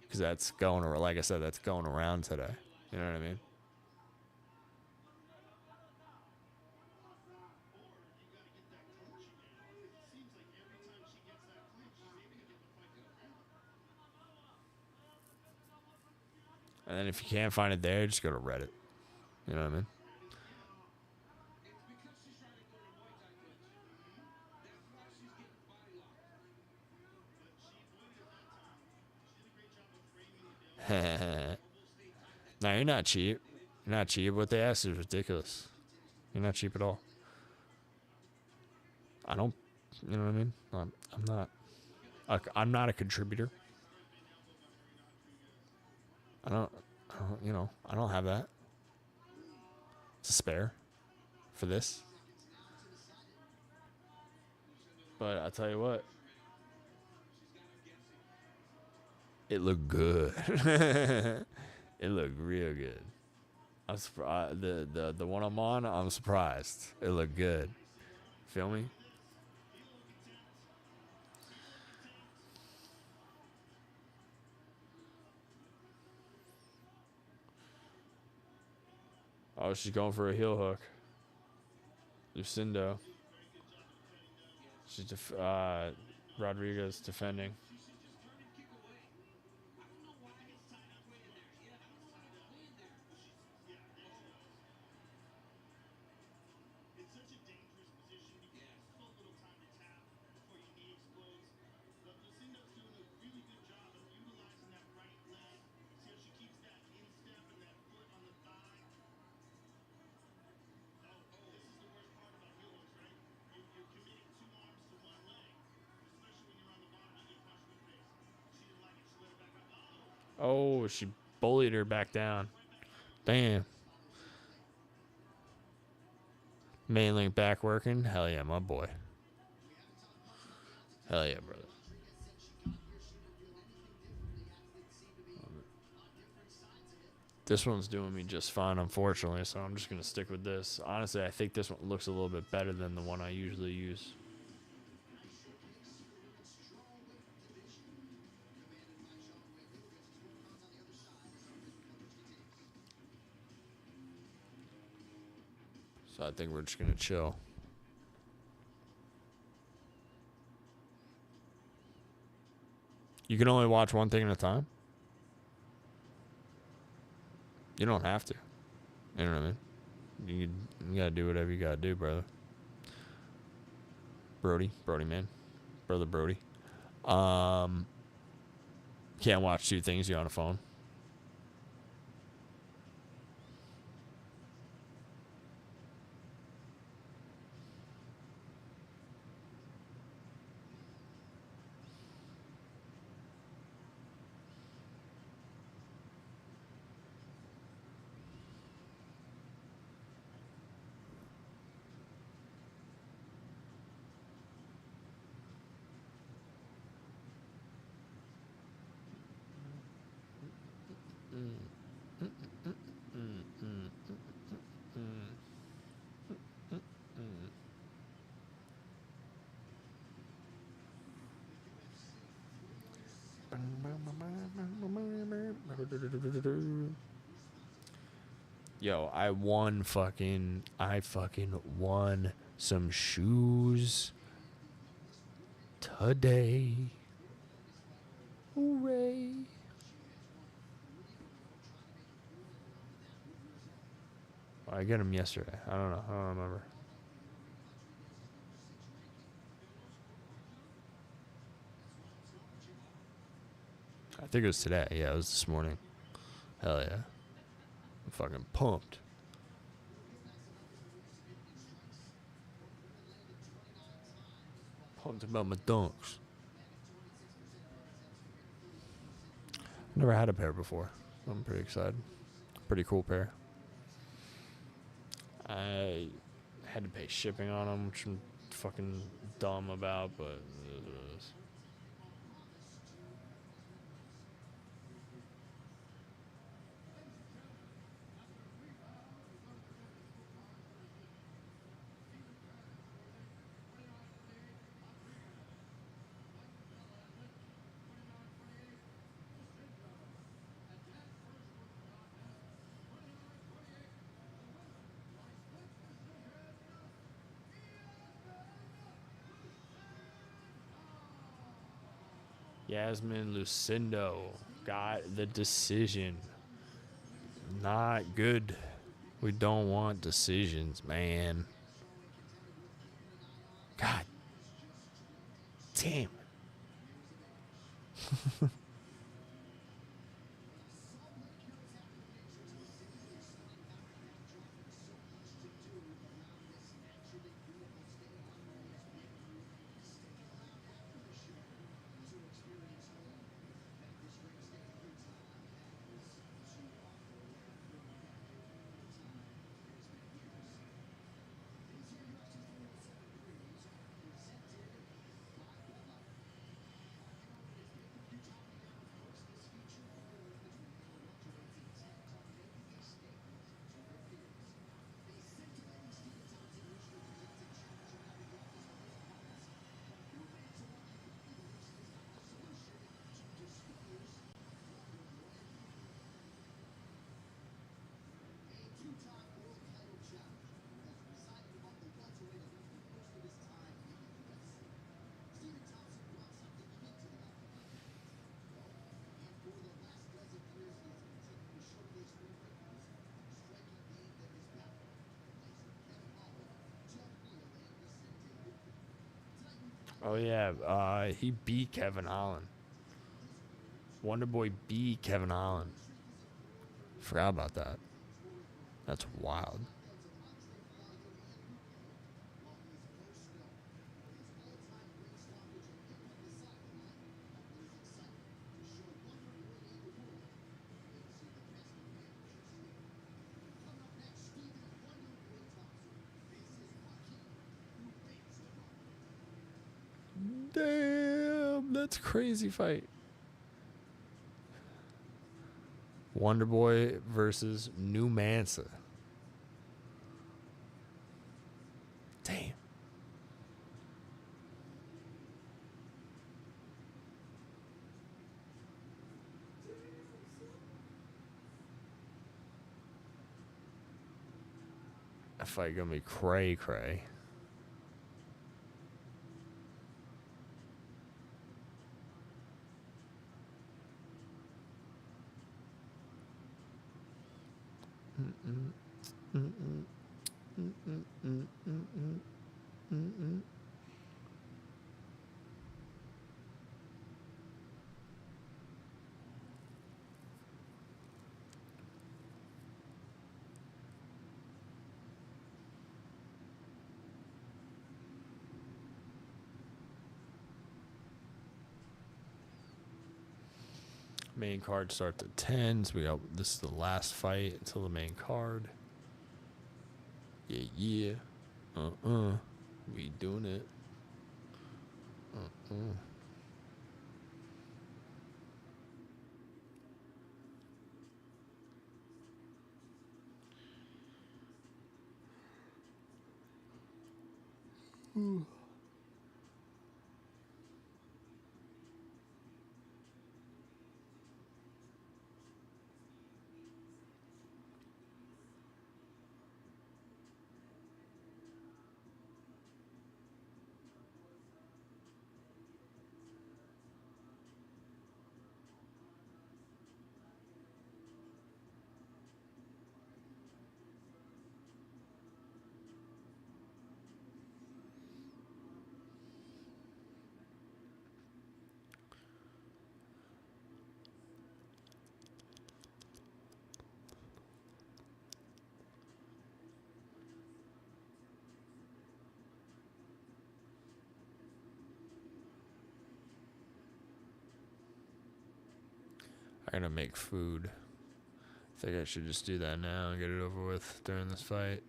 Because that's going, like I said, that's going around today. You know what I mean? And then if you can't find it there, just go to Reddit. You know what I mean? No, you're not cheap. You're not cheap. What they asked is ridiculous. You're not cheap at all. I don't, you know what I mean? I'm not. I'm not a contributor. I don't have that to spare for this. But I tell you what, it looked good. It looked real good. I'm surprised. The one I'm on, I'm surprised. It looked good. Feel me? Oh, she's going for a heel hook. Lucindo. She's Rodriguez defending. Oh, she bullied her back down. Damn. Main link back working. Hell yeah, my boy. Hell yeah, brother. This one's doing me just fine, unfortunately, so I'm just going to stick with this. Honestly, I think this one looks a little bit better than the one I usually use. So I think we're just going to chill. You can only watch one thing at a time? You don't have to. You know what I mean? You gotta do whatever you gotta do, brother. Brody, man. Brother Brody. Can't watch two things, you're on a phone. Yo, I fucking won some shoes today. Hooray. I got them yesterday. I don't know. I don't remember. I think it was today. Yeah, it was this morning. Hell yeah. I'm fucking pumped. Pumped about my dunks. Never had a pair before. I'm pretty excited. Pretty cool pair. I had to pay shipping on them, which I'm fucking dumb about, but it is what it is. Yasmin Lucindo got the decision. Not good. We don't want decisions, man. God damn. Oh yeah, he beat Kevin Holland. Wonder Boy beat Kevin Holland. Forgot about that. That's wild. Damn, that's a crazy fight. Wonder Boy versus New Mansa. Damn. That fight gonna be cray cray. Main card starts at 10, so this is the last fight until the main card. Yeah. We doing it. I gotta make food. I think I should just do that now and get it over with during this fight.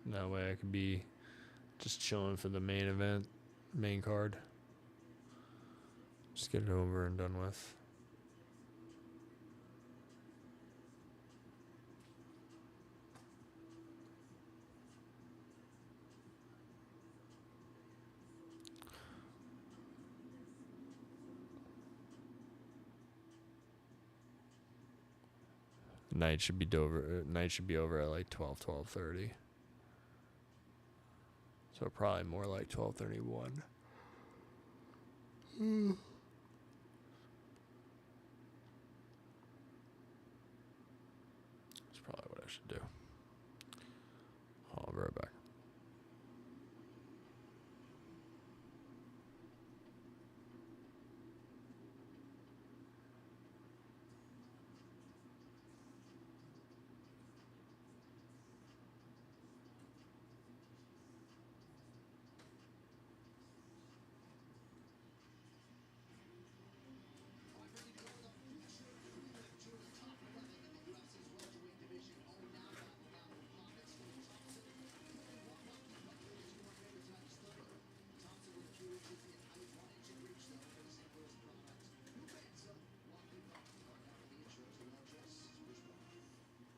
That way I could be just chilling for the main event, main card. Just get it over and done with. Night should be over. Night should be over at like 12:30. So probably more like 12:31. That's probably what I should do. I'll be right back.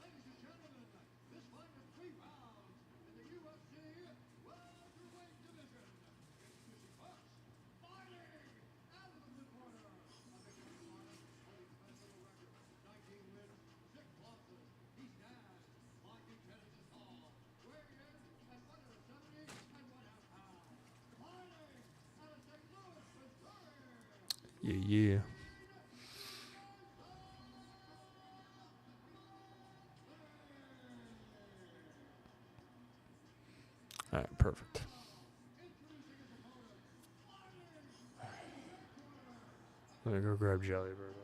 Ladies and gentlemen, this fight of 3 rounds in the UFC welterweight division. Introducing first, fighting out of the corner. A big artist holding the best little record. 19 wins, 6 losses. He stands like in Genesis Hall. Weighing in at 170 and 1/2 pounds. Fighting out of St. Louis, Missouri. Yeah. All right, perfect. Let me go grab Jelly Burger.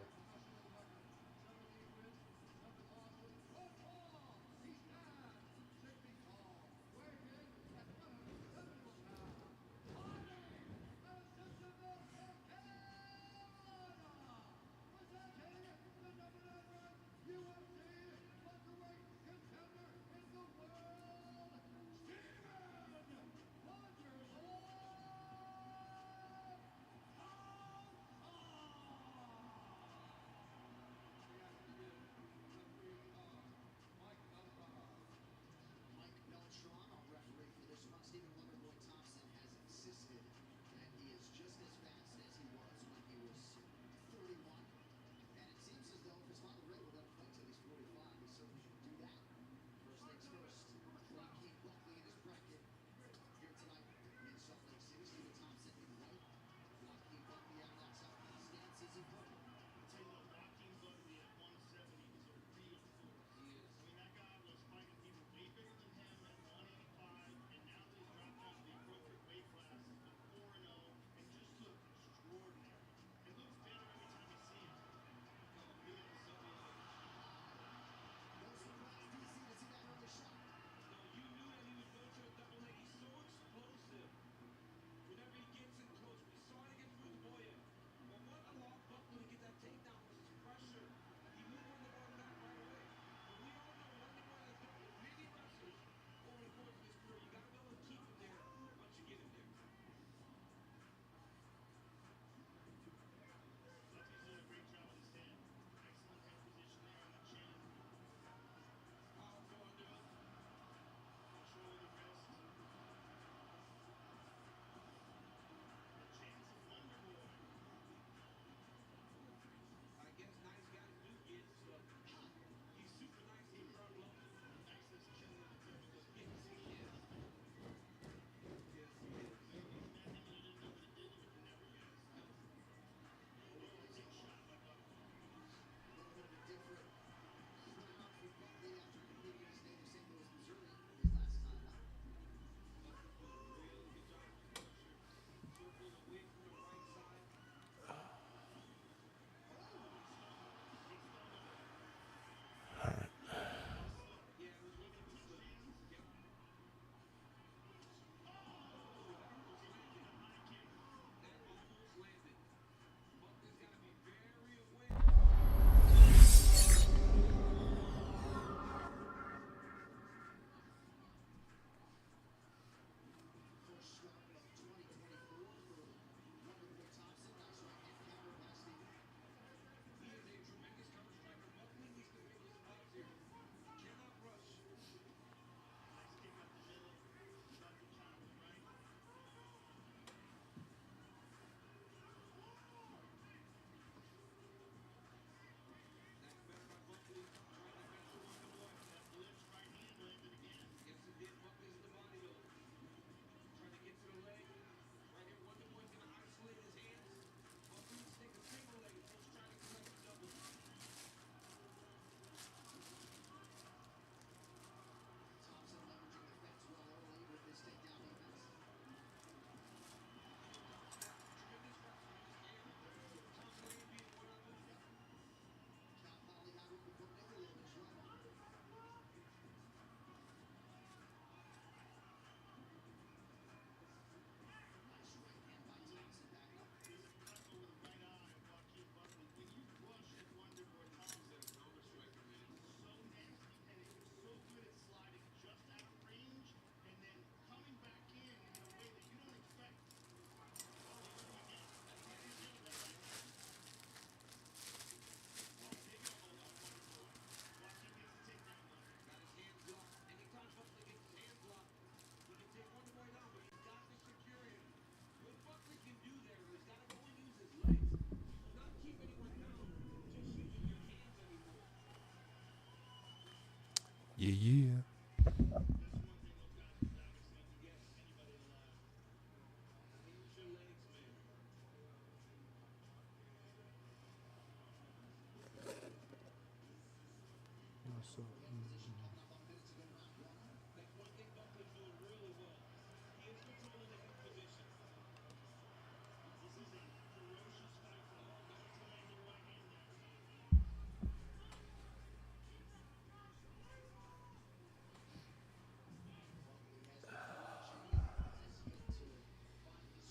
Yeah, yeah.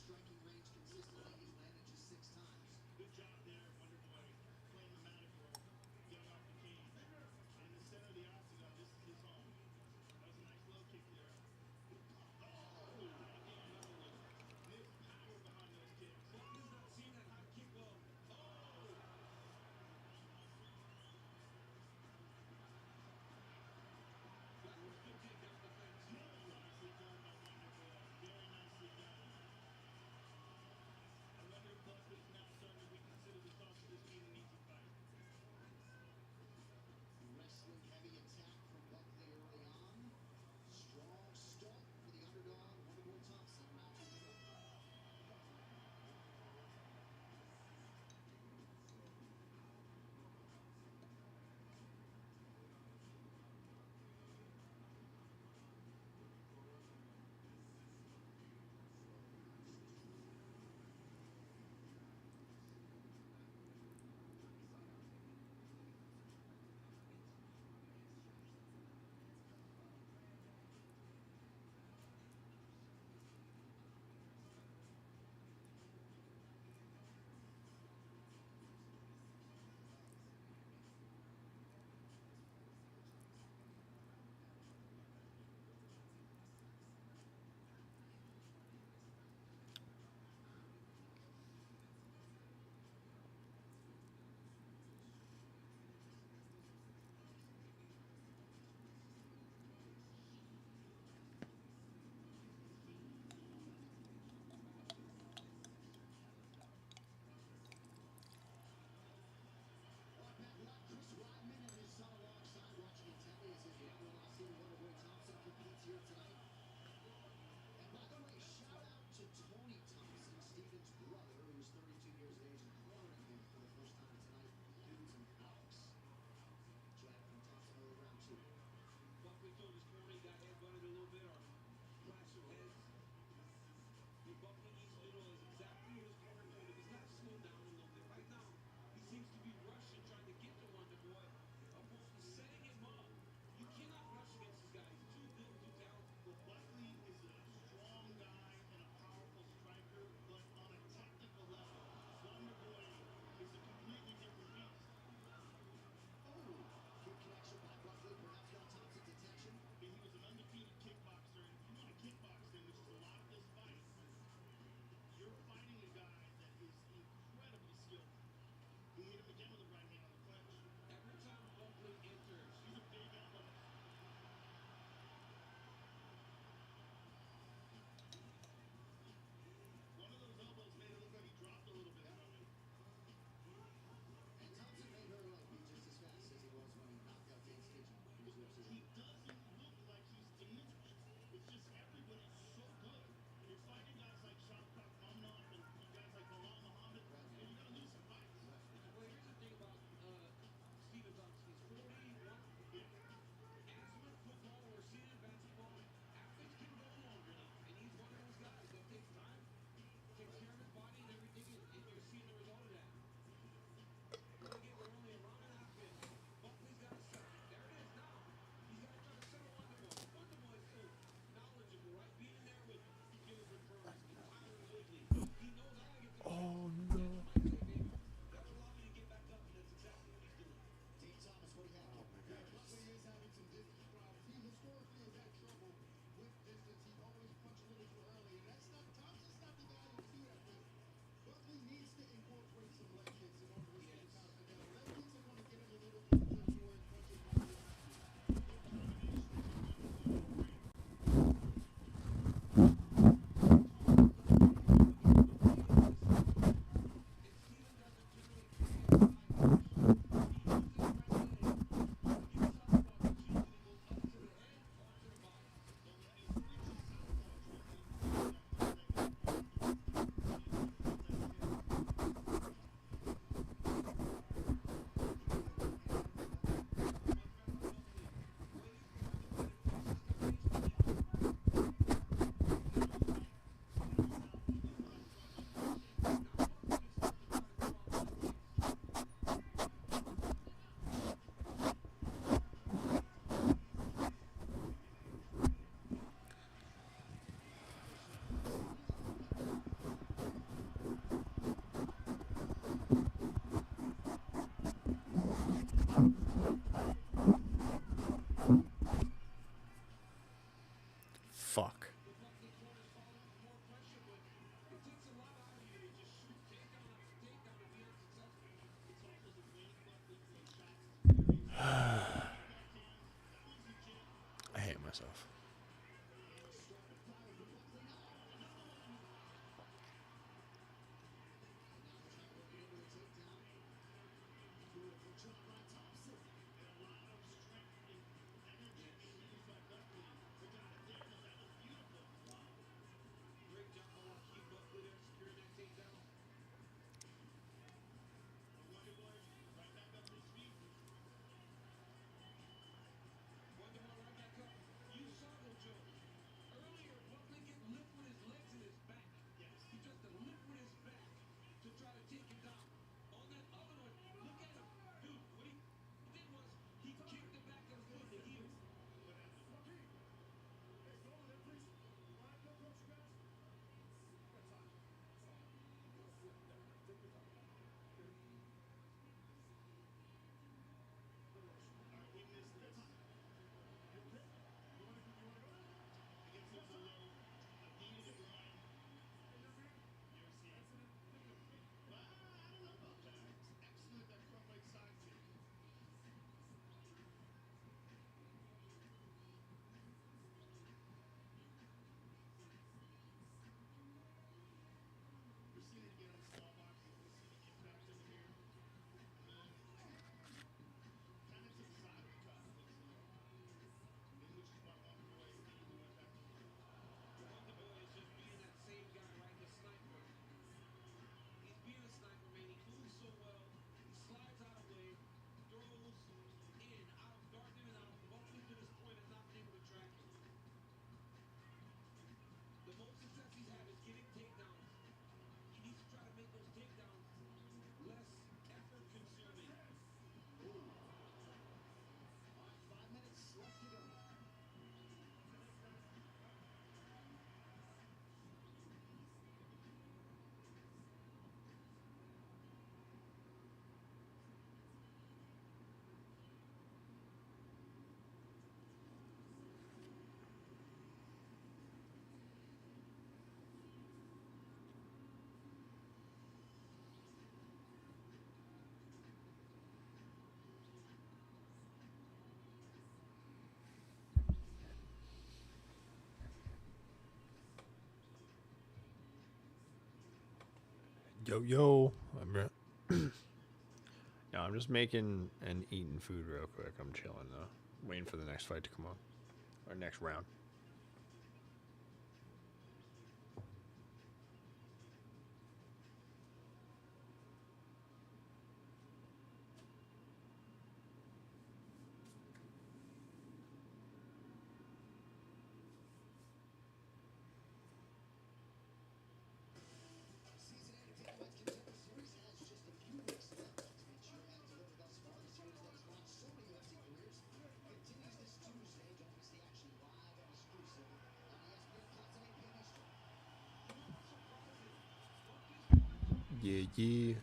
Striking range consistently. He's landed just 6 times. Good job there, Wonderboy, playing the Matador, getting off the cage. And in the center of the octagon, this is his home. That was a nice low kick there. Oh! Again, another one. There's power behind those kicks. Butler's not seeing that high kick well. Oh! That was a good takedown defense. Nicely done by Wonderboy. Very nicely done. I wonder if Butler's now starting to reconsider the thoughts of this being an easy fight. Wrestling heavy attack from Buckley early on. Strong start for the underdog, Wonderboy Thompson. Round 2 to go. Chris Weidman and his son alongside, watching intently as his brother-in-law, Wonderboy Thompson, competes here tonight. And by the way, shout out to Tony Thompson, Steven's brother, who's 32 years of age, and cornering him for the first time tonight. Dudes and Alex. Jack from Thompson early round 2. Buckley told his corner he got headbutted a little bit or clashed some heads. What Buckley needs to do is exactly what his corner told him. He's got to slow down a little bit. Right now, he seems to be rushing, trying to get to Wonderboy, opposed to setting him up. You cannot rush against this guy. He's too good and too talented. Well, Buckley is a strong guy and a powerful striker, but on a technical level, Wonderboy is a completely different beast. Oh, good connection by Buckley, perhaps got Thompson's attention. He was an undefeated kickboxer, and if you want to kickbox him, which is a lot of this fight, fuck. I hate myself. Yo, yo. No, I'm just making and eating food real quick. I'm chilling, though. Waiting for the next fight to come on. Or next round. Yeah, yeah.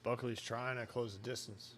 Buckley's trying to close the distance.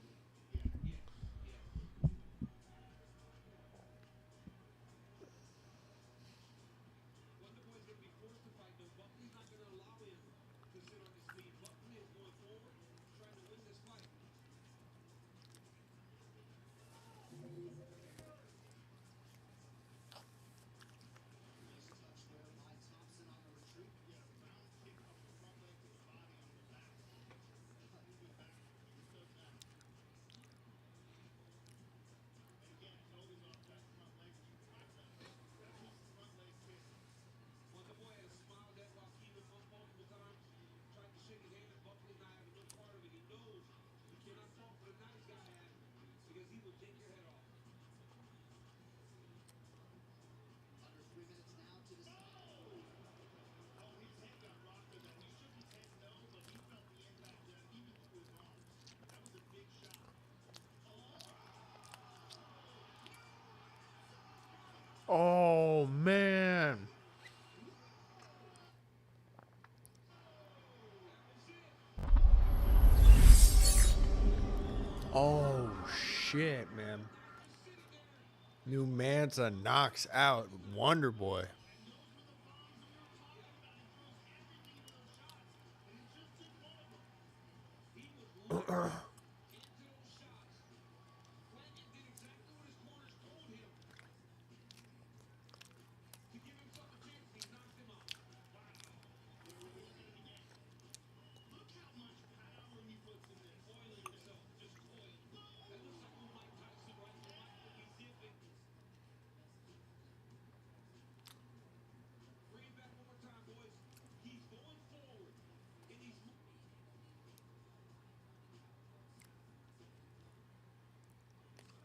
New Mansa knocks out Wonder Boy.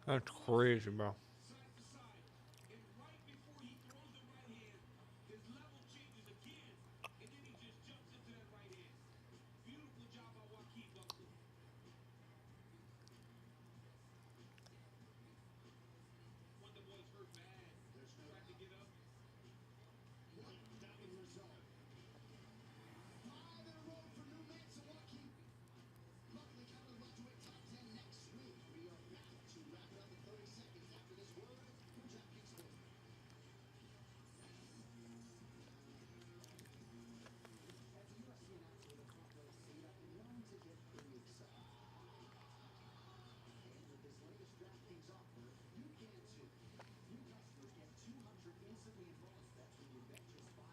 That's crazy, bro. Luckily, Kevin left to a top 10 next week. We are back to wrap it up in 30 seconds after this word from DraftKings Sportsbook. As the UFC announced with a front row seat, I've been known to get pretty excited. And with this latest DraftKings offer, you can too. New customers get 200 instantly in bonus bets when you bet just $5.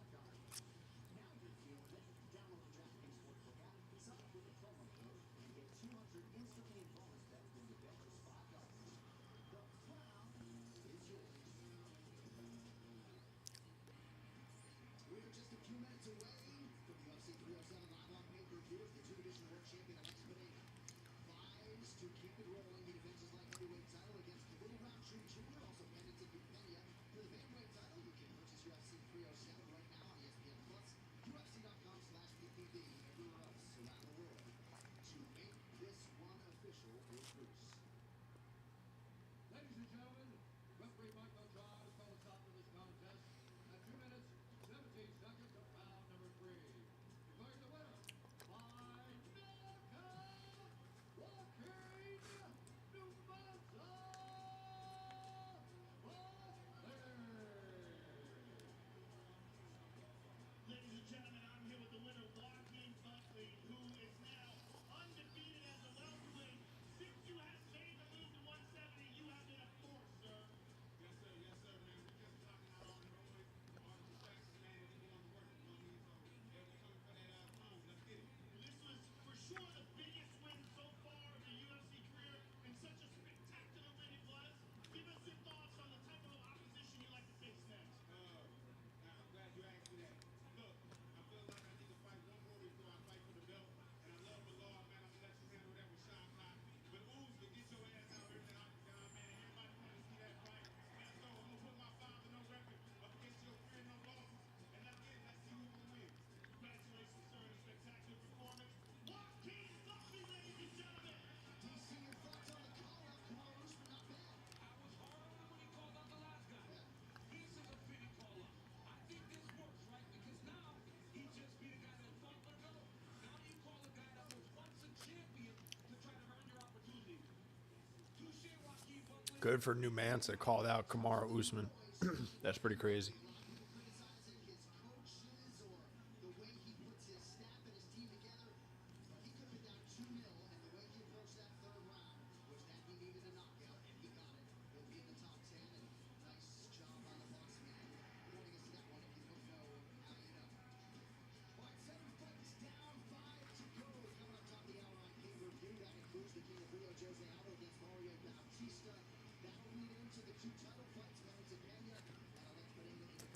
Now you're feeling it. Download the DraftKings Sportsbook app, sign up with the promo code, and get 200 instantly in bonus bets when you bet just $5. The crown is yours. We are just a few minutes away from the UFC 307 live on pay-per-view as the two-division world champion Alex Pereira vies to keep it rolling. He defends his light heavyweight title against Little Roundtree Jr., also Pennington Pena for the bantamweight title. You can purchase UFC 307 right now on ESPN Plus, UFC.com/PPV, everywhere else around the world. To make this one official is Bruce. Ladies and gentlemen, referee Michael John has called a stop to this contest at 2 minutes, 17 seconds of round number 3. Declaring the winner by knockout, Joaquin Numanza Ladies and gentlemen, I'm here with the winner, Joaquin Buckley, who is now undefeated as a welterweight. Since you have made the move to 170, you have been a force, sir. Yes, sir, man. We just knocking out all the noise, all the distractions, man, and we going to work, you know what I mean? So, yeah, we coming for that crown. Let's get it. This was for sure the biggest win so far of your UFC career, and such a spectacular win it was. Give us your thoughts on the type of opposition you like to face next. Now, I'm glad you asked me that. Look, I feel like I need to fight one more before I fight for the belt. And I love the law, man. I'm going to let you handle that with Sean Hot. But Uzma, get your ass out here in the octagon, man. Everybody want to see that fight. Let's go. I'm going to put my 5-0 record up against your 3-0 losses. And let's get it. Let's see who's going to win. Congratulations, sir, on a spectacular performance. Joaquin Buckley, ladies and gentlemen. DC, your thoughts on the call-out? Kamaru Usman, not bad. I was hard on him when he called out the last guy. This is a fitting call-up. I think this works, right? Because now he just beat a guy that fought for the belt. Now you call a guy that was once a champion to try to earn your opportunity. Touche, Joaquin Buckley. Good for New Mansa called out Kamaru Usman. That's pretty crazy. Criticizing his coaches or the way he puts his staff and his team together. But he could have been down 2-0, and the way he approached that third round was that he needed a knockout, and he got it. He'll be in the top 10, and nice job on the boss man. Pointing us to that one if you don't know how you know. All right, 7 fights down, 5 to go. Coming up top of the hour on pay-per-view. That includes the King of Rio, Jose Aldo against Mario Bautista. That'll lead into the 2 title fights, Pennington Pena and Alex Pereira in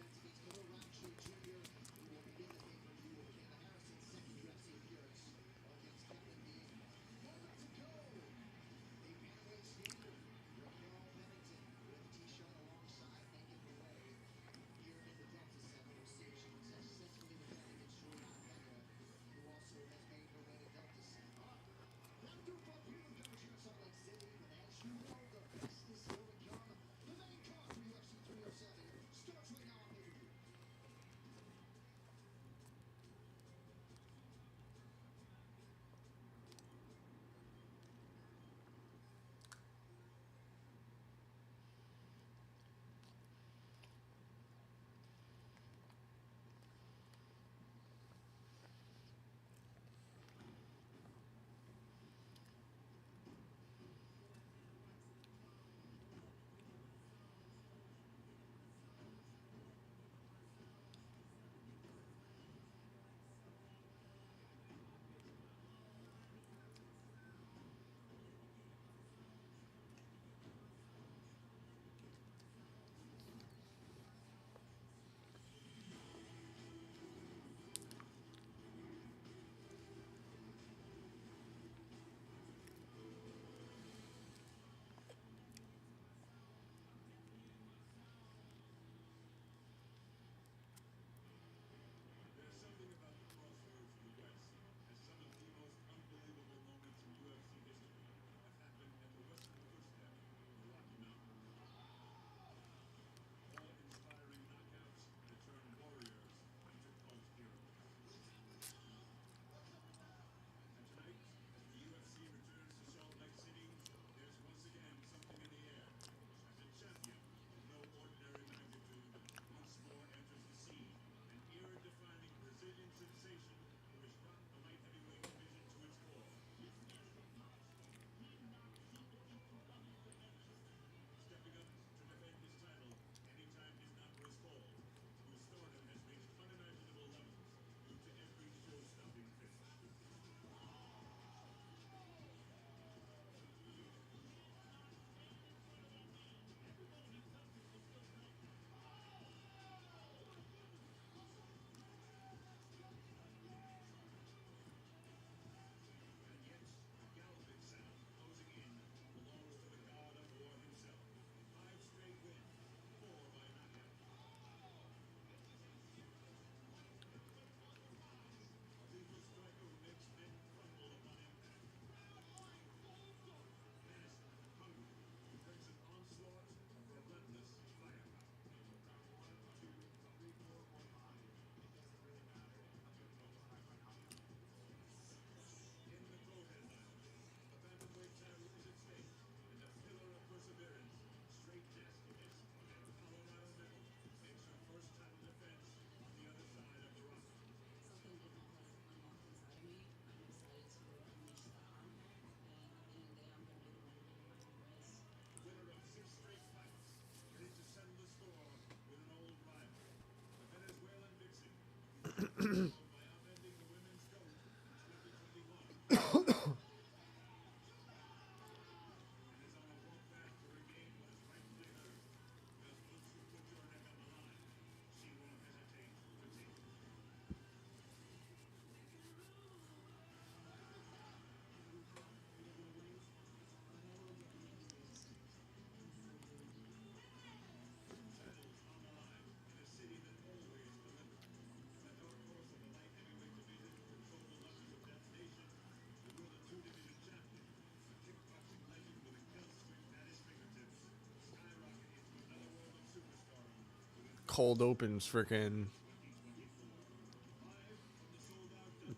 cold opens freaking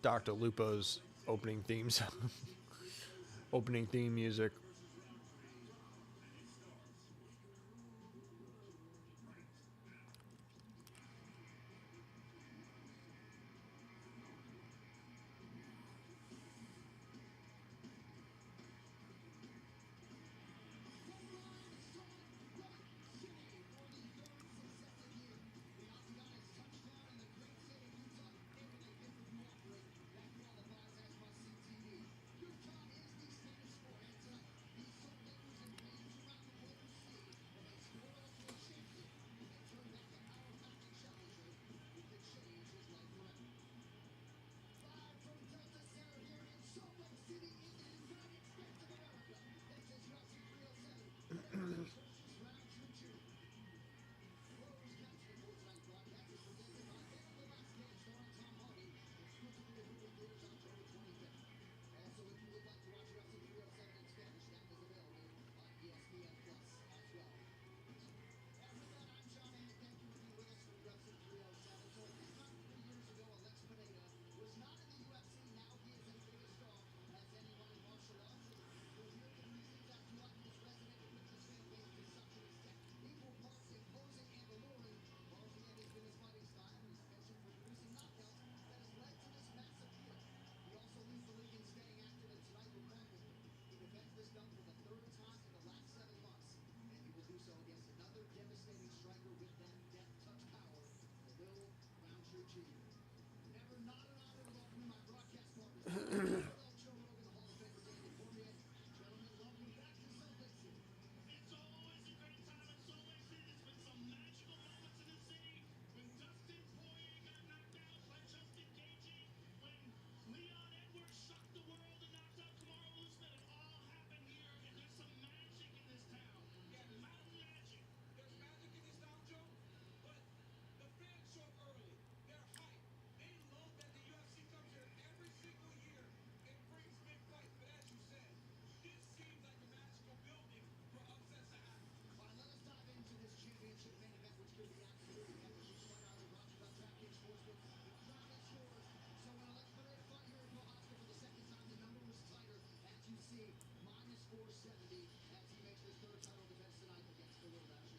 Dr. Lupo's opening themes, opening theme music. It's always a great time at Salt Lake City. There's been some magical moments in the city. When Dustin Poirier got knocked out by Justin Gaethje, when Leon Edwards shocked the world and knocked out Kamaru Usman, it all happened here, and there's some magic in this town. Yeah, Mountain magic. there's magic in this town, Joe, but the fans show up early. They're hyped. They love that the UFC comes here every single year and brings big fights. But as you said, this seems like a magical building for upsets to happen. All right, let us dive into this championship main event, which could be absolutely epic. Each fight either brought to you by DraftKings Sportsbook. The crowd is yours. So when Alex Pereira fought here in Oscar for the second time, the number was tighter. As you see, minus 470 as he makes his third title defense tonight against the Little Round.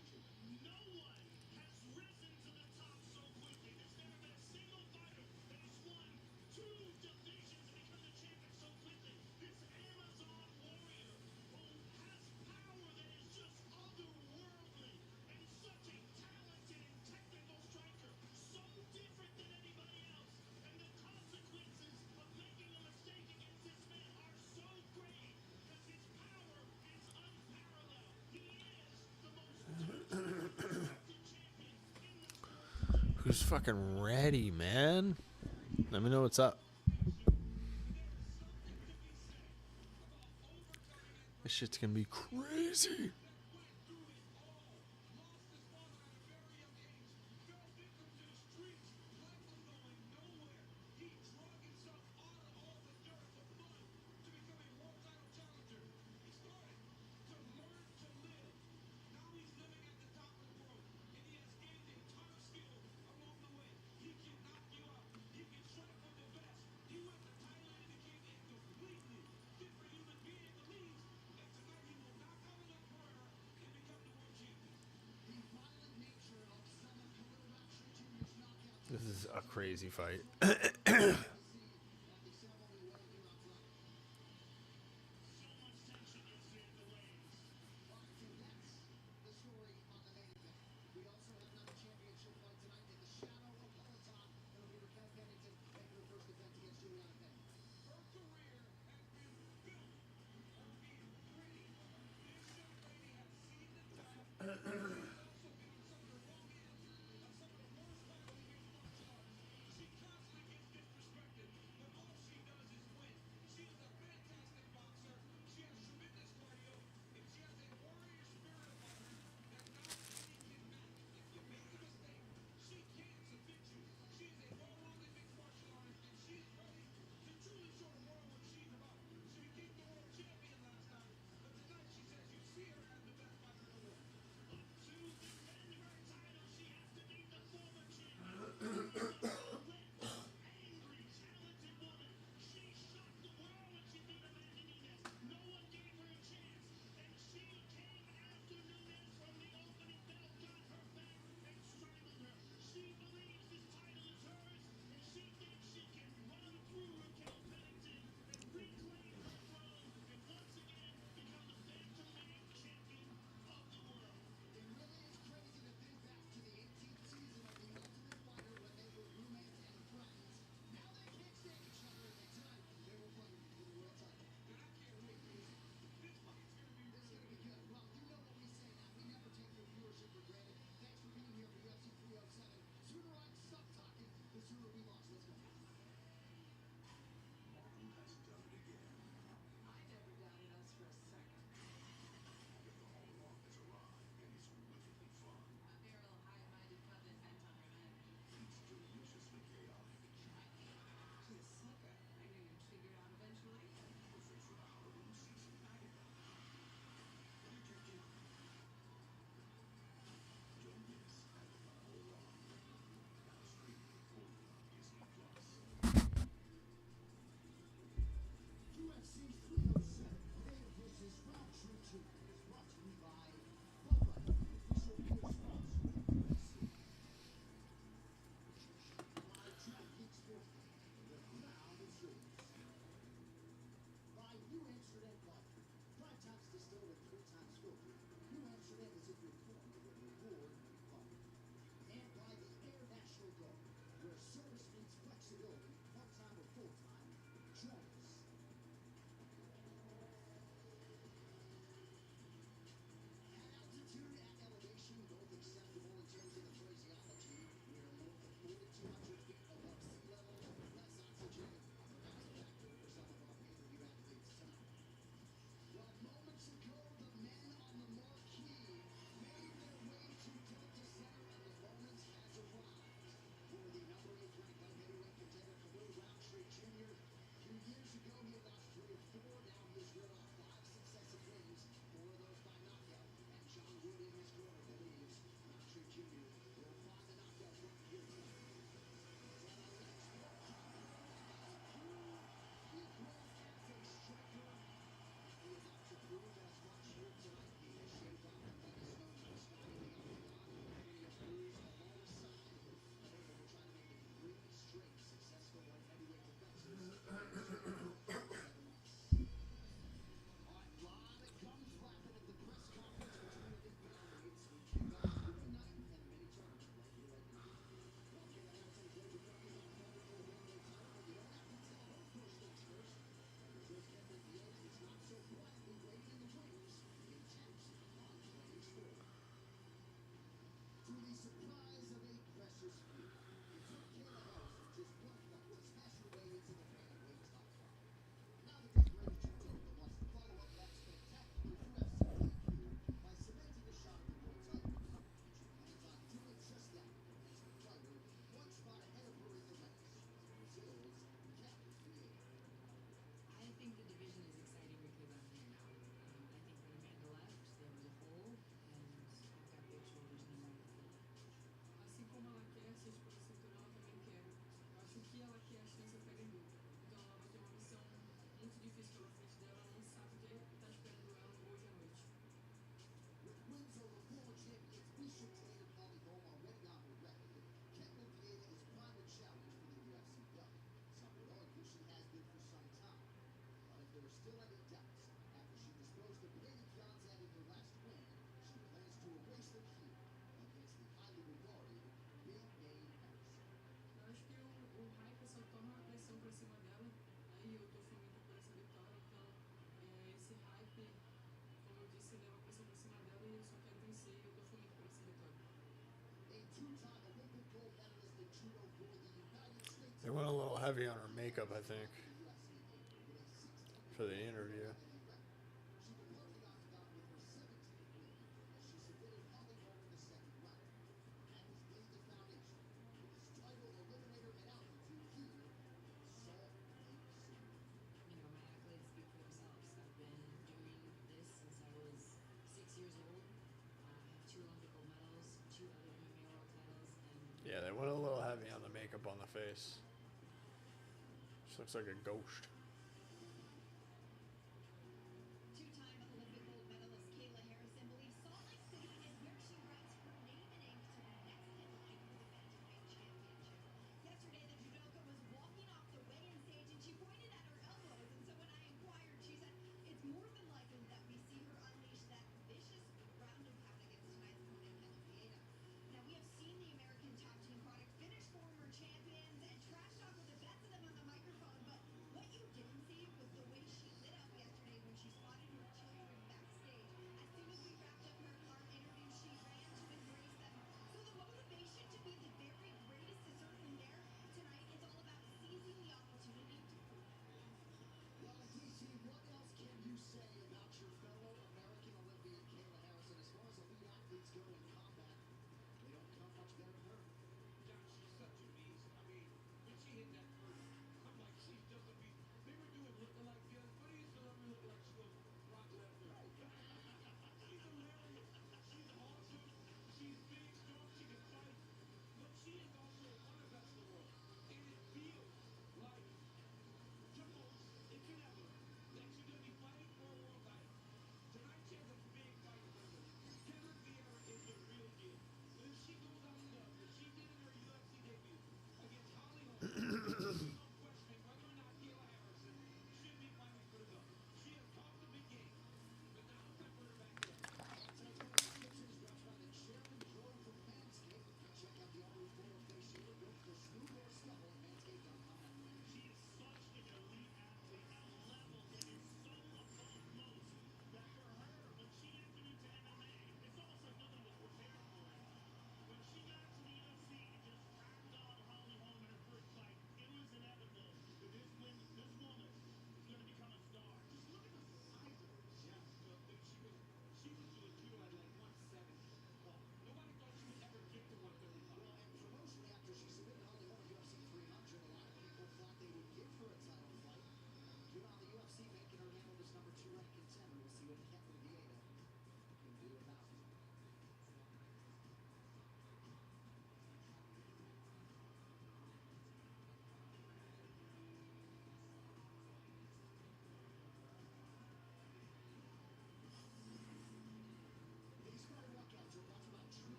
No one has risen to the top so quickly. There's never been a single fighter that has won 2 divisions and become the champion so quickly. This Amazon warrior who has power that is just otherworldly and such a talented and technical striker, so different than anybody else. And the consequences of making a mistake against this man are so great because his power is unparalleled. He is the most Who's fucking ready, man? Let me know what's up. This shit's gonna be crazy. This is a crazy fight. flexibility, part-time or full-time, join us. At altitude, at elevation, both acceptable in terms of the phraseology. We are north of 4,200 feet above sea level, less oxygen, perhaps a factor for some of our pay-per-view athletes tonight. Well, moments ago, the men on the marquee made their way to Delta Center, and the moment has arrived. For the number 8 ranked light heavyweight contender, Khalil Roundtree Jr. A few years ago, he had lost 3 of 4. Now he has reeled off 5 successive wins, 4 of those by knockout. And John Wood in his corner believes Roundtree Jr. will find the knockout run here tonight. From a late sport career as a crew, he grows as a striker. He is out to prove as much here tonight. He has shaved off the biggest no-no spot in the octagon, and he has bruised alongside a man who will try to make it 3 straight successful light heavyweight defenses in just 7 months. All right, lot of gums flapping at the press conference between the big bantamweights. We kick off your night and the mini tournament right here at New York. Well, Kayla Harrison played the focus on fighting for the heavyweight title, but you don't have to tell her first things first. And Brazil's Catherine Vieira is not so quietly waiting in the wings in Jackson on Plains 4. To the surprise of a precious few, it took Kayla Harrison just 1 fight to smash her way into the bantamweight top 5. Now the decorated judoka wants to follow up that spectacular UFC debut by cementing a shot at the world title. And she plans on doing just that against the fighter 1 spot ahead of her in the ranks, Brazil's Catherine Vieira. I think the division is exciting because I'm here now. I think when Amanda left, there was a hole, and I've got big shoulders and I'm ready to fill it. Assim como ela quer ser disputa cinturão, eu também quero. Eu acho que ela quer a chance pega em dupla. Então ela vai ter uma missão muito difícil pela frente dela. Ela não sabe o que está esperando ela hoje à noite. With wins over former champions Misha Tate and Holly Holm already on her record, Catherine Vieira is primed to challenge for the UFC belt. Some would argue she has been for some time. But if there are still any doubts, after she disposed of Brady Pianzad in her last win, she plans to erase them here against the highly regarded big name Harrison. Eu acho que o hype só toma a pressão pra cima dela. Aí eu tô faminto por essa vitória. Então esse hype, como eu disse, leva a pressão pra cima dela e eu só quero vencer. E eu tô faminto por essa vitória. A 2-time Olympic gold medalist in judo for the United States. They went a little heavy on her makeup, I think, UFC April with a 16 for the interview. She departed the octagon with her 17th win as she submitted Holly Holm in the second round. And has laid the foundation for this title eliminator at altitude here in Salt Lake City. You know, my accolades speak for themselves. I've been doing this since I was 6 years old. I have 2 Olympic gold medals, 2 other MMA world titles, and Yeah, they went a little heavy on the makeup on the face. She looks like a ghost. Two-time Olympic gold medalist Kayla Harrison believes Salt Lake City is where she writes her name in ink to be next in line for the bantamweight championship. Yesterday, the judoka was walking off the weigh-in stage and she pointed at her elbows. And so when I inquired, she said it's more than likely that we see her unleash that vicious ground and pound against tonight's opponent, Catherine Vieira. Now, we have seen the American top team product finish former champions and trash talk with the best of them on the microphone. But what you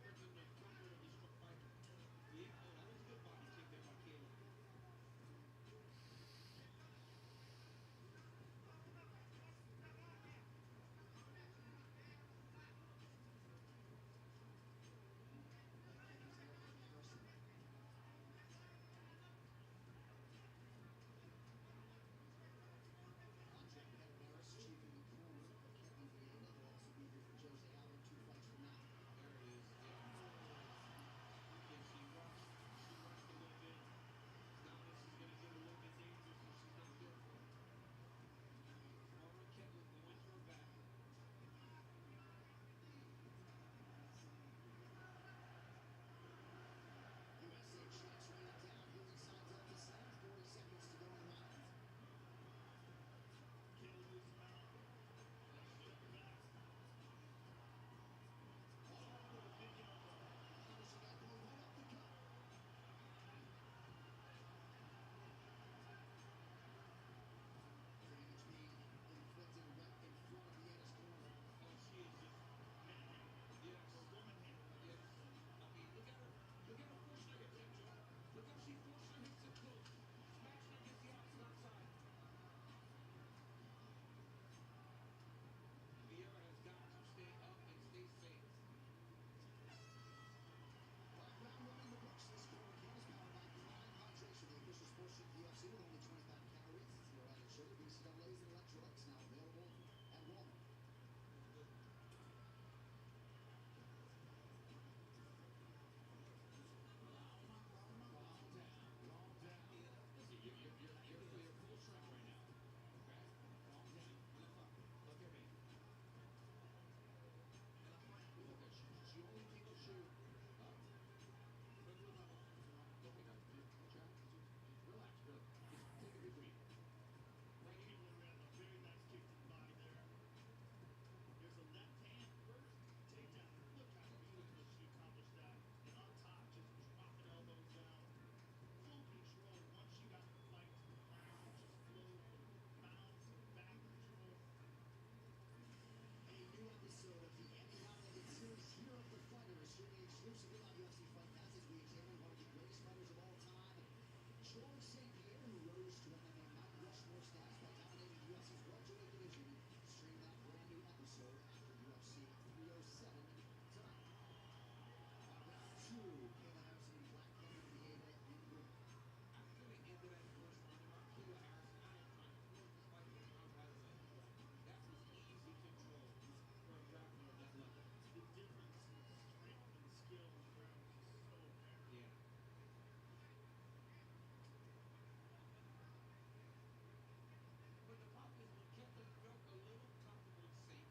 difference in the comfort of the fighter. Yeah, oh, that was a good body kick there by Caleb. Andre Pettis, chief in the corner for Kevin Viena. He'll also be here for Jose Aldo 2 fights from now. There it is. Yeah. You can see rushed. She rushed a little bit. Now this is going to get a little bit dangerous if she's not careful. Farmer Kettler going to her back. USA checks raining down here inside Delta Center. 40 seconds to go in the round. Can't lose him out. Shit, back. Oh, big elbow. She got going right up the gut. Damage being inflicted right in front of Vienna's corner. Oh, she is just manhandled. Yes. Or woman handled. Yes. I mean, look at her. Look at her forcing her hips in, Joe. Look how she forced her hips in close. Smashing her against the outside. Vieira has got to stay up and stay safe. 5-round winner in the books. This score again is powered by Prime Hydration, the official sports drink of the UFC with only 25 calories, zero added sugar, BCAAs, and electrolytes. Now available at Walmart. Listen, you're full strength right now. Okay? Calm down. Look at me. Look at she only takes a shoe up. Put her level. Okay, now watch out. Relax, Just take a big breath. Right here. Keelan ran a very nice kick to the body there. There's a left hand first takedown. Look how beautiful she accomplished that. And on top, just dropping elbows down. Full control once she got the fight to the ground. Just flow from bounce and back control. A new episode of the Emmy-nominated series Year of the Fighter is streaming exclusively on UFC Fight Pass as we examine one of the greatest fighters of all time, George St. Pierre, who rose to MMA Mount Rushmore status by dominating the UFC's welterweight division. Stream that brand new episode after UFC 307 tonight. Round 2, Kayla Harrison in black, Kevin Viena in blue. After the end of that first round, Kayla Harrison, I am trying to close this fight because round has a. That was easy control for a grappler of that level. The difference in strength and skill in the ground is just so apparent. Yeah. But the problem is when Kettler felt a little comfortable and safe,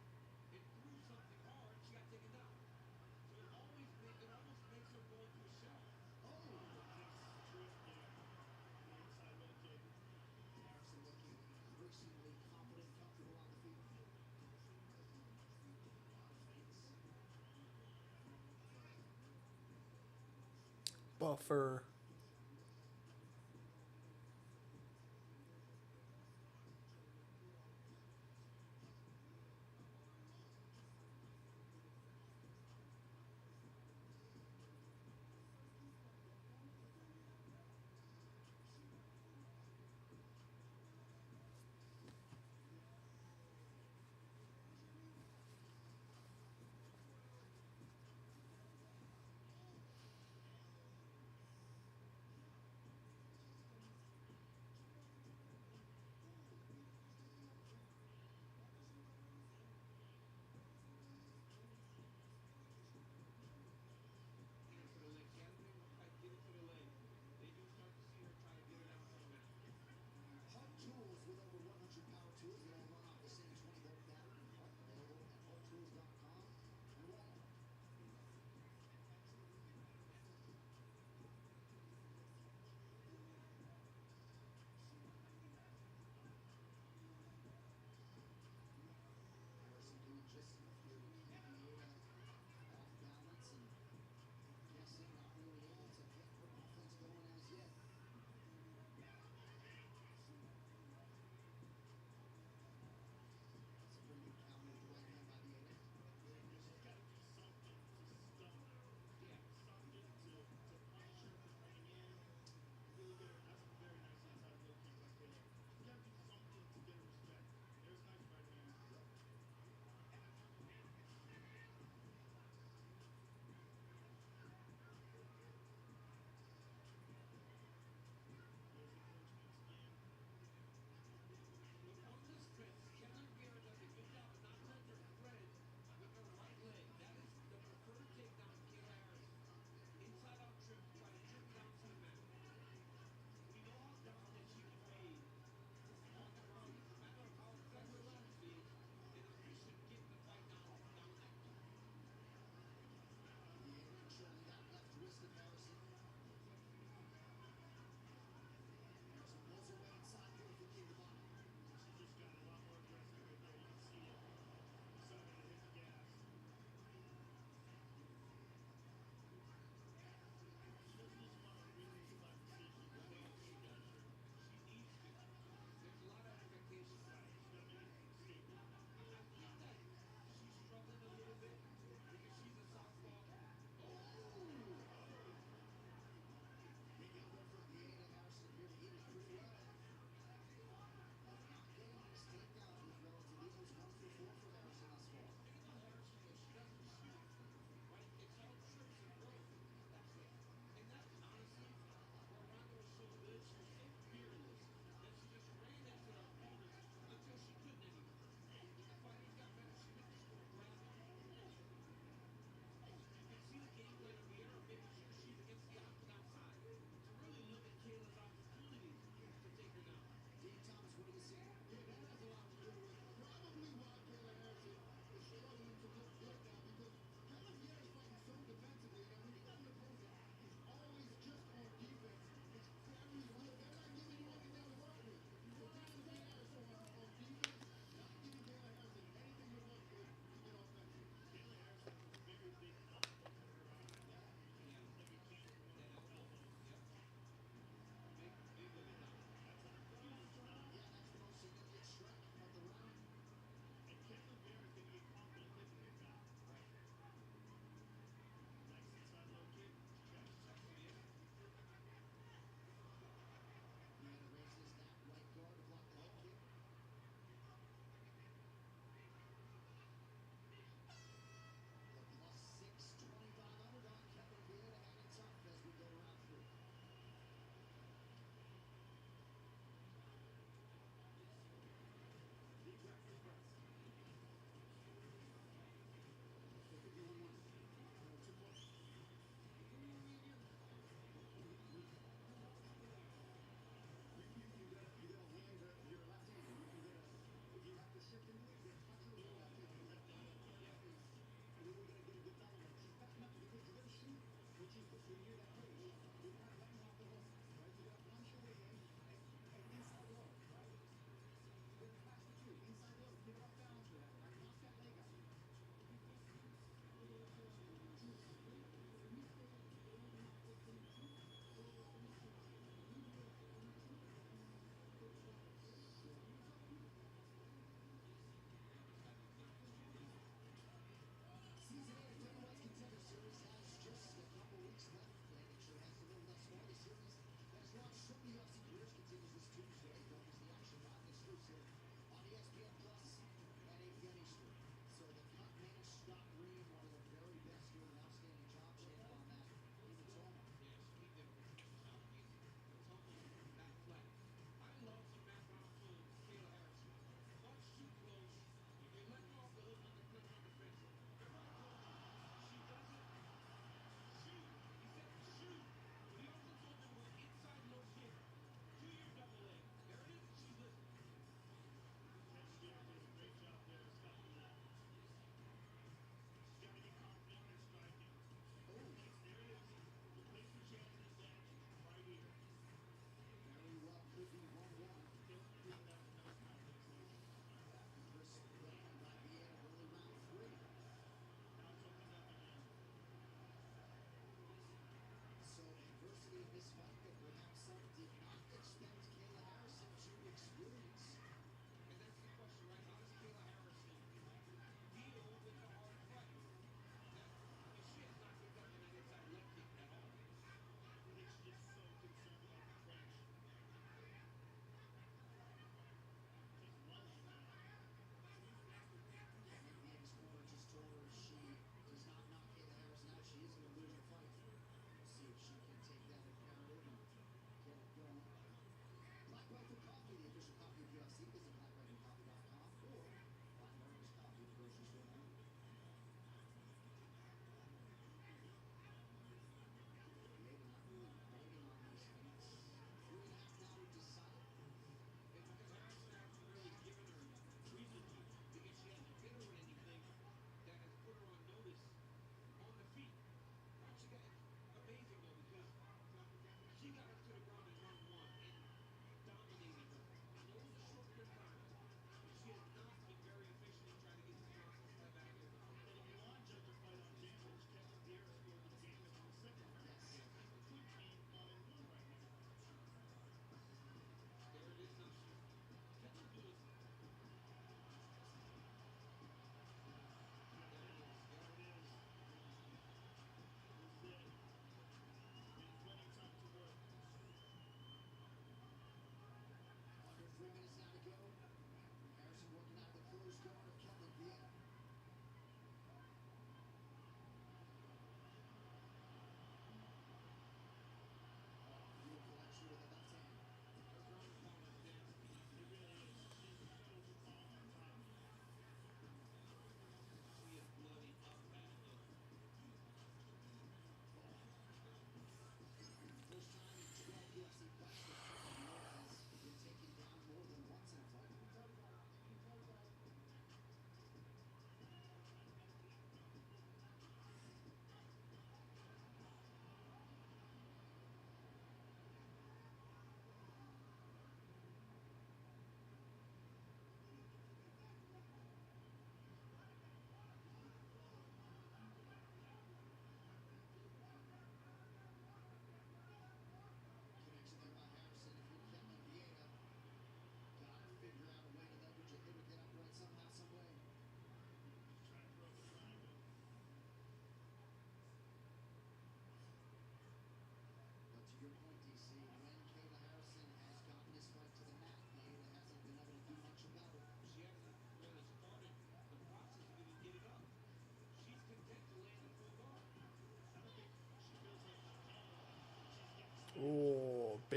it threw something hard, she got taken down. So it almost makes her go into a shell. Oh, nice drift there. On the inside low kick. Harrison looking increasingly confident and comfortable on the field. Buffer.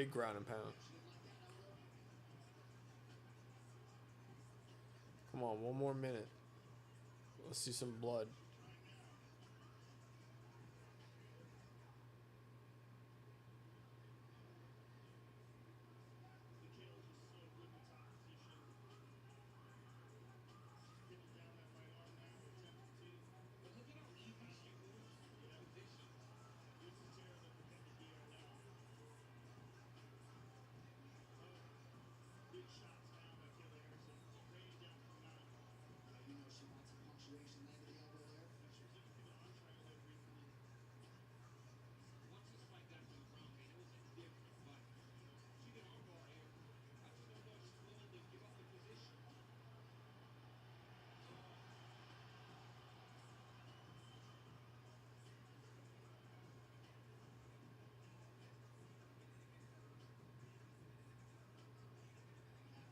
Big ground and pound. Come on, one more minute. Let's see some blood. Mikhail's just so good in top position. Getting down that right arm now, attempted to. But look at how easy she moves positions. Here's the tear that protected the air now. Oh, big shots now by Kayla Harrison. Raining down from the mount. You know she wants some punctuation, landed the elbow there. She was looking for the arm triangle there briefly. Once this fight got to the ground, man, it was a different fight. She can armbar here. I just don't know if she's willing to give up the position.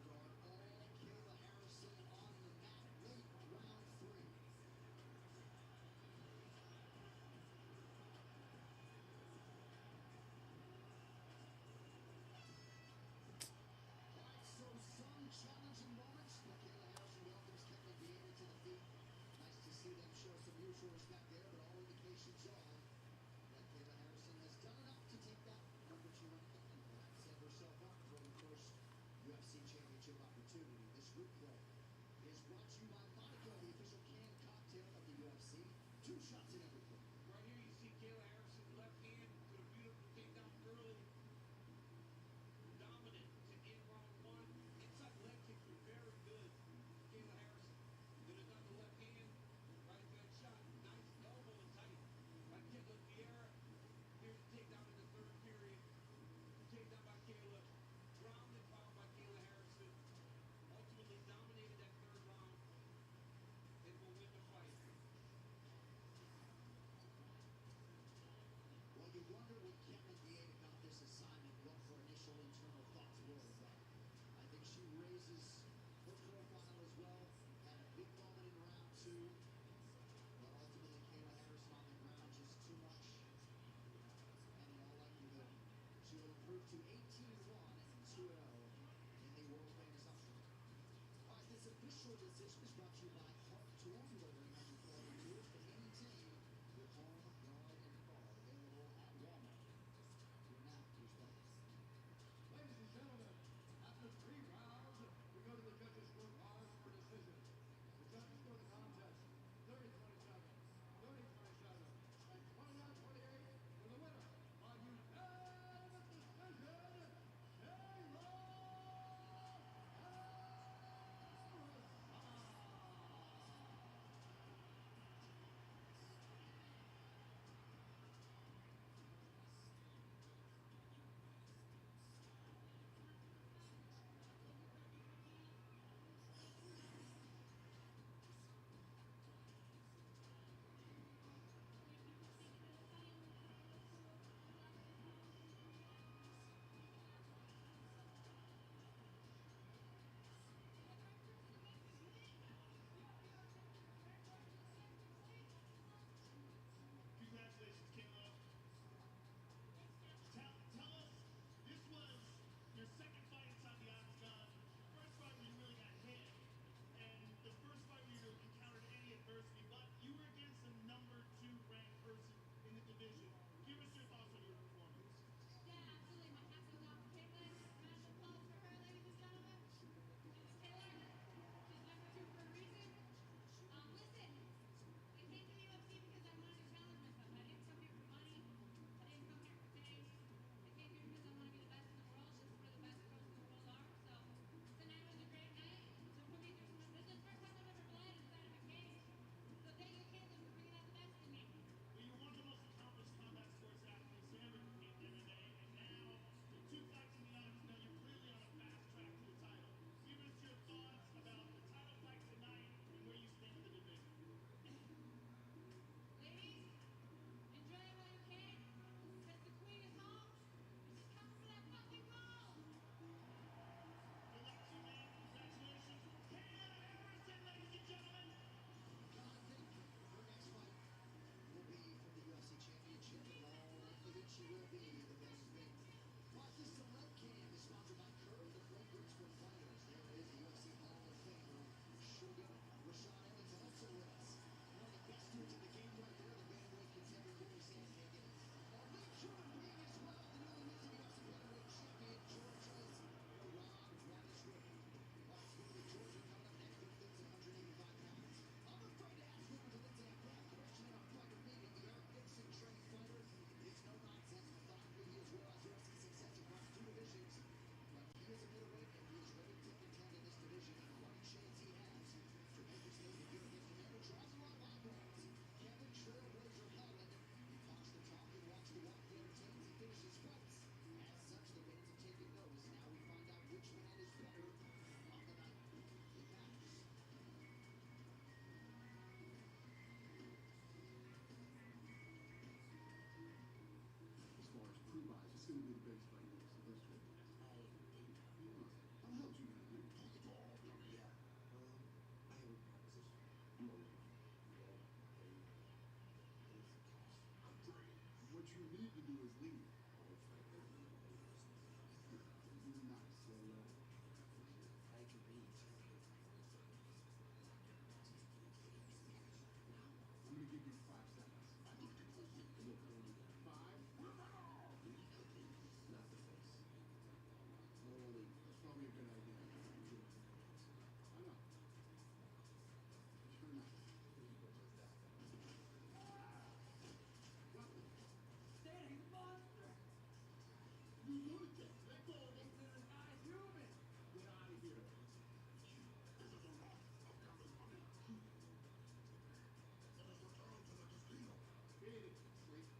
Guard all Kayla Harrison on the mat late round 3. Alright, so some challenging moments, but Kayla Harrison welcomes Kevin Vieira to the feet. Nice to see them show some mutual respect there, but all indications are that Kayla Harrison has done enough to take that number 2 ranking and perhaps set herself up for the first UFC championship opportunity. This replay is brought to you by Monaco, the official canned cocktail of the UFC. 2 shots in every play. Right here, you see Kayla Harrison left hand with a beautiful takedown early. Dominant to end round 1. Inside leg kicks were very good. Kayla Harrison did another left hand. Right good shot. Nice elbow and tight by Kayla Vieira. Here's the takedown in the 3rd period. Takedown by Kayla. Ground and pound by Kayla Harrison. Ultimately dominated that 3rd round and will win the fight. Well, you wonder when Kevin Vieira got this assignment, what her initial internal thoughts were. But I think she raises her profile as well. Had a big moment in round 2. But ultimately, Kayla Harrison on the ground, just too much. And in all likelihood, she will improve to 18-1 and 2-0 in the world famous upset. All right, this official decision is brought to you by Park Tools, delivering on your quality tools to any team. Your home, yard, and car, available at Walmart. Here now, here's Douglas. Ladies and gentlemen, after 3 rounds, we go to the judges' scorecards for decision. The judges score the contest 30-27, 30-27, and 29-28 for the winner by unanimous decision, Kayla Harrison. you can do is leave. You're not solo. I can read. I'm gonna give you 5 seconds. Look, 5. Not the face. Holy, that's probably a good idea. I know. Sure not. Dad, he's a monster. You lunatic! Let go of him! This is not human. Get out of here! Hit it, freak.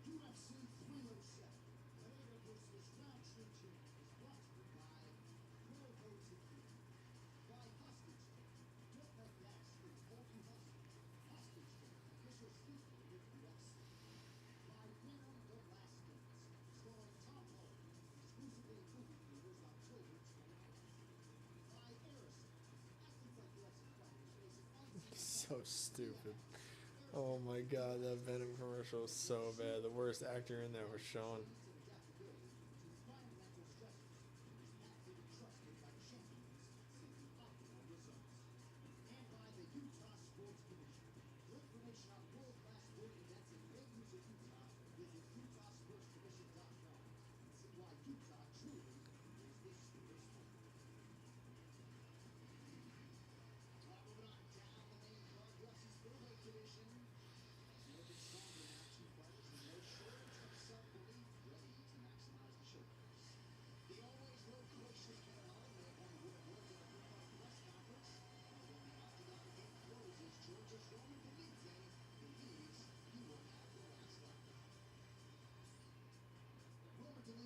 UFC 307. Later versus Roundtree Gym is brought to you by FOLLOWEEN. By Hostage Tape. Don't let the accidents hold you hostage. Hostage Tape, official speaker of UFC. By Winner The Last Dance. Starring Tom Holland. Exclusively in movie theaters October 29th. By Aerosmith. Athletes like UFC fighters facing unseen So stupid. Oh my god, that Venom commercial was so bad. The worst actor in there was Sean.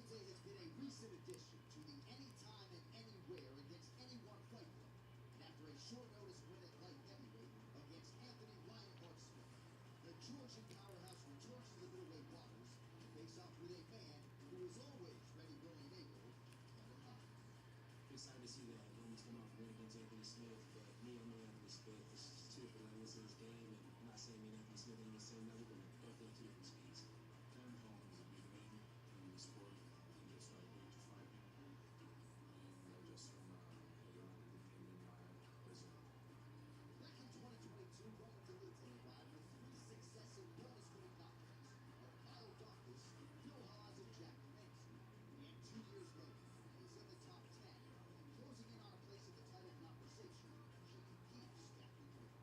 Has been a recent addition to the anytime and anywhere against anyone fight club. And after a short notice win at light heavyweight against Anthony Lionheart Smith, the Georgian powerhouse returns to the middleweight waters to face off with a man who is always ready, willing, and able, Kevin Holland. Excited to see that Roman's come out and win against Anthony Smith, but me, I'm no Anthony Smith. This is two different levels of his game, and I'm not saying me and Anthony Smith ain't the same level, but definitely two different speeds. Kevin Holland is a big name in the sport. He just started to fight. And just from in my prison. Back in 2022, Roman Dolidze arrived with 3 successive bonus-winning knockouts of Kyle Daukaus, Bill Haas, and Jack Dempsey. And 2 years later, he's in the top 10 and closing in on a place in the title conversation. Should he keep stacking wins?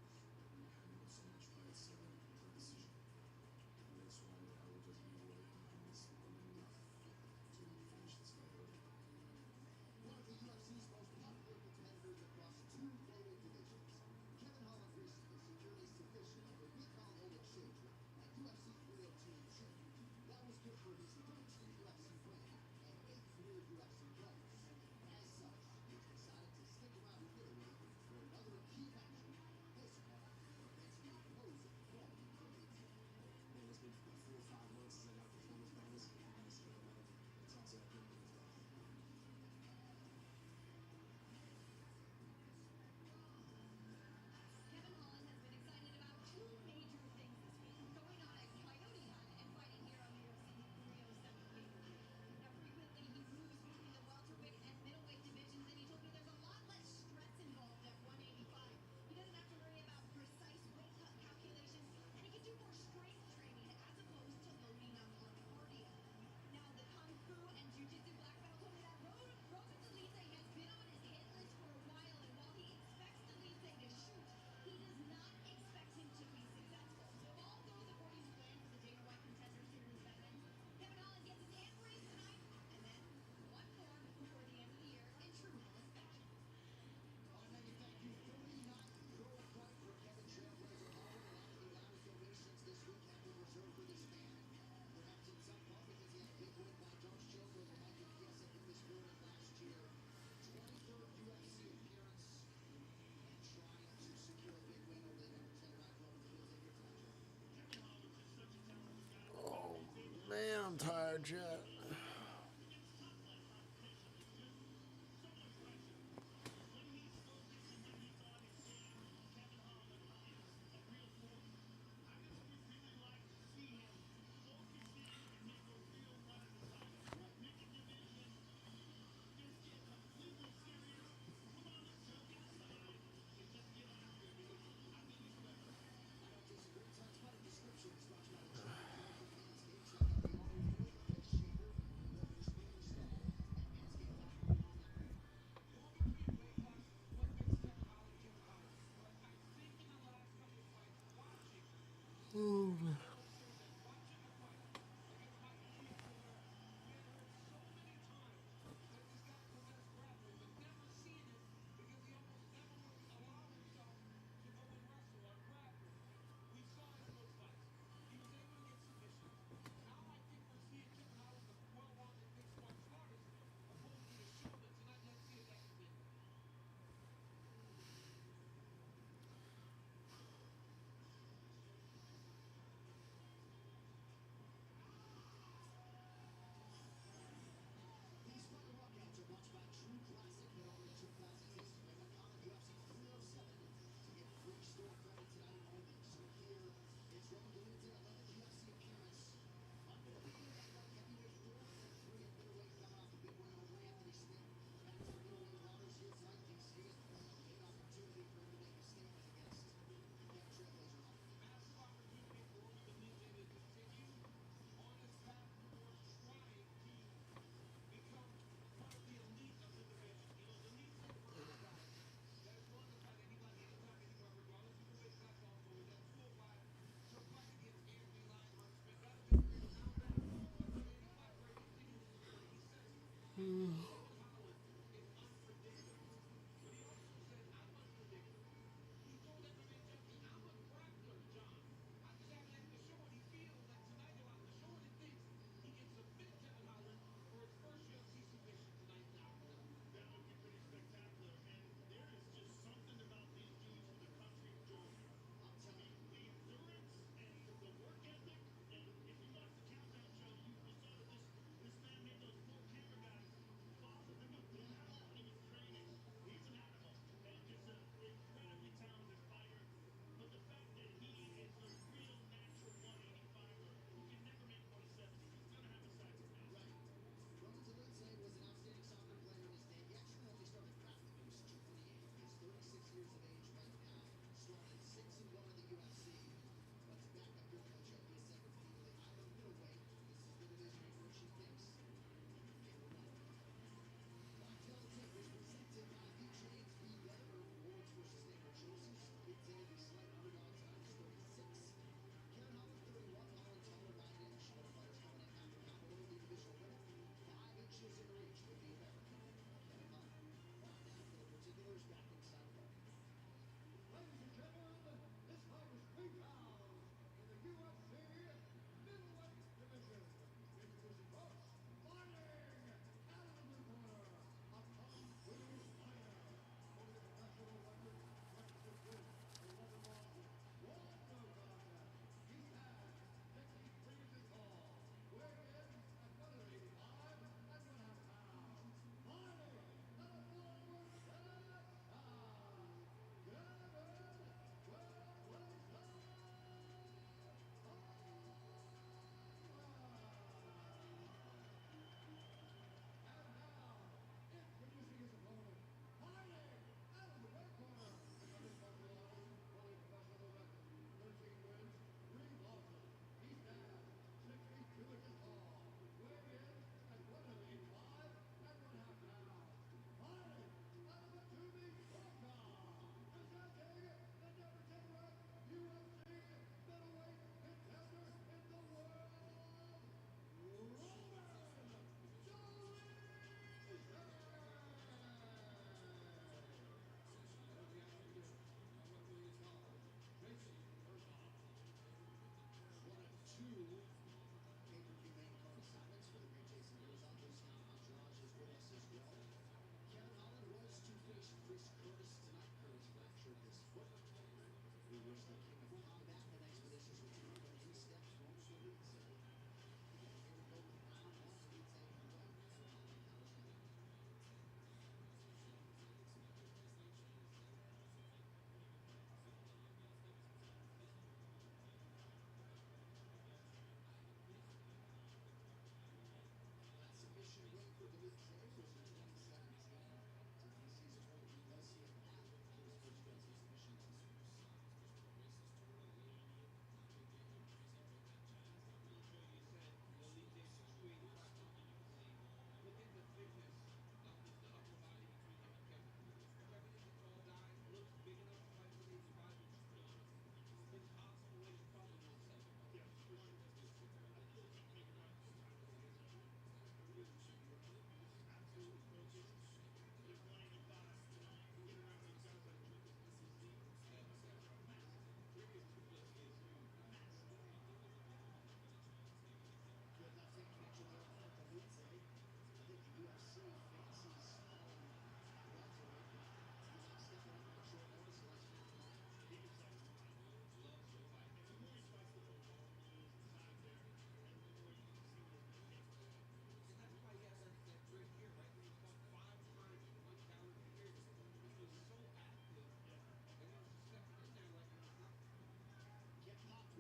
I know so much fights for decision. And that's why I will just be waiting and it's enough to finish this fight early. One of the UFC's most popular competitors across 2 flyweight divisions, Kevin Holland recently secured a submission of a recall exchange at UFC 302. That was good for his 13th UFC win and 8th career UFC bonus. As such, he's decided to stick around in middleweight for another key matchup. This one against the opposing quality Dolidze. Man, it's been 4 or 5 months since I got a performance bonus. It's also at the end of the day. Kevin Holland has been excited about 2 major things this week: going on a coyote hunt and fighting here on the UFC 307 pay-per-view. Now, frequently he moves between the welterweight and middleweight divisions, and he told me there's a lot less stress involved at 185. He doesn't have to worry about precise weight cut calculations, and he can do more strength training as opposed to loading up on cardio. Now, the Kung Fu and Jiu-Jitsu black belt told me that Roman Dolidze has been on his hit list for a while, and while he expects Dolidze to shoot, he does not expect him to be successful. So if all goes according to plan for the Dana White Contender Series veterans, Kevin Holland gets his hand raised tonight, and then one more before the end of the year in true Holland fashion. All right, Megan, thank you. 39-year-old fight for Kevin Trailblazer Holland, and after the loudest ovations this week have been reserved for this man. Perhaps in some part because he had a big win by Josh Childers and Michael Chiesa in this building last year. 23rd UFC appearance and trying to secure a big win over the number 10 ranked Roman Dolidze. Your pleasure. Kevin Holland is such a talented guy. Oh man, I'm tired yet. Against top-line competition, it's just so much pressure. When he's focused and when he's on his game, Kevin Holland is a real force. I just would really like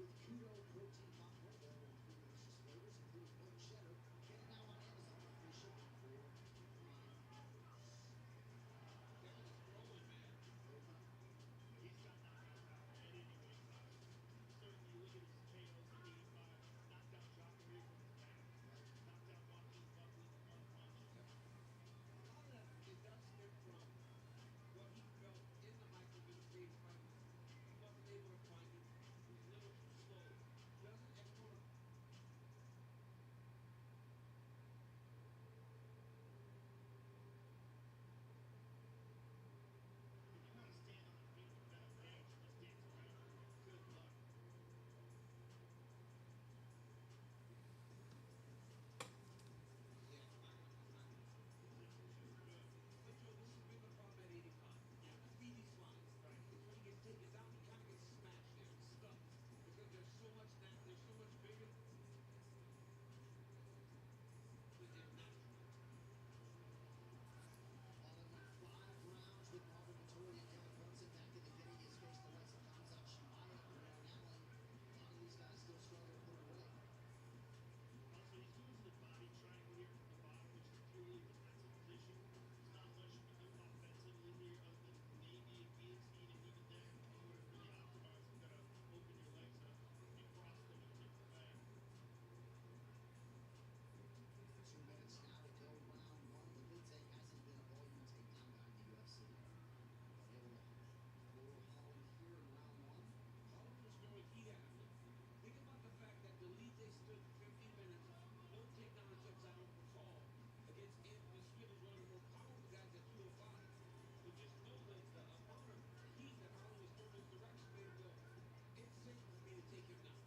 with Kudo protein popcorn, available in 3 delicious flavors, including white cheddar. Get it now on Amazon with free shipping for Prime members. Kevin is throwing, man. He's got knockout power at any weight class. Certainly, look at his KOs at 85. Knocked out Jacare from his back. Knocked out Joaquin Buckley with one punch. Yep. A lot of that, it does stem from what he felt in the Michael Benavidez fight. He wasn't able to find him. He was a little too slow. Doesn't everyone If you want to stand on the bench and just dance around, good luck. Yeah, it's not gonna. But Joe, this has been the problem at 85. Benavidez lines. Right. It's when he gets taken down, he kind of gets smashed there, stuck. Because there's so much bigger. With him naturally. Following 5 rounds with Marvin Vettori and Derek Brunson back in the day, he has faced the likes of Hamza Chimaev and Darren Allen. A lot of these guys still struggle to put it away. Also, he's losing his body triangle here from the bottom, which is purely a defensive position. There's not much you can do offensively here other than maybe a guillotine, and even then, in order to really optimize, you've got to open your legs up and cross them and kick the leg. 2 minutes now to go round 1. Levite hasn't been a volume takedown guy in the UFC. But able to floor Holland here in round 1. Holland was throwing heat at him. Think about the fact that Delite stood 50 minutes, no takedown attempts, I don't recall, against Anthony Smith, who's one of the more powerful guys at 205. So just know that the amount of heat that Holland was throwing his direction made him go, it's safe for me to take him now.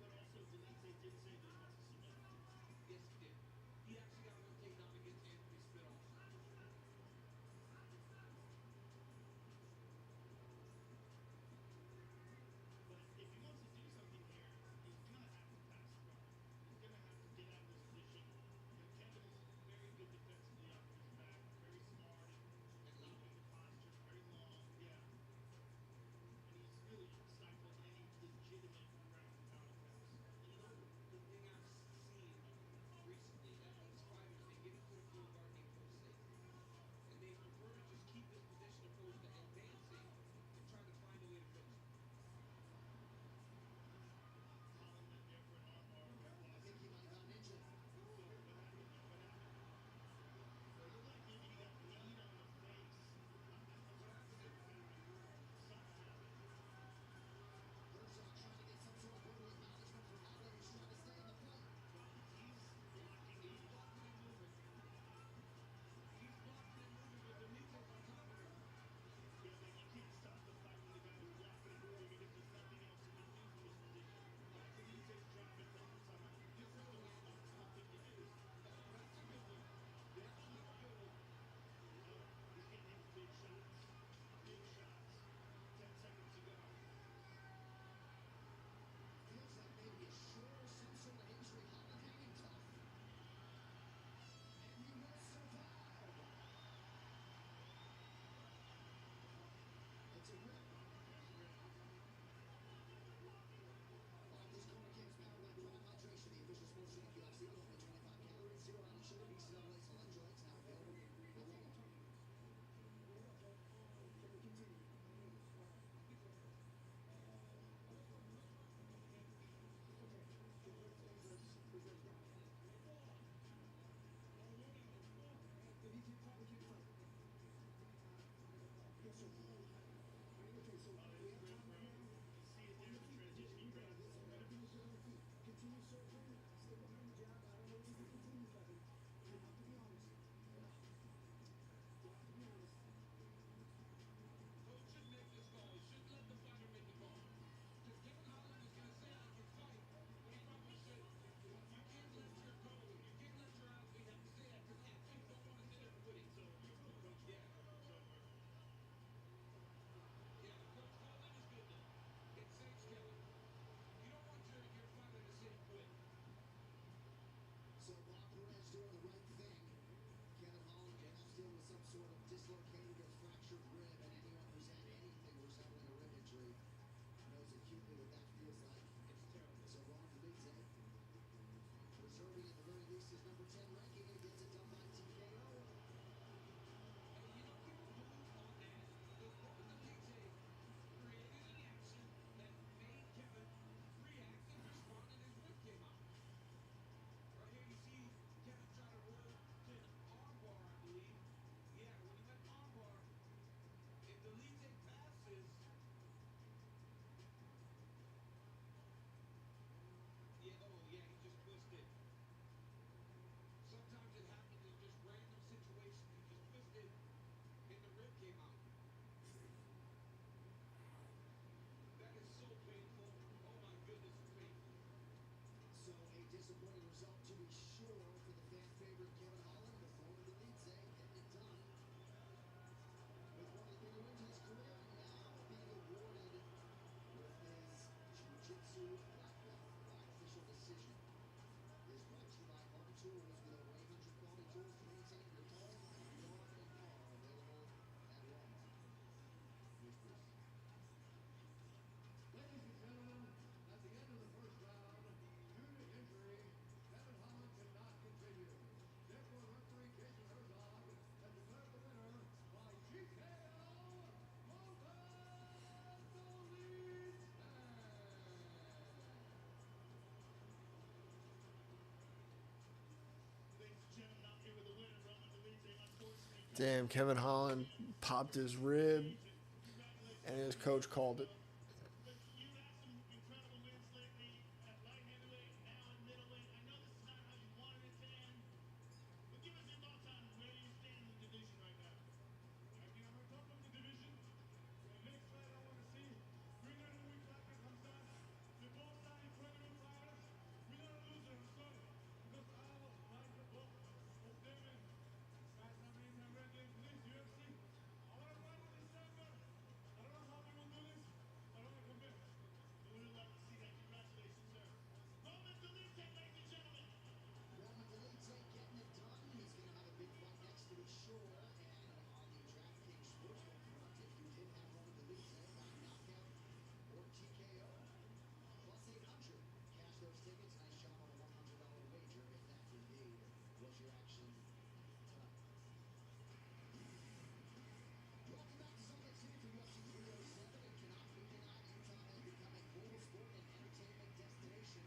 But also, Delite did say that he wants to submit. Yes, he did. He actually got one takedown against Anthony Smith also. But if he wants to do something here, he's going to have to pass the guard. He's going to have to get out of this position. You know, Kevin is very good defensively off of his back, very smart and keeping the posture, very long, yeah. And he's really stifled any legitimate ground and pound attempts. You know, the thing I've seen recently, that these fighters, they get into the full guard, they feel safe. And they prefer to just keep this position opposed to advancing and trying to find a way to finish it. Holland went there for an armbar. I think he might have gotten injured. So what happened? What happened? It looked like maybe he got kneed on the face. What happened is, Something happened. Herzog trying to get some sort of verbal acknowledgement from Holland, who's trying to stay in the fight. Well, he's blocking he's it. blocking and moving. He's blocking and moving with Delite's on top of him. Yeah, but you can't stop the fight when the guy is blocking and moving because there's nothing else you can do from this position. Like Delite's dropping down somehow. This is the responsible thing to do. That's a good one. That's a good one. He's getting hit with big shots. Big shots. 10 seconds to go. Feels like maybe a sure some sort of injury. Holland hanging tough. And he will survive. It's a rip. This corner kick is powered by Prime Hydration, the official sports drink of UFC. With only 25 calories, 0 added sugar, BCAA's electrolytes, now available at Walmart. Coach should make this call. He shouldn't let the fighter make the call. Because Kevin Holland is going to say he can fight, but he probably should. You can't let your coach, you can't let your athlete have to say that because athletes don't want to sit there and quit. So, coach, Yeah. so Yeah, Coach Holland is good though. It saves Kevin. You don't want your fighter to say quit. So Bob Perez doing the right thing. Kevin Holland perhaps dealing with some sort of dislocated or fractured rib, and anyone who's had anything resembling a rib injury knows acutely what that feels like. And his number 10 ranking and gets it done by TKO. Hey, you know, people booed on that because Robert Elite created an action that made Kevin react and respond, and his whip came out. Right here, you see Kevin try to roll to armbar, I believe. Yeah, when he went armbar, if the Elite passes, yeah, oh yeah, he just twisted. Sometimes it happens in just random situations. He just twisted, and the rib came out. That is so painful. Oh my goodness, it's painful. So a disappointing result to be sure for the fan favorite Kevin Holland, but Forward Elite getting it done. With one of the bigger wins of his career, now being awarded with his Jiu-Jitsu black belt by official decision. Is brought to you by Arm Tools with over 800 quality tools to maintain your home, yard, and car available at Walmart. Here's Bruce. Ladies and gentlemen, at the end of the first round, due to injury, Kevin Holland could not continue. Therefore, referee Jason Herzog has declared the winner by TKO Robert Elite. Ladies and gentlemen, I'm here with the winner, Roman Dolidze. Unfortunately, Damn, Kevin Holland popped his rib, congratulations. and his coach called it. Listen, you've had some incredible wins lately at light heavyweight, now at middleweight. I know this is not how you wanted it to end, but give us your thoughts on where you stand in the division right now. I think I'm on top of the division. The next fight I want to see, winner of the week like it comes down. They both are incredible fighters. Winner or loser, I'm sorry. Because I like the both of them. And guys, I mean, I'm ready to this UFC. I want to fight in December. I don't know how they will do this. I don't want to compete. We would love to see that. Congratulations, sir. Roman Dolidze, ladies and gentlemen. Roman Dolidze getting it done. He's going to have a big fight next to be sure. And on the DraftKings Sportsbook front, if you did have Roman Dolidze by knockout or TKO, plus 800. Cash those tickets. Nice job on a $100 wager if that indeed was your action tonight. Welcome back to Salt Lake City for UFC 307. And cannot we deny Utah has become a global sport and entertainment destination,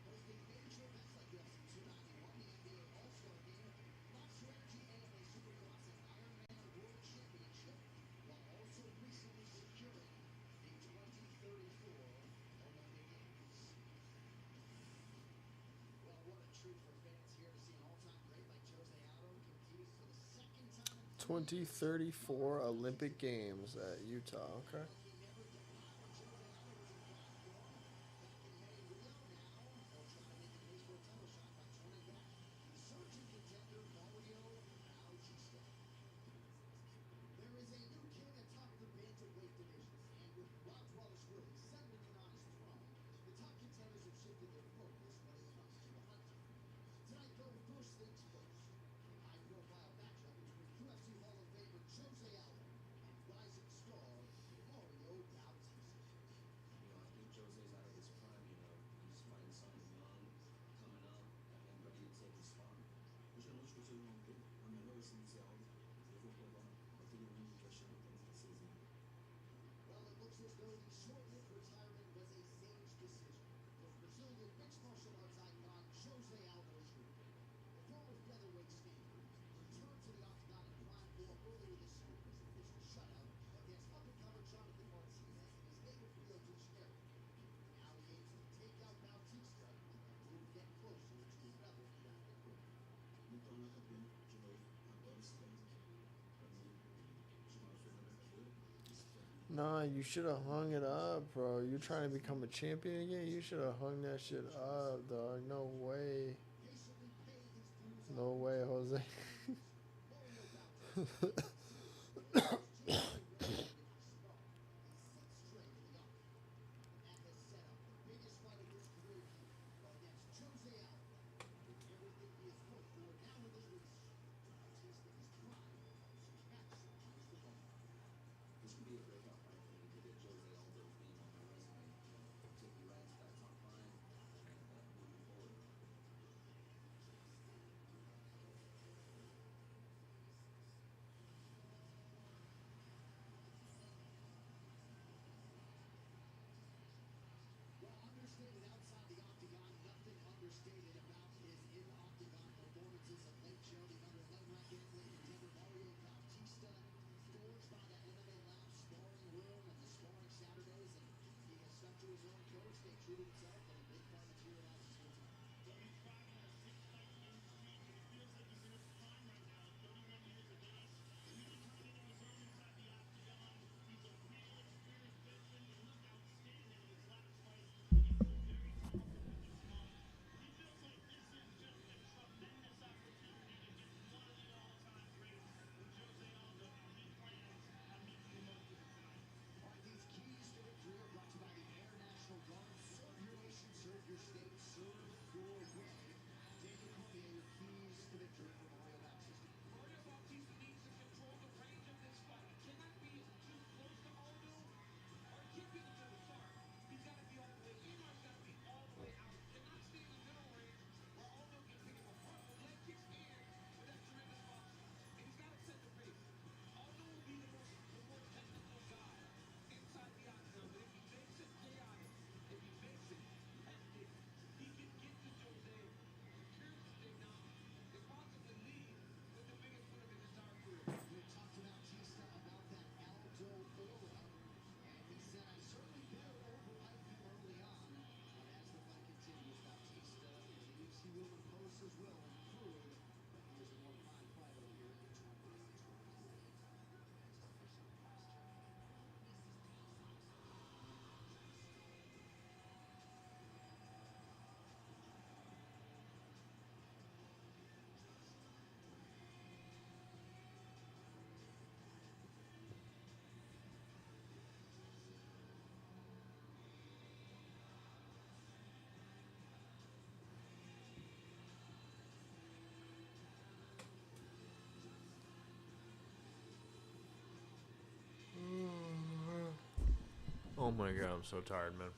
hosting major events like UFC 291, the NBA All-Star Game, Monster Energy AMA Supercross, and Ironman World Championship, while also recently securing the 2034 Olympic Games. Well, what a treat for fans here to see an all-time great like Jose Aldo competing for the second time in 2034 Olympic Games at Utah. Okay. he never denied Jose Aldo was in fine form back in May in Rio. Now he'll try to make a case for a title shot by turning back surging contender Mario Bautista. There is a new king atop the bantamweight division, and with Rob Wallace Willie settling in on his throne, the top contenders have shifted their focus when it comes to the hunting. Tonight, though, first things first. A high-profile matchup between UFC Hall of Famer Jose Aldo and rising star Mario Bautista. You know, I think Jose's out of his prime, you know. He's fighting someone young, coming up, and ready to take his spot. J'aimerais que je te demande, Amelo aussi nous a rendu, il faut qu'on va obtenir une invitation dans cette saison. Well, it looks as though the short-lived retirement was a sage decision for Brazilian mixed martial arts icon Jose Aldo Jr. The former featherweight standard returned to the octagon in prime form earlier this year with an official shutout against up-and-comer Jonathan Martinez in his native Rio de Janeiro. Now he aims to take out Bautista and move yet closer to another Olympic gold. Nous sommes campions, je know, agora estamos fazendo uma ferramenta. Nah, you should have hung it up, bro. You trying to become a champion again? You should have hung that shit up, dog. No way. Patiently paying his dues No way, Jose. Mario Bautista. January Spark, his sixth straight in the octagon. That has set up the biggest fight of his career here against Jose Aldo. With everything he is worth for now in the least, to Bautista his prime to maximize the moment. This could be a breakout fight for him to get Jose Aldo's name on my resume. You know, take you right to that top line and moving forward. understated about his in-octagon performances of late. Joe, the under 11 ranked athlete contender Mario Bautista, forged by the MMA Lab sparring room and the sparring Saturdays, and he has stuck to his own coach, stayed true to himself, and a big fight materializes here tonight. So he's 5 on a 6-fight win streak, and it feels like he's in his prime right now. 31 years of age, really coming into his own inside the octagon. He's a real experienced veteran. He looked outstanding in his last fight against a very talented looking smaller. He feels like this is just a tremendous opportunity to get one of the all-time greats in Jose Aldo. How he plans on making the most of it tonight. All right, these keys to victory are brought to you by the Air National Guard. Serve your nation, serve your state, serve your way. Daniel Cormier, your keys to victory for Mario Bautista. Mario Bautista needs to control the range of this fight. He cannot be too close to Aldo, or he can't be until the start. He's got to be all the way in, or he's got to be all the way out. He cannot stay in the middle range where Aldo can pick him apart with leg kicks and with that tremendous boxing. And he's got to set the pace. Aldo will be the more technical guy inside the octagon, but if he makes it chaotic, if he makes it hectic, he can get to Jose, secure the takedown, and possibly lead with the biggest win of his entire career. We talked to Bautista about that Aldo aura, and he said, "I certainly better overhype him early on." But as the fight continues, Bautista believes he will impose his will and prove that he is a more prime fighter here in 2023. Oh my god, I'm so tired, man.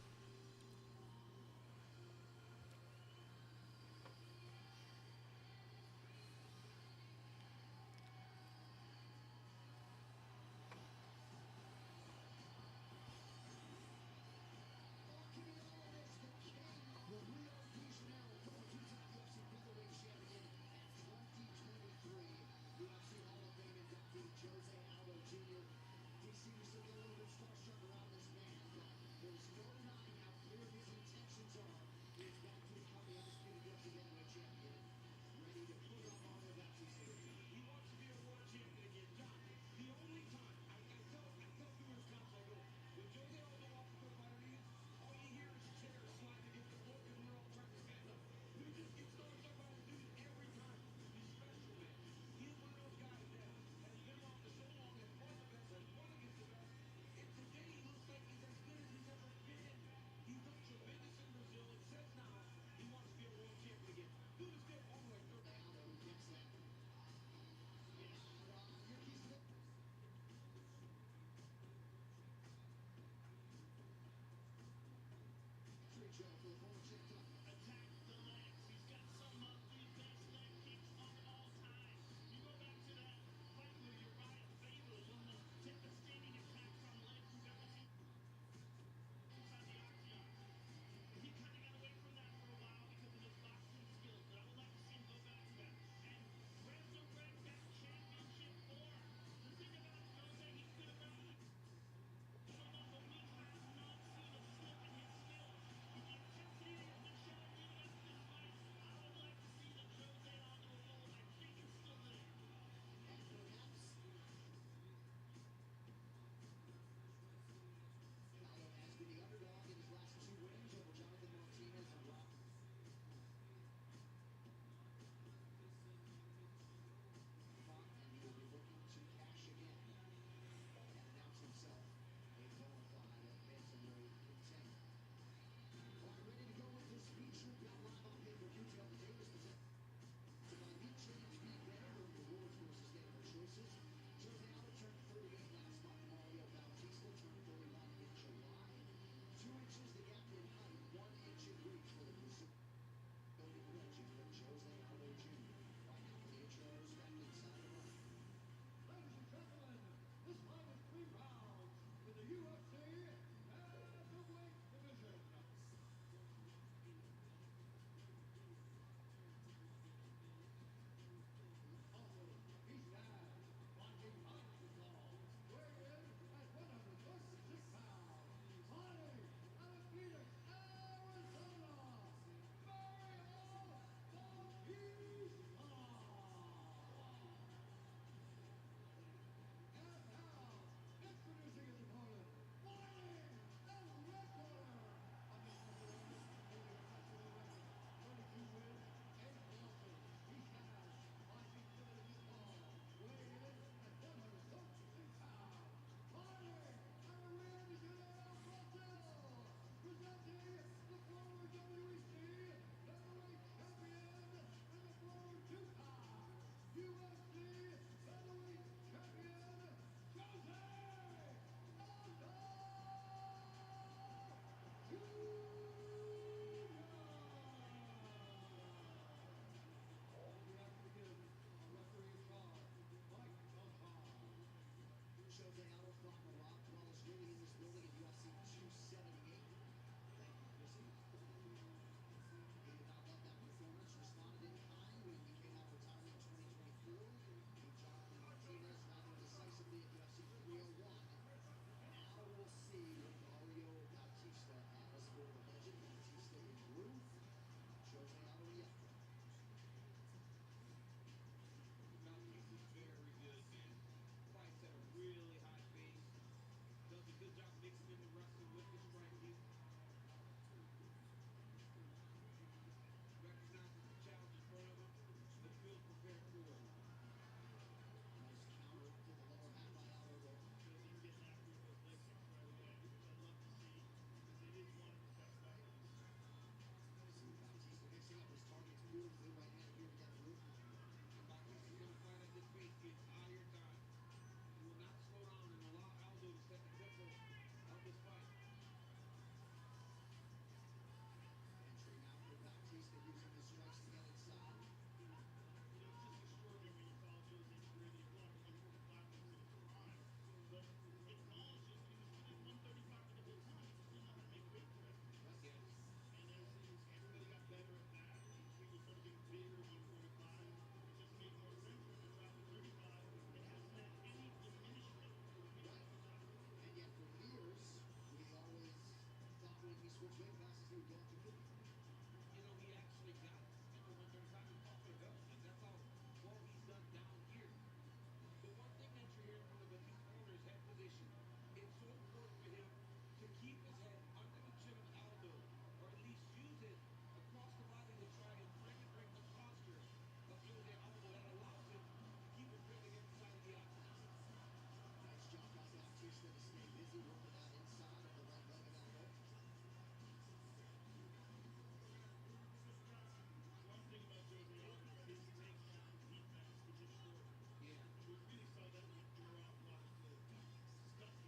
The Rio de Janeiro former two-time UFC featherweight champion and 2023 UFC Hall of Fame inductee Jose Aldo Jr. DC used to be a little bit starstruck around this man, but there's no denying how clear his intentions are. He is back to become the undisputed UFC heavyweight champion, ready to put up Mario Bautista. He wants to be a world champion again. Doc, the only time I tell numerous times, I go, when Jose Aldo walks into a fighter meeting, all you hear is chairs sliding against the floor because we're all trying to stand up. We just get starstruck by this dude every time. He's special, man. He is one of those guys that has been around for so long, has fought the best, has won against the best, and today he looks like he's as good as he's ever been. He looked tremendous in Brazil and says now he wants to be a world champion again. Dude is still all the way through. Aldo who gets that. Yeah, your keys to victory. Joe for the former champion. Attack the legs. He's got some of the best leg kicks of all time. You go back to that fight with Uriah Faber, one of the most devastating attacks on legs we've ever seen inside the octagon. He kind of got away from that for a while because of his boxing skills, but I would like to see him go back to that and resurrect that championship form. The thing about Jose, he's been around so long, but we have not seen a slip in his skills. The intensity of this switch weight classes he would get to 50. You know, he actually got into 135 and fought for the belt, and that's how well he's done down here. The one thing that you're hearing from him in these corners, head position, it's so important for him to keep his head under the chin of Aldo, or at least use it across the body to try and break the posture of Jose Aldo. That allows him to keep his grip against the side of the octagon. Nice job by Bautista to stay busy working out inside of the right leg of Aldo. One thing about Jose Aldo is his takedown defense, which is extraordinary. Yeah. And we really saw that when Durant lost the stuff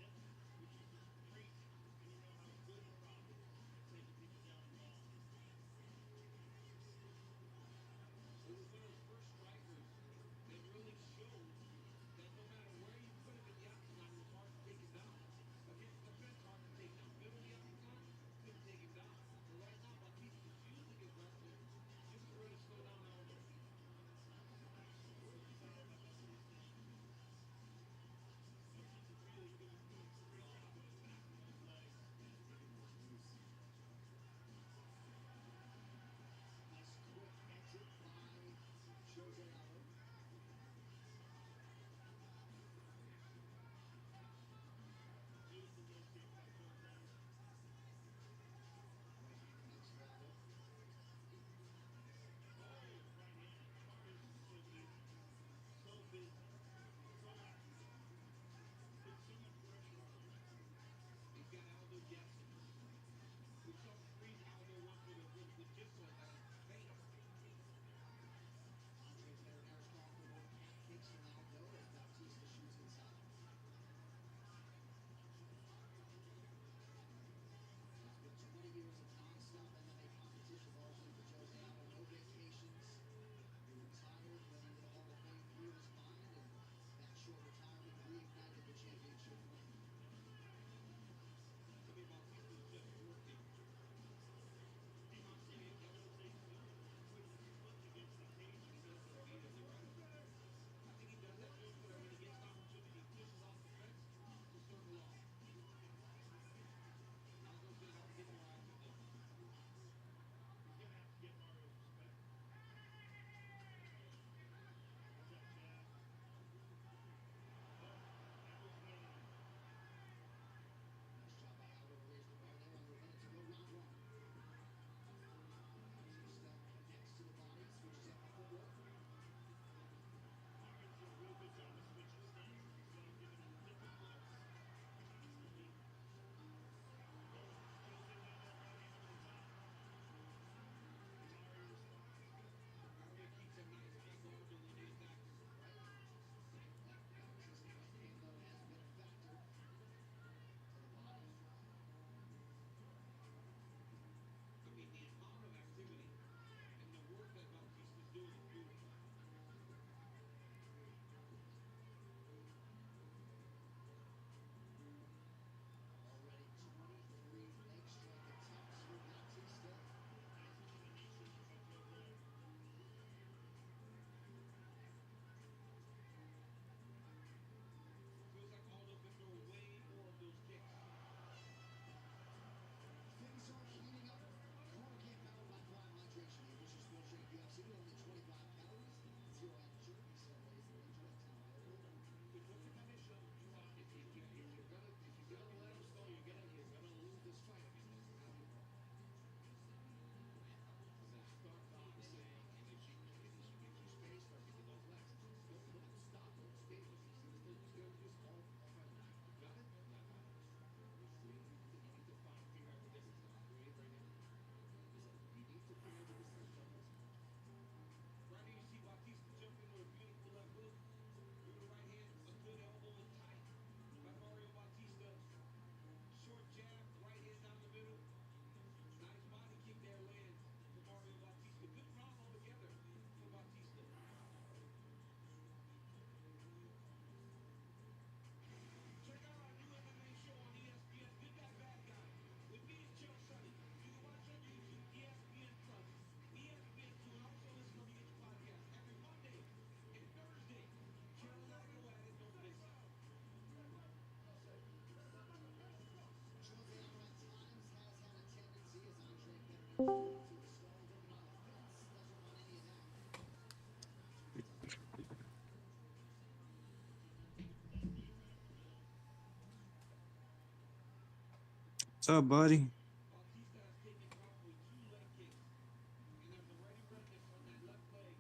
What's up, buddy? Bautista has taken off with 2 leg kicks. And there's already redness on that left leg.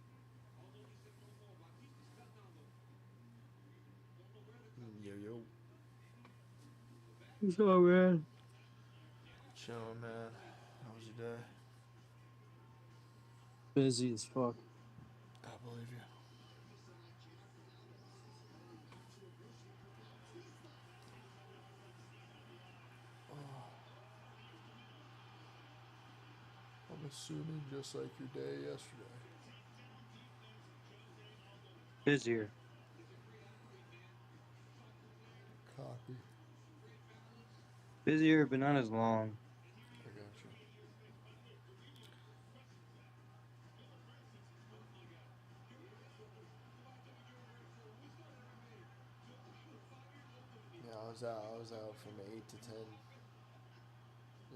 Although he said no more. Bautista's cut now, though. Don't know where the cut Yo, came yo. from. The bad What's news up, man? Chilling, man. How was your day? Busy as fuck. I believe you. I'm assuming just like your day yesterday. Busier. Copy. Busier, but not as long. I got you. Yeah, I was out. I was out from 8 to 10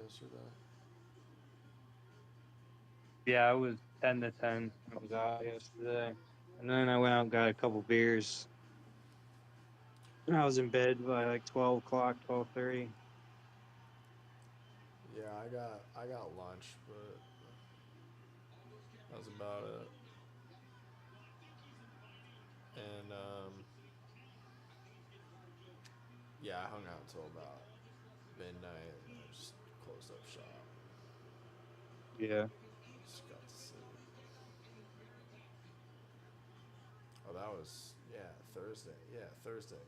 yesterday. Yeah, I was 10 to 10. I was out yesterday. And then I went out and got a couple beers. I was in bed by like 12 o'clock, 12:30. Yeah, I got lunch, but that was about it. And yeah, I hung out till about midnight, and I just closed up shop. Yeah. Just got to sleep. Oh, that was Thursday. Yeah, Thursday night.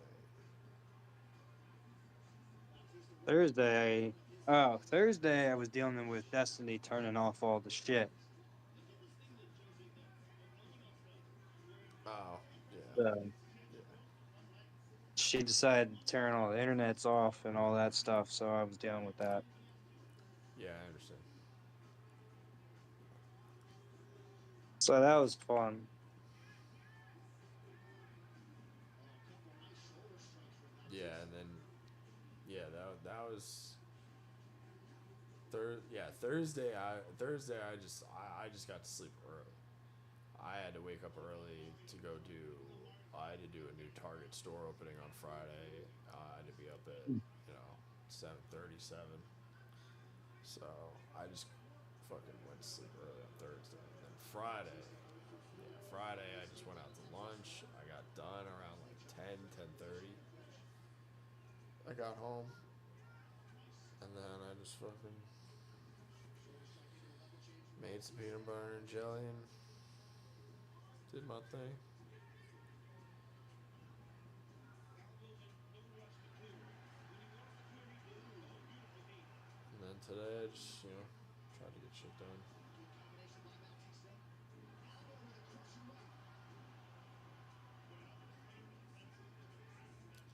Thursday I was dealing with Destiny turning off all the shit. Oh, yeah, So yeah, she decided to turn all the internets off and all that stuff, so I was dealing with that. yeah. I understand. So that was fun. Yeah, and then that was Thursday. I just got to sleep early. I had to wake up early to go do. I had to do a new Target store opening on Friday. I had to be up at 7:37. So I just fucking went to sleep early on Thursday. And then Friday I just went out to lunch. I got done around like 10:30. I got home, and then I just fucking made some peanut butter and jelly and did my thing. And then today I just, tried to get shit done.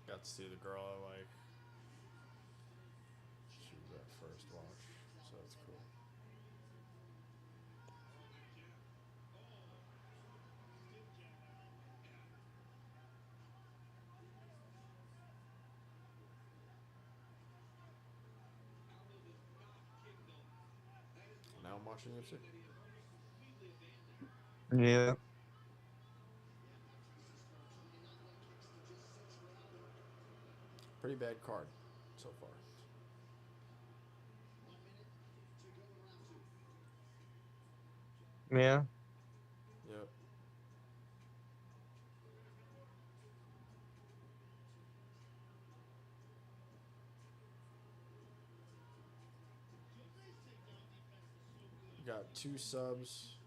Got to see the girl I like. She was at first watch, so that's cool. Now I'm watching UFC. Yeah. Pretty bad card so far. Yeah. Yep. Got 2 subs,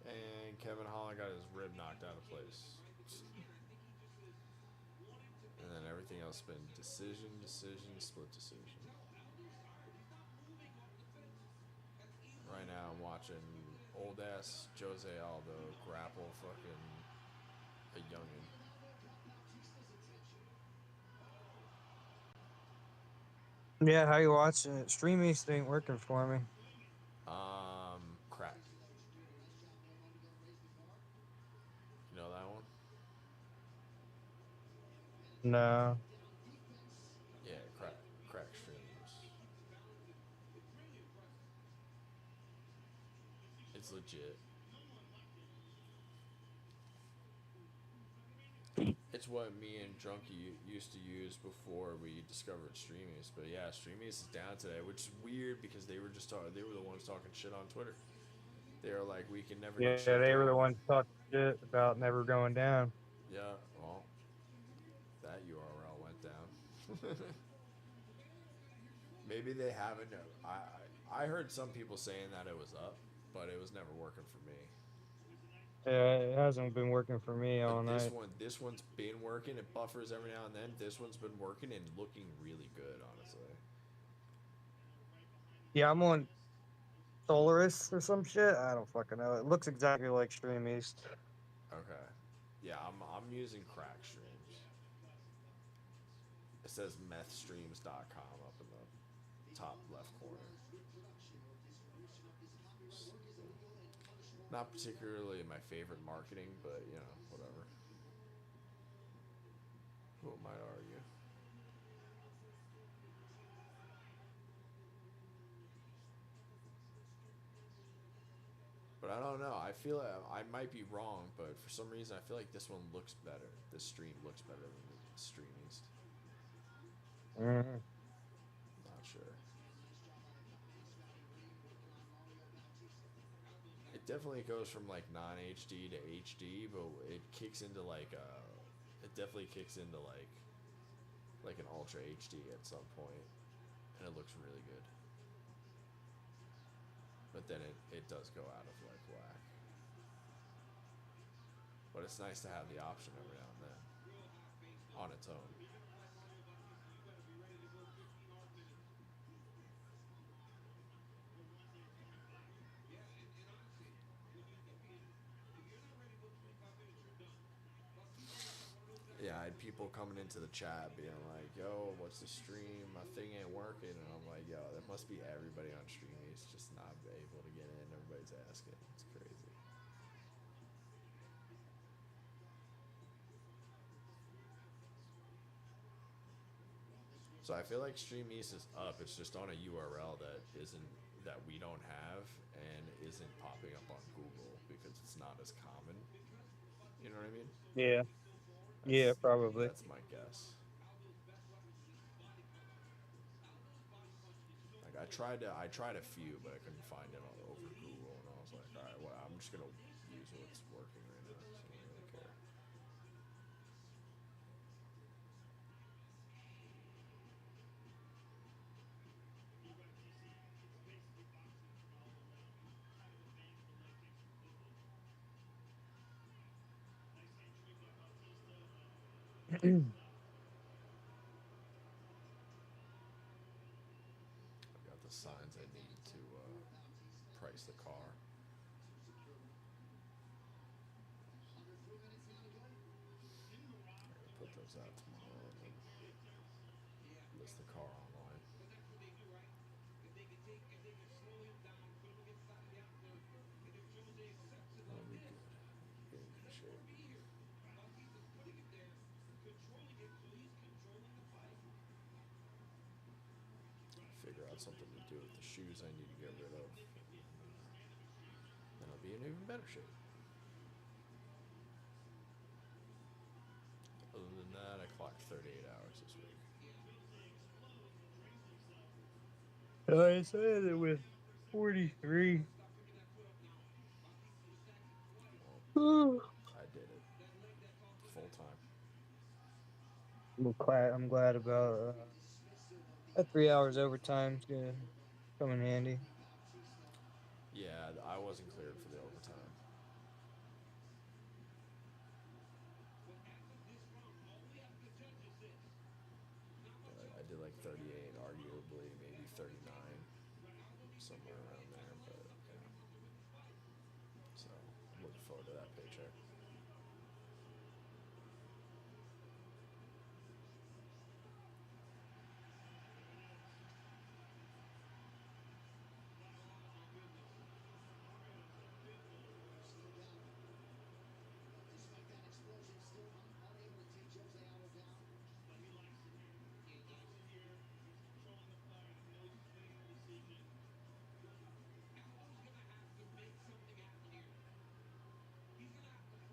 and Kevin Holland got his rib knocked out of place. And then everything else been decision, split decision. Right now I'm watching old ass Jose Aldo grapple fucking a youngin. Yeah, how you watching it? Streaming ain't working for me. Crack. You know that one? No. Yeah, crack streams. It's legit. It's what me and Drunky used to use before we discovered Streamies. But yeah, Streamies is down today, which is weird because they were just they were the ones talking shit on Twitter. They were like, we can never get Yeah, shut they were the down. ones talking shit about never going down. Yeah, well, that URL went down. Maybe they haven't. I heard some people saying that it was up, but it was never working for me. Yeah, it hasn't been working for me all But night. this one's been working. It buffers every now and then. This one's been working and looking really good, honestly. Yeah, I'm on Solaris or some shit. I don't fucking know. It looks exactly like Stream East. Okay. Yeah, I'm using Crack Streams. It says methstreams.com up in the top left corner. Not particularly my favorite marketing, but you know, whatever. Who might argue? But I don't know. I feel I might be wrong, but for some reason I feel like this one looks better. This stream looks better than the Stream East. Mm-hmm. Not sure. It definitely goes from like non HD to HD, but it kicks into like it definitely kicks into like an ultra HD at some point, and it looks really good. But then it does go out of like whack. But it's nice to have the option every now and then on its own. Yeah, I had people coming into the chat being like, yo, what's the stream? My thing ain't working. And I'm like, yo, that must be everybody on Streamies just not able to get in. Everybody's asking. It's crazy. So I feel like Stream East is up. It's just on a URL that we don't have and isn't popping up on Google because it's not as common. You know what I mean? Yeah, yeah, That's probably. that's my guess. Like I tried a few, but I couldn't find it all over Google, and I was like, all right, well, I'm just gonna use what's working right now. So I don't really care. I got the signs I need to price the car. I'm gonna put those out tomorrow and then list the car online. That'll be good. Get in good shape. Figure out something to do with the shoes I need to get rid of. Then I'll be in even better shape. Other than that, I clocked 38 hours this week. I said it with 43. I did it full time. I'm glad about that 3 hours overtime is gonna come in handy. Yeah, I wasn't cleared for the overtime. But I did like 38, arguably maybe 39, somewhere around there. But yeah. So I'm looking forward to that paycheck. Despite that explosion, still unable to take Jose Aldo down. But he likes it here. He likes it here. He's controlling the fight. He knows he's making the decision.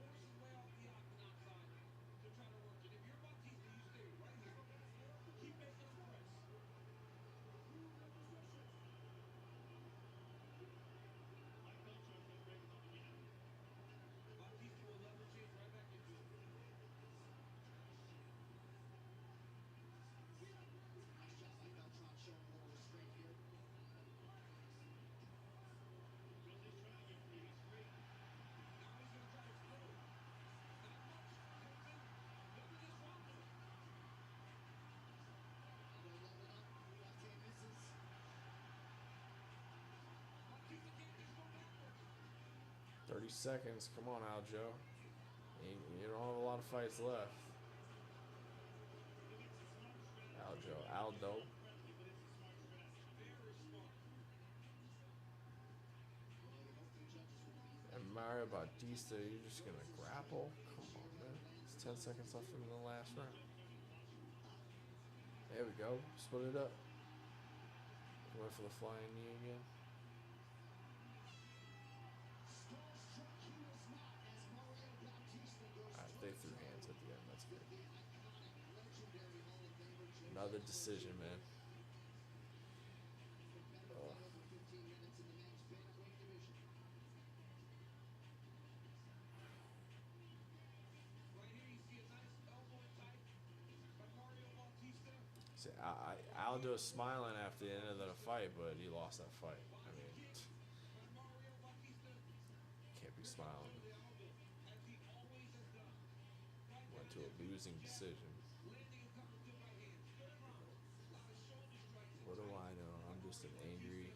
30 seconds. Come on, Aljo. You don't have a lot of fights left. Aljo, Aldo. And Mario Bautista, you're just gonna grapple? Come on, man. It's 10 seconds left in the last round. There we go. Split it up. Went for the flying knee again. Alright, they threw hands at the end. That's good. Another decision, man. Oh. Right here, you see a nice elbow and tight by Mario Bautista. See, Aldo's smiling after the end of the fight, but he lost that fight. I mean, By Mario Bautista. can't be smiling. The elbow, as he always has done. Right Went there, to a losing decision. landing a couple good right hands. Third round. A lot of shoulder strikes. What do I know? I'm just an angry.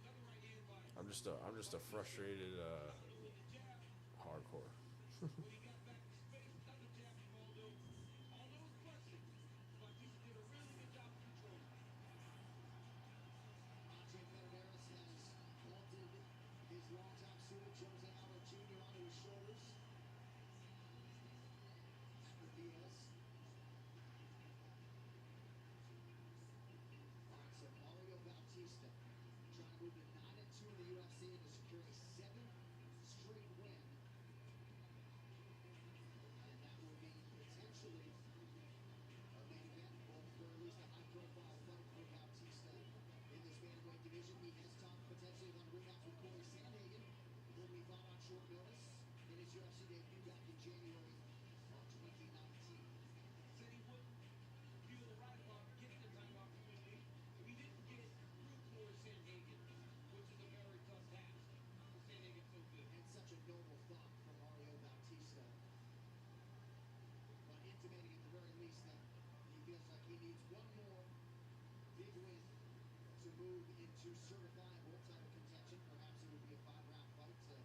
Another right hand by I'm just a frustrated jab. hardcore. When he got back to space, another jab from Aldo. Aldo was pressing. Bautista did a really good job of controlling. Andre Federer has vaulted his longtime student Jose Aldo Jr. onto his shoulders. After Diaz. All right, so Mario Bautista trying to move to 9-2 in the UFC and to secure a 7th straight win. And that will be potentially a main event, or at least a high-profile fight for Bautista in this bantamweight division. He has talked potentially about a rematch with Corey Sandhagen, whom he fought on short notice in his UFC debut back in January of 2019. Said he wouldn't feel right about getting a title opportunity if he didn't get it through Corey Sandhagen, which is a very tough task. Sandhagen's so good. And such a noble thought from Mario Bautista. But intimating at the very least that he feels like he needs one more big win to move into certifiable title contention. Perhaps it would be a 5-round fight to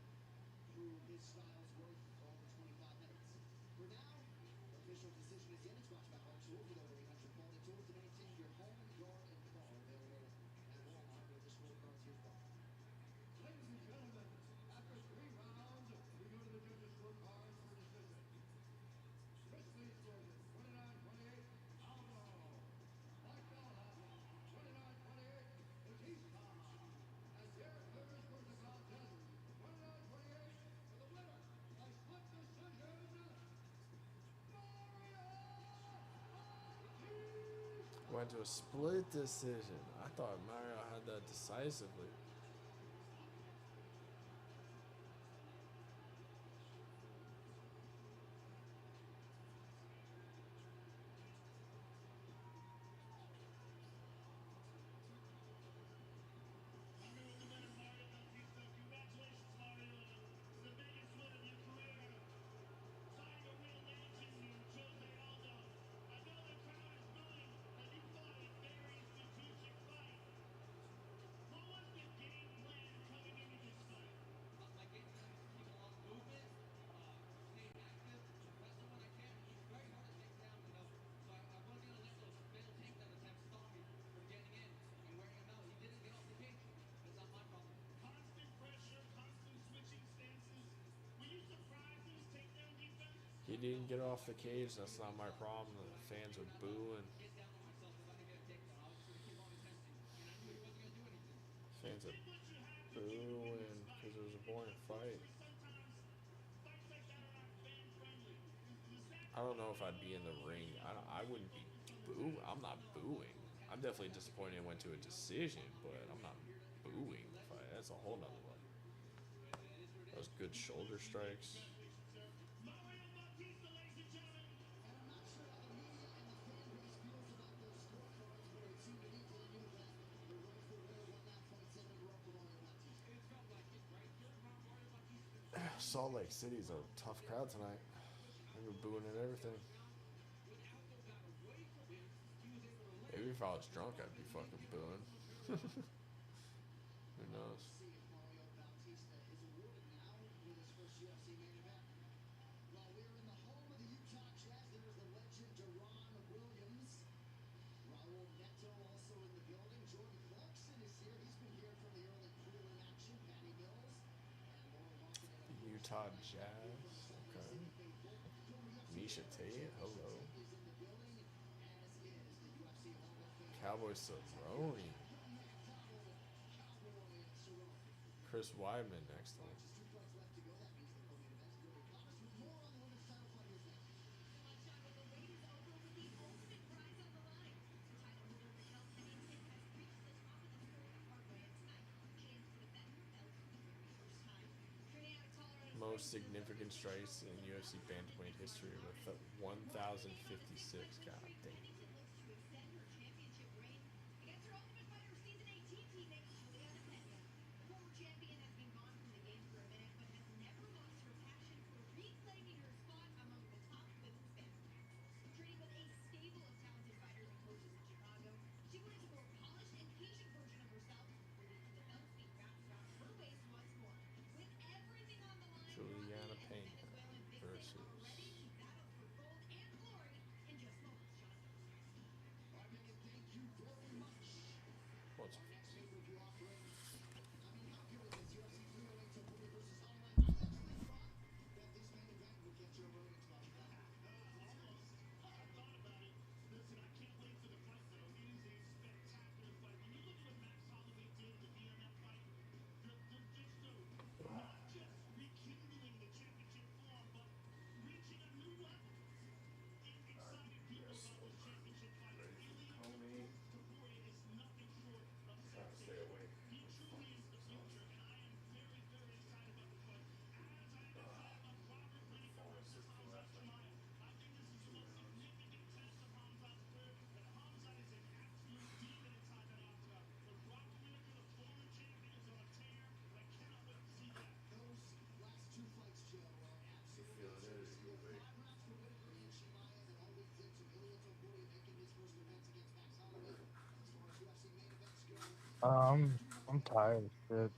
prove his style's worth over 25 minutes. For now, official decision is in. It's watched by Hard Tools with over 800 quality tools to maintain your home, yard, and car. Available at Walmart with the scorecards. Here's Bob. Ladies and gentlemen, after 3 rounds, we go to the judges' scorecards for decision. Chrisley Scorsese, 29-28, Aldo. Mike Bella, 29-28, Batista. And Derek Lewis for the contest, 29-28, for the winner by split decision, Mario Bautista. Went to a split decision. I thought Mario had that decisively. Mario with the winner, Mario Bautista. Congratulations, Mario. It's the biggest win of your career. Signing a real legend in Jose Aldo. I know the crowd is booing, but you fought a very strategic fight. What was the game plan coming into this fight? My game plan is to keep a lot of movement, stay active, wrestle when I can. He's very hard to take down, you know. So I wasn't gonna let those fatal takedown attempts stop me from getting in and wearing him out. He didn't get off the cage. That's not my problem. Constant pressure, constant switching stances. Were you surprised it was takedown defense? He didn't get off the cage. That's not my problem. The fans are booing. Get down on myself if I didn't get a takedown. I was just gonna keep on attempting, and I knew he wasn't gonna do anything. Fans are Did what you had to do to win this booing fight. because it was a boring fight. Sometimes fights like that are not fan friendly. Is that I don't know if I'd be in the ring. I wouldn't be boo. I'm not booing. I'm definitely disappointed it went to a decision, but I'm not booing the fight. That's a whole nother level. Those good shoulder strikes. Mario Bautista, ladies and gentlemen? And I'm not sure how the media and the fan base feels about those scorecards, but it seemed to me telling you that the rightful winner won that fight 7 in a row for Mario Bautista. It felt like it, right? Third round, Mario Bautista. Salt Lake City's a tough crowd tonight. They've been booing at everything. When Aldo got away from him, he was able to Maybe if I was drunk, I'd be fucking booing. Who knows? See if Mario Bautista is awarded now with for this first UFC main event. Well, we're in the home of the Utah Jazz. There's the legend Deron Williams. Raul Neto also in the building. Jordan Clarkson is here. He's been here from the early prelim action. Patty Mills and Laura Markkinen, of course. Utah Jazz. Okay. Misha Tate. Hello. Is in the building, as is the UFC Hall of Fame. Cowboy Cerrone. Chris Weidman next to him. Just 2 fights left to go. That means the co-main event's Billy Connors with more on the women's title fight. Here's next. Bloodshot with the wait is over with the ultimate prize on the line. So title holder Raquel Pennington has reached the top of the scoring heartland tonight. Chance to defend her belt for the very first time. Training out of Colorado Most Springs, significant strikes in UFC bantamweight history with 1,056. God damn. Pennington looks to extend her championship reign against her Ultimate Fighter Season 18 teammate Juliana Pena. The former champion has been gone from the game for a minute, but has never lost her passion for reclaiming her spot among the top women's bantamweights. Training with a stable of talented fighters and coaches in Chicago, she believes a more polished and patient version of herself will lead to the belts being wrapped around her waist once more. With everything on the line, Juliana Robbie Pena and Venezuelan Vixen versus are ready to battle for gold and glory in just moments, Sean. All right, Megan, thank you very much. what's Our next pay-per-view offering. I mean, how good is this UFC 308 Topuria versus Online? I actually thought that this main event would get Joe Rogan to watch that. Almost. I thought about it. Listen, I can't wait for the fight, though. It is a spectacular fight. When you look at what Max Holloway did to be on that fight, they're just not just rekindling the championship form, but reaching a new level. It excited people about this championship fight. Ilya Topuria is nothing short of sensational. He truly is the future, and I am very, very excited about the fight. As I am excited about Robert Whittaker versus Hamzat Chimaev. I think this is the most significant test of Hamzat's career, and Hamzat is an absolute demon inside that octagon. But Robert Whittaker, the former champion, is on a tear, and I cannot wait to see that. Those last 2 fights, Joe, are absolutely serious. 5 rounds for Whittaker and Chimaev, and all we get to Ilya Topuria making his first appearance against Max Holloway. As far as UFC main events go, I'm tired. Dude.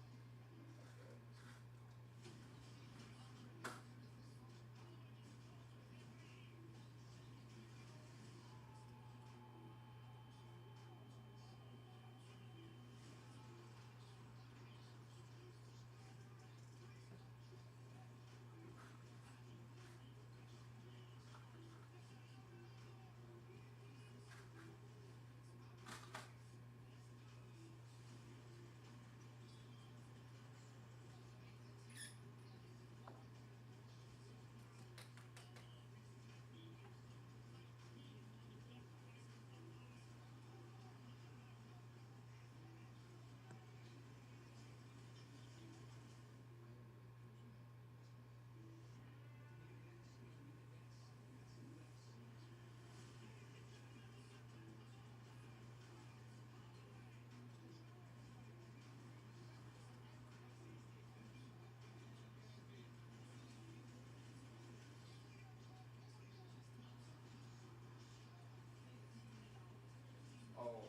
Oh,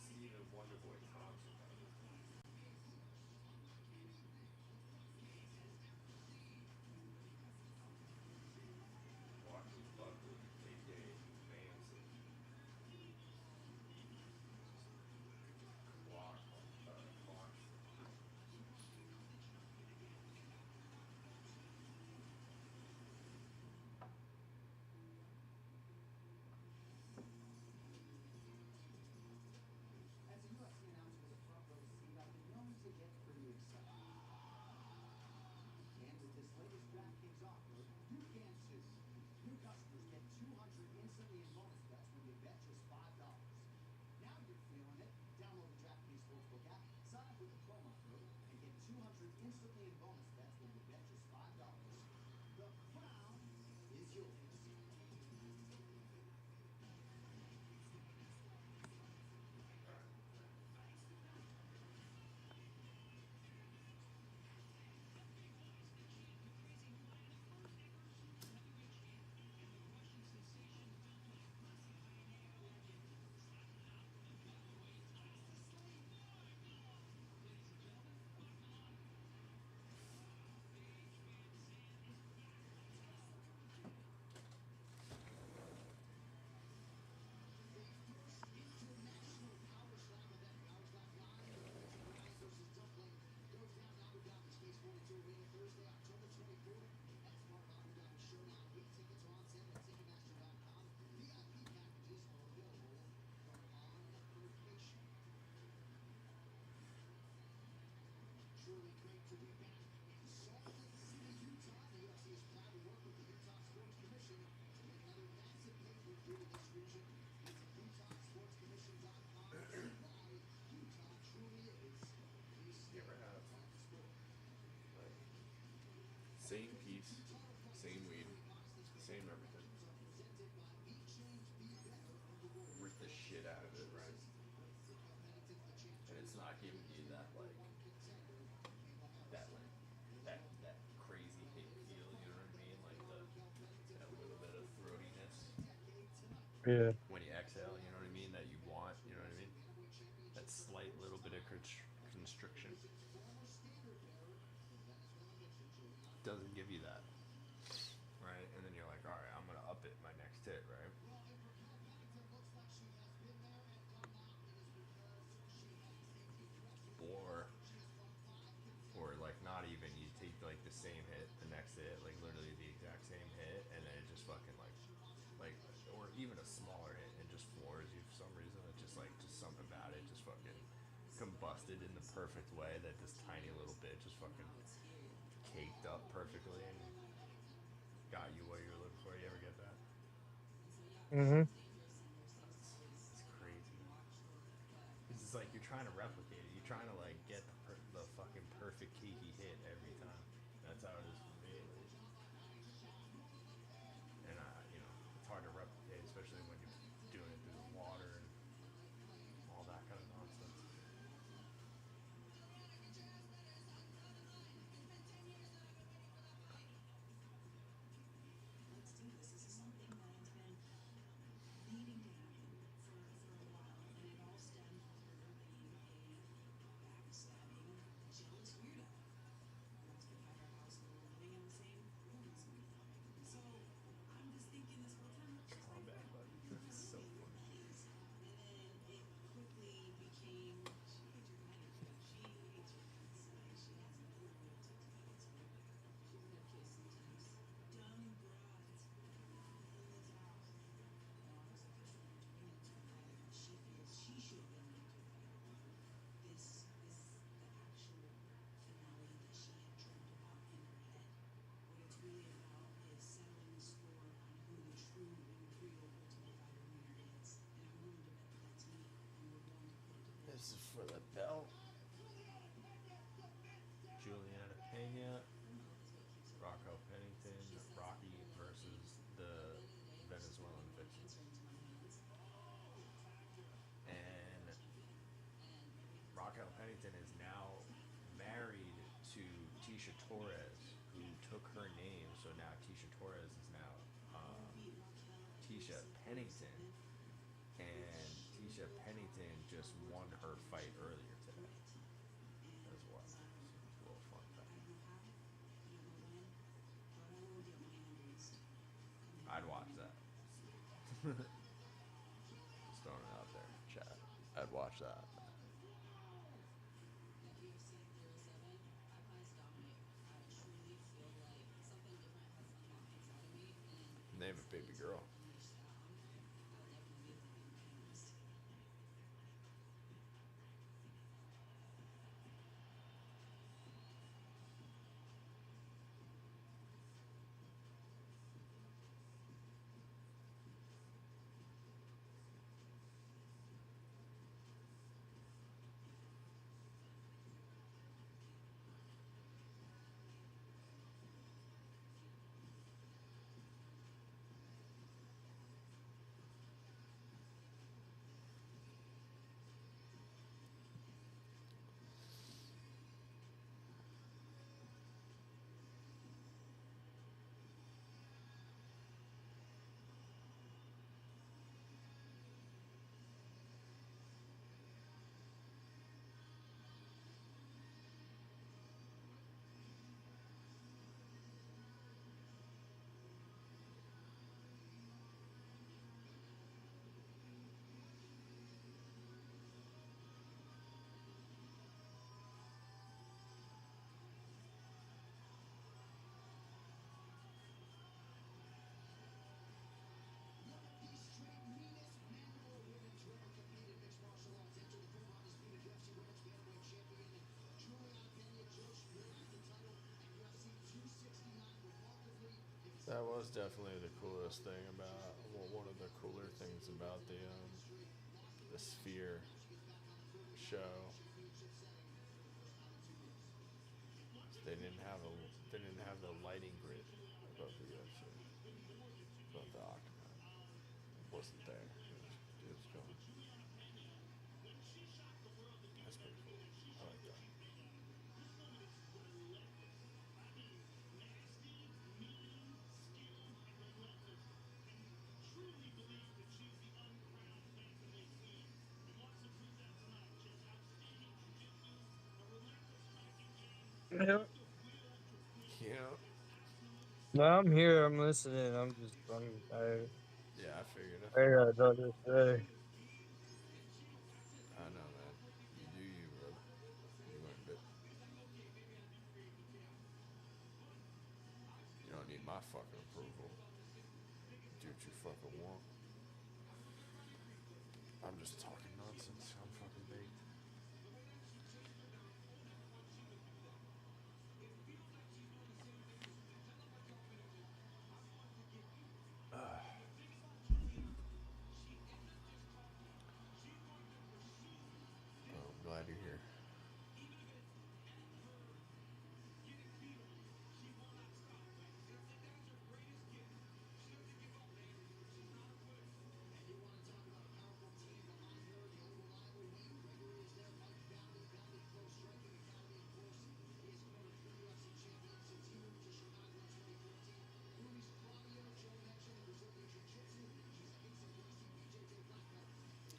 Steven Wonderboy Thompson. Joaquin Buckley, a.k.a. Manson. Clark. As a UFC announcer with a front row seat, I've been known to get pretty excited. And with this latest DraftKings offer, you can too. New customers get 200 instantly in bonus bets when you bet just $5. Now you're feeling it. Download the DraftKings Sportsbook app, sign up with the promo code, and get 200 instantly in bonus bets when you bet just $5. The crown is yours. Another massive pay-per-view in this region. Visit UtahSportsCommission.com to see why Utah truly is the state of sport. Like, same piece, same weed, same everything. Presented by Be Change, Be Better from the Warriors. Rip the shit out of it, right? And it's not giving you that that crazy hit feel, you know what I mean? Like that little bit of throatiness Yeah. when you exhale, you know what I mean? That you want, you know what I mean? That slight little bit of constriction doesn't give you that, right? And then you're like, all right, I'm gonna up it my next hit, right? Or like not even, you take like the same hit, the next hit, like literally the exact same hit, and then it just fucking like, or even a smaller hit and just floors you for some reason. It's just like, just something about it just fucking combusted in the perfect way that this tiny little bit just fucking caked up perfectly and got you what you were looking for. You ever get that? Mhm. It's crazy. It's just like you're trying to replicate it. You're trying to like get the fucking perfect cakey hit every time. That's how it is for me, at least. And it's hard to replicate, especially when you're doing it through the water and all that kind of nonsense. Let's do this. This is something that has been leading to happen for a while, and it all stemmed with her being a backstabbing, jealous weirdo who occupied our house while we were living in the same room as me. So I'm just thinking this whole time, she's my Combat friend. buddy. We're That's gonna so be funny. buddies. And then it quickly became, she hates your kind of food. She hates your guts. She has no loyalty to you whatsoever. She's in that case sometimes. Dumb broads in this house. No, I was like, I should have been doing it to her that she feels she should have been doing to her. This, the actual finale that she had dreamt about in her head. What it's really about is settling the score on who the true and real Ultimate Fighter winner is. And I'm willing to bet that that's me. And we're going to put it to bed. This is for the belt. Juliana Pena, Rocco Pennington, Rocky versus the Venezuelan vixen. And Rocco Pennington is now married to Tisha Torres, who took her name. So now Tisha Torres is now Tisha Pennington. And Tisha Pennington just won her fight earlier today as well. So it's a little fun fact. I'd watch that. Just throwing it out there, chat. I'd watch that. UFC 307, I Pies Dominate. I truly feel like something different has unlocked inside of me, and Name a baby girl. unleash that on me. I'll definitely be the panelist. was definitely the coolest thing about, well, one of the cooler things about the Sphere show. They didn't have the lighting grid above the UFC, above the octagon. It wasn't there. It was gone. That's pretty cool. I like that. Truly believes that she's the uncrowned phantom they see and wants to prove that tonight. She has outstanding jiu-jitsu, a relentless striking game, Yep. the will to win. Yeah. No, I'm here. I'm listening. Yeah, I figured. I got nothing to say. I know, man. You do you, brother. You ain't bit. You don't need my fucking approval. Do what you fucking want. I'm just talking nonsense. I'm fucking baked. Oh, I'm glad you're here.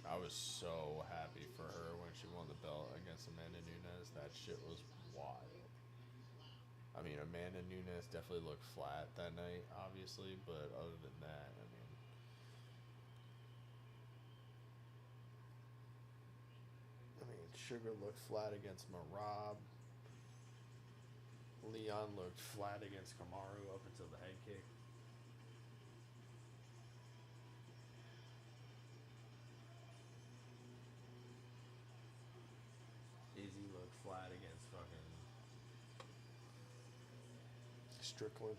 I was so happy for her when she won the belt against Amanda Nunes. That shit was wild. I mean, Amanda Nunes definitely looked flat that night, obviously, but other than that, I mean, Sugar looked flat against Marab. Leon looked flat against Kamaru up until the head kick. Izzy looked flat against fucking Strickland.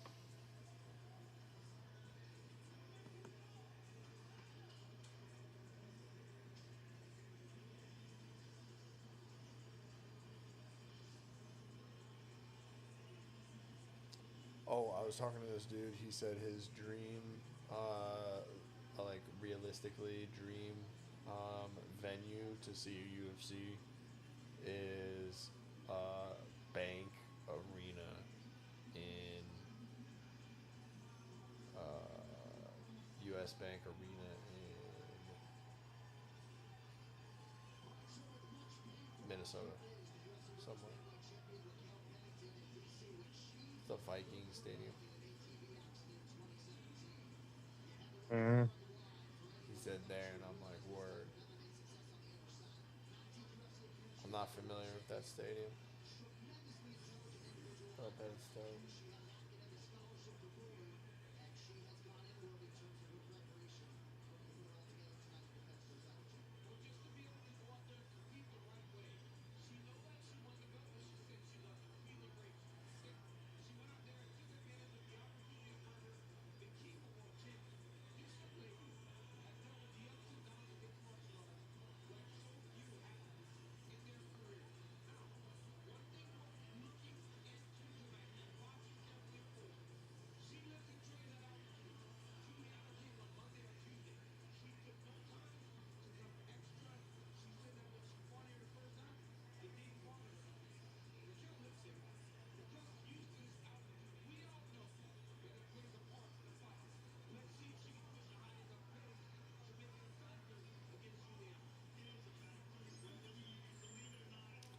Oh, I was talking to this dude. He said his dream, like realistically, dream venue to see a UFC is Bank Arena in U.S. Bank Arena in Minnesota, somewhere. The Viking Stadium. Mm. He said there, and I'm like, word. I'm not familiar with that stadium. But that's dope.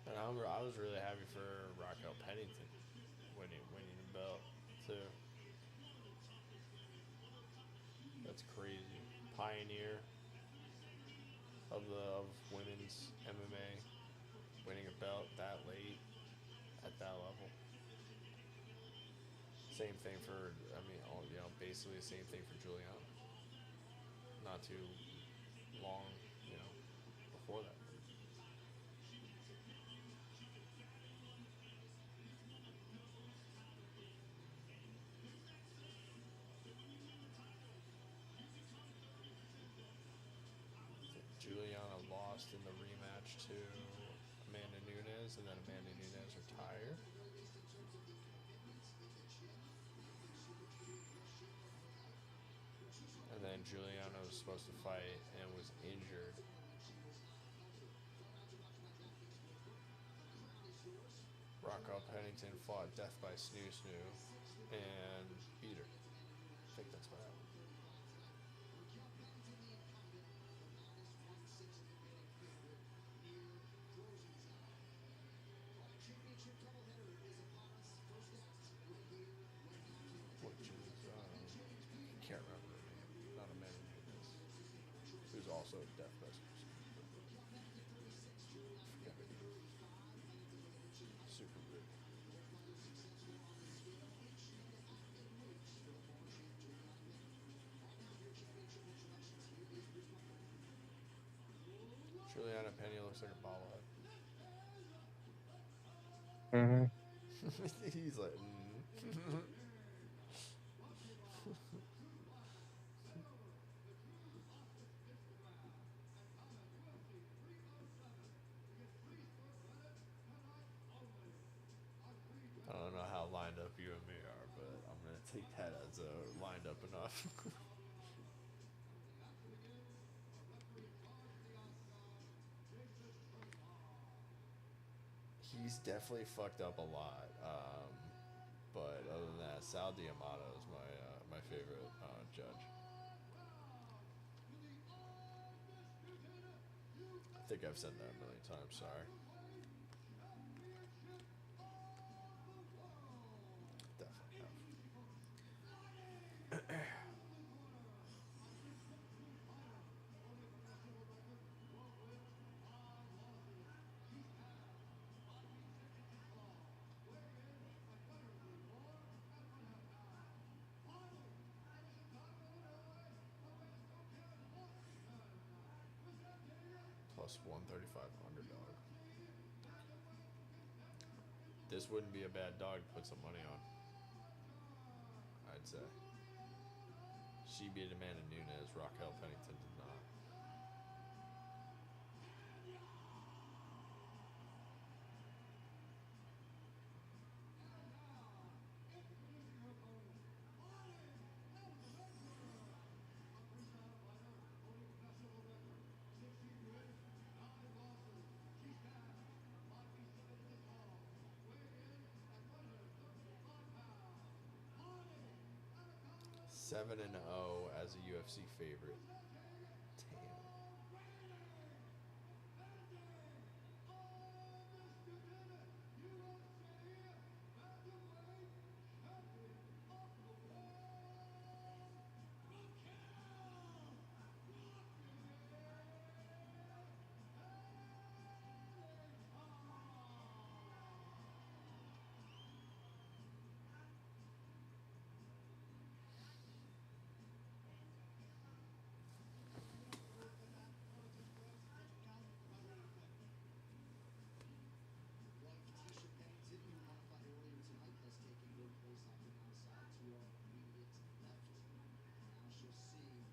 And I was really happy for Raquel Pennington winning the belt too. That's crazy. Pioneer of women's MMA, winning a belt that late at that level. Same thing for, I mean, basically the same thing for Juliana. Not too long, before that. Nunes and then Amanda Nunes retire. And then Juliana was supposed to fight and was injured. Rocco Pennington fought death by Snoo Snoo and beat her. I think that's what happened. Which is, can't remember her name. Not Amanda Nunes. Who's also death by Snoo Snoo. Forget her name. Super good. Juliana Pena looks like a bobblehead. He's like, I don't know how lined up you and me are, but I'm gonna take that as lined up enough. He's definitely fucked up a lot. But other than that, Sal D'Amato is my favorite judge. I think I've said that a million times. Sorry. Definitely have. Plus 135 underdog. This wouldn't be a bad dog to put some money on, I'd say. She beat Amanda Nunes. Raquel Pennington did not. Seven and 0 as a UFC favorite. Damn. Tisha Pennington, who modified earlier tonight, has taken her place on the outside to our immediate left. Now she'll see if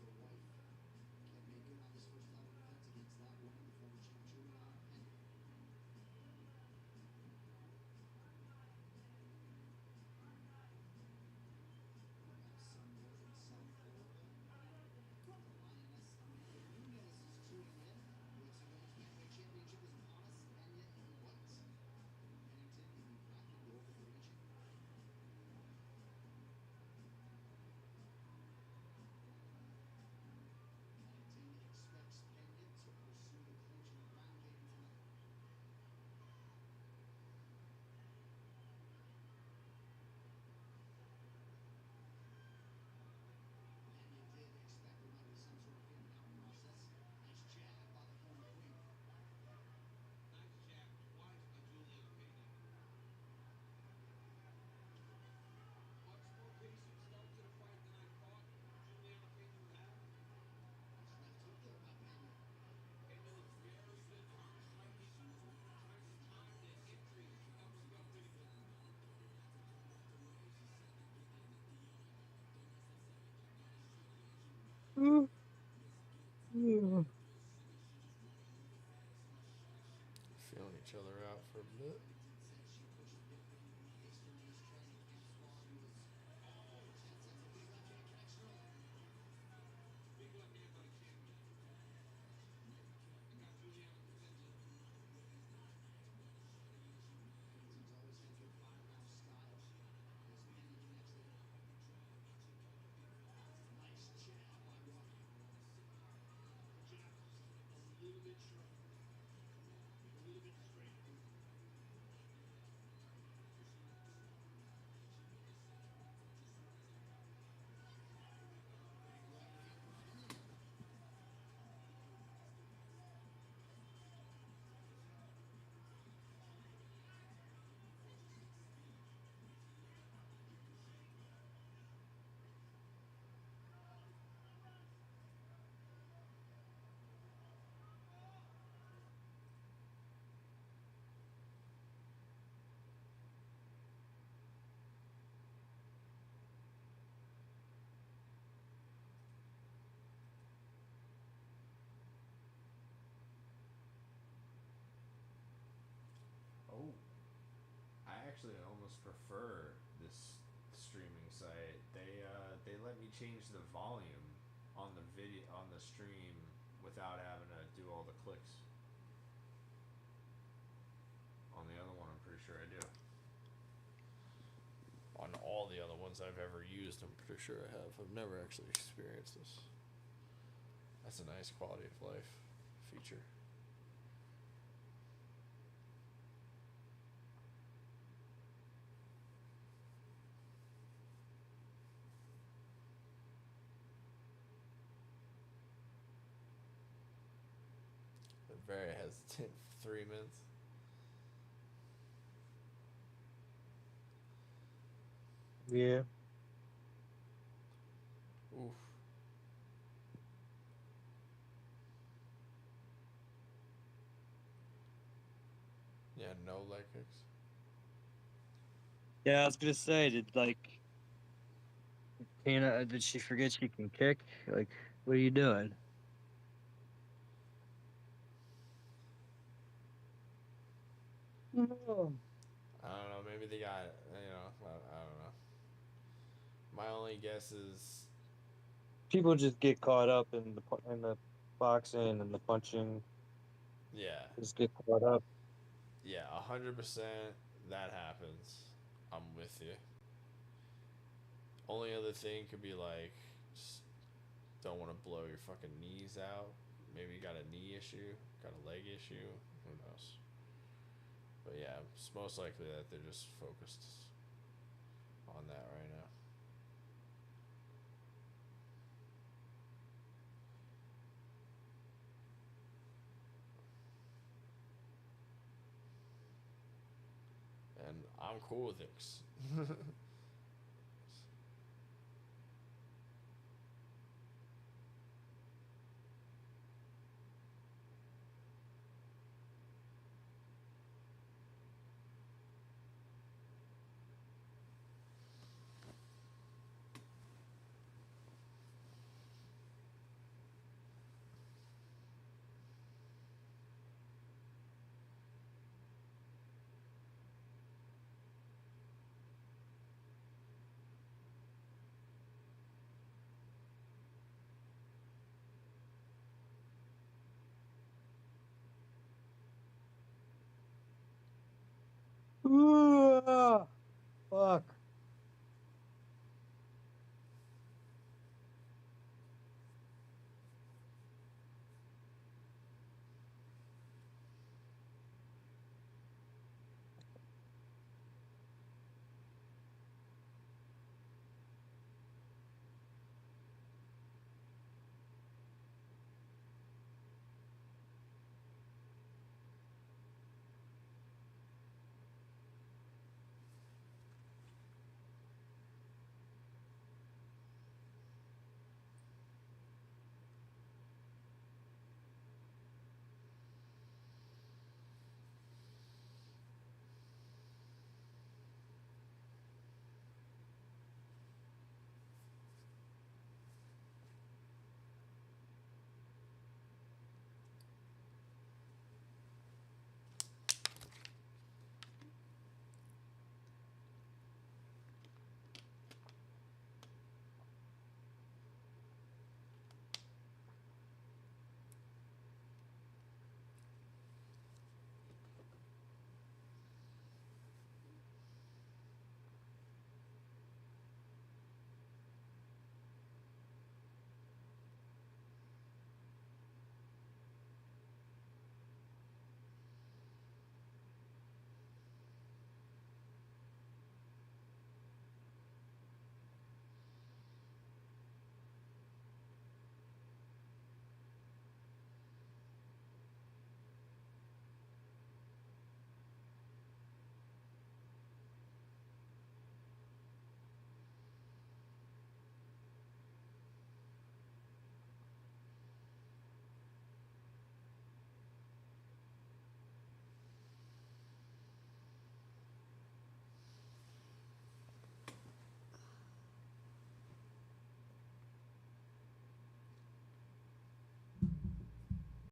her wife can make good on this first title defense against that woman, the former champ Juliana Pennington. Some north and south Florida. The Lioness Amanda Nunes is tuning in. UFC Women's Bantamweight Championship is upon us. Pena in white. Pennington in the black and gold of the region. Pennington expects Pena to pursue the clinch and ground game tonight. Pena did expect there might be some sort of in and out process. Nice jab by the former queen. Nice jab twice by Juliana Pena. Much more patient start to the fight than I thought Juliana Pena would have. Nice left hook there by Pena. Pena looks very good on her striking, trying to time the entry of her gun pretty good. feeling each other out for a bit. Big left hand by Campbell. And got Juliana Cadenza. Teams always had good firehouse style. There's many connection. Nice jab by Rocky. The jab is a little bit sharper, a little bit straighter. Oh, I actually almost prefer this streaming site. They let me change the volume on the video on the stream without having to do all the clicks. On the other one, I'm pretty sure I do. On all the other ones I've ever used, I'm pretty sure I have. I've never actually experienced this. That's a nice quality of life feature. They're very hesitant for 3 minutes. Yeah. Oof. Yeah, no leg kicks. Yeah, I was gonna say, did she forget she can kick? Like, what are you doing? Oh. I don't know. Maybe they got, I don't know. My only guess is, People just get caught up in the boxing and the punching. yeah, Just get caught up. yeah, 100% that happens. I'm with you. Only other thing could be like, just don't want to blow your fucking knees out. Maybe you got a knee issue, got a leg issue. Who knows? But yeah, it's most likely that they're just focused on that right now. And I'm cool with it.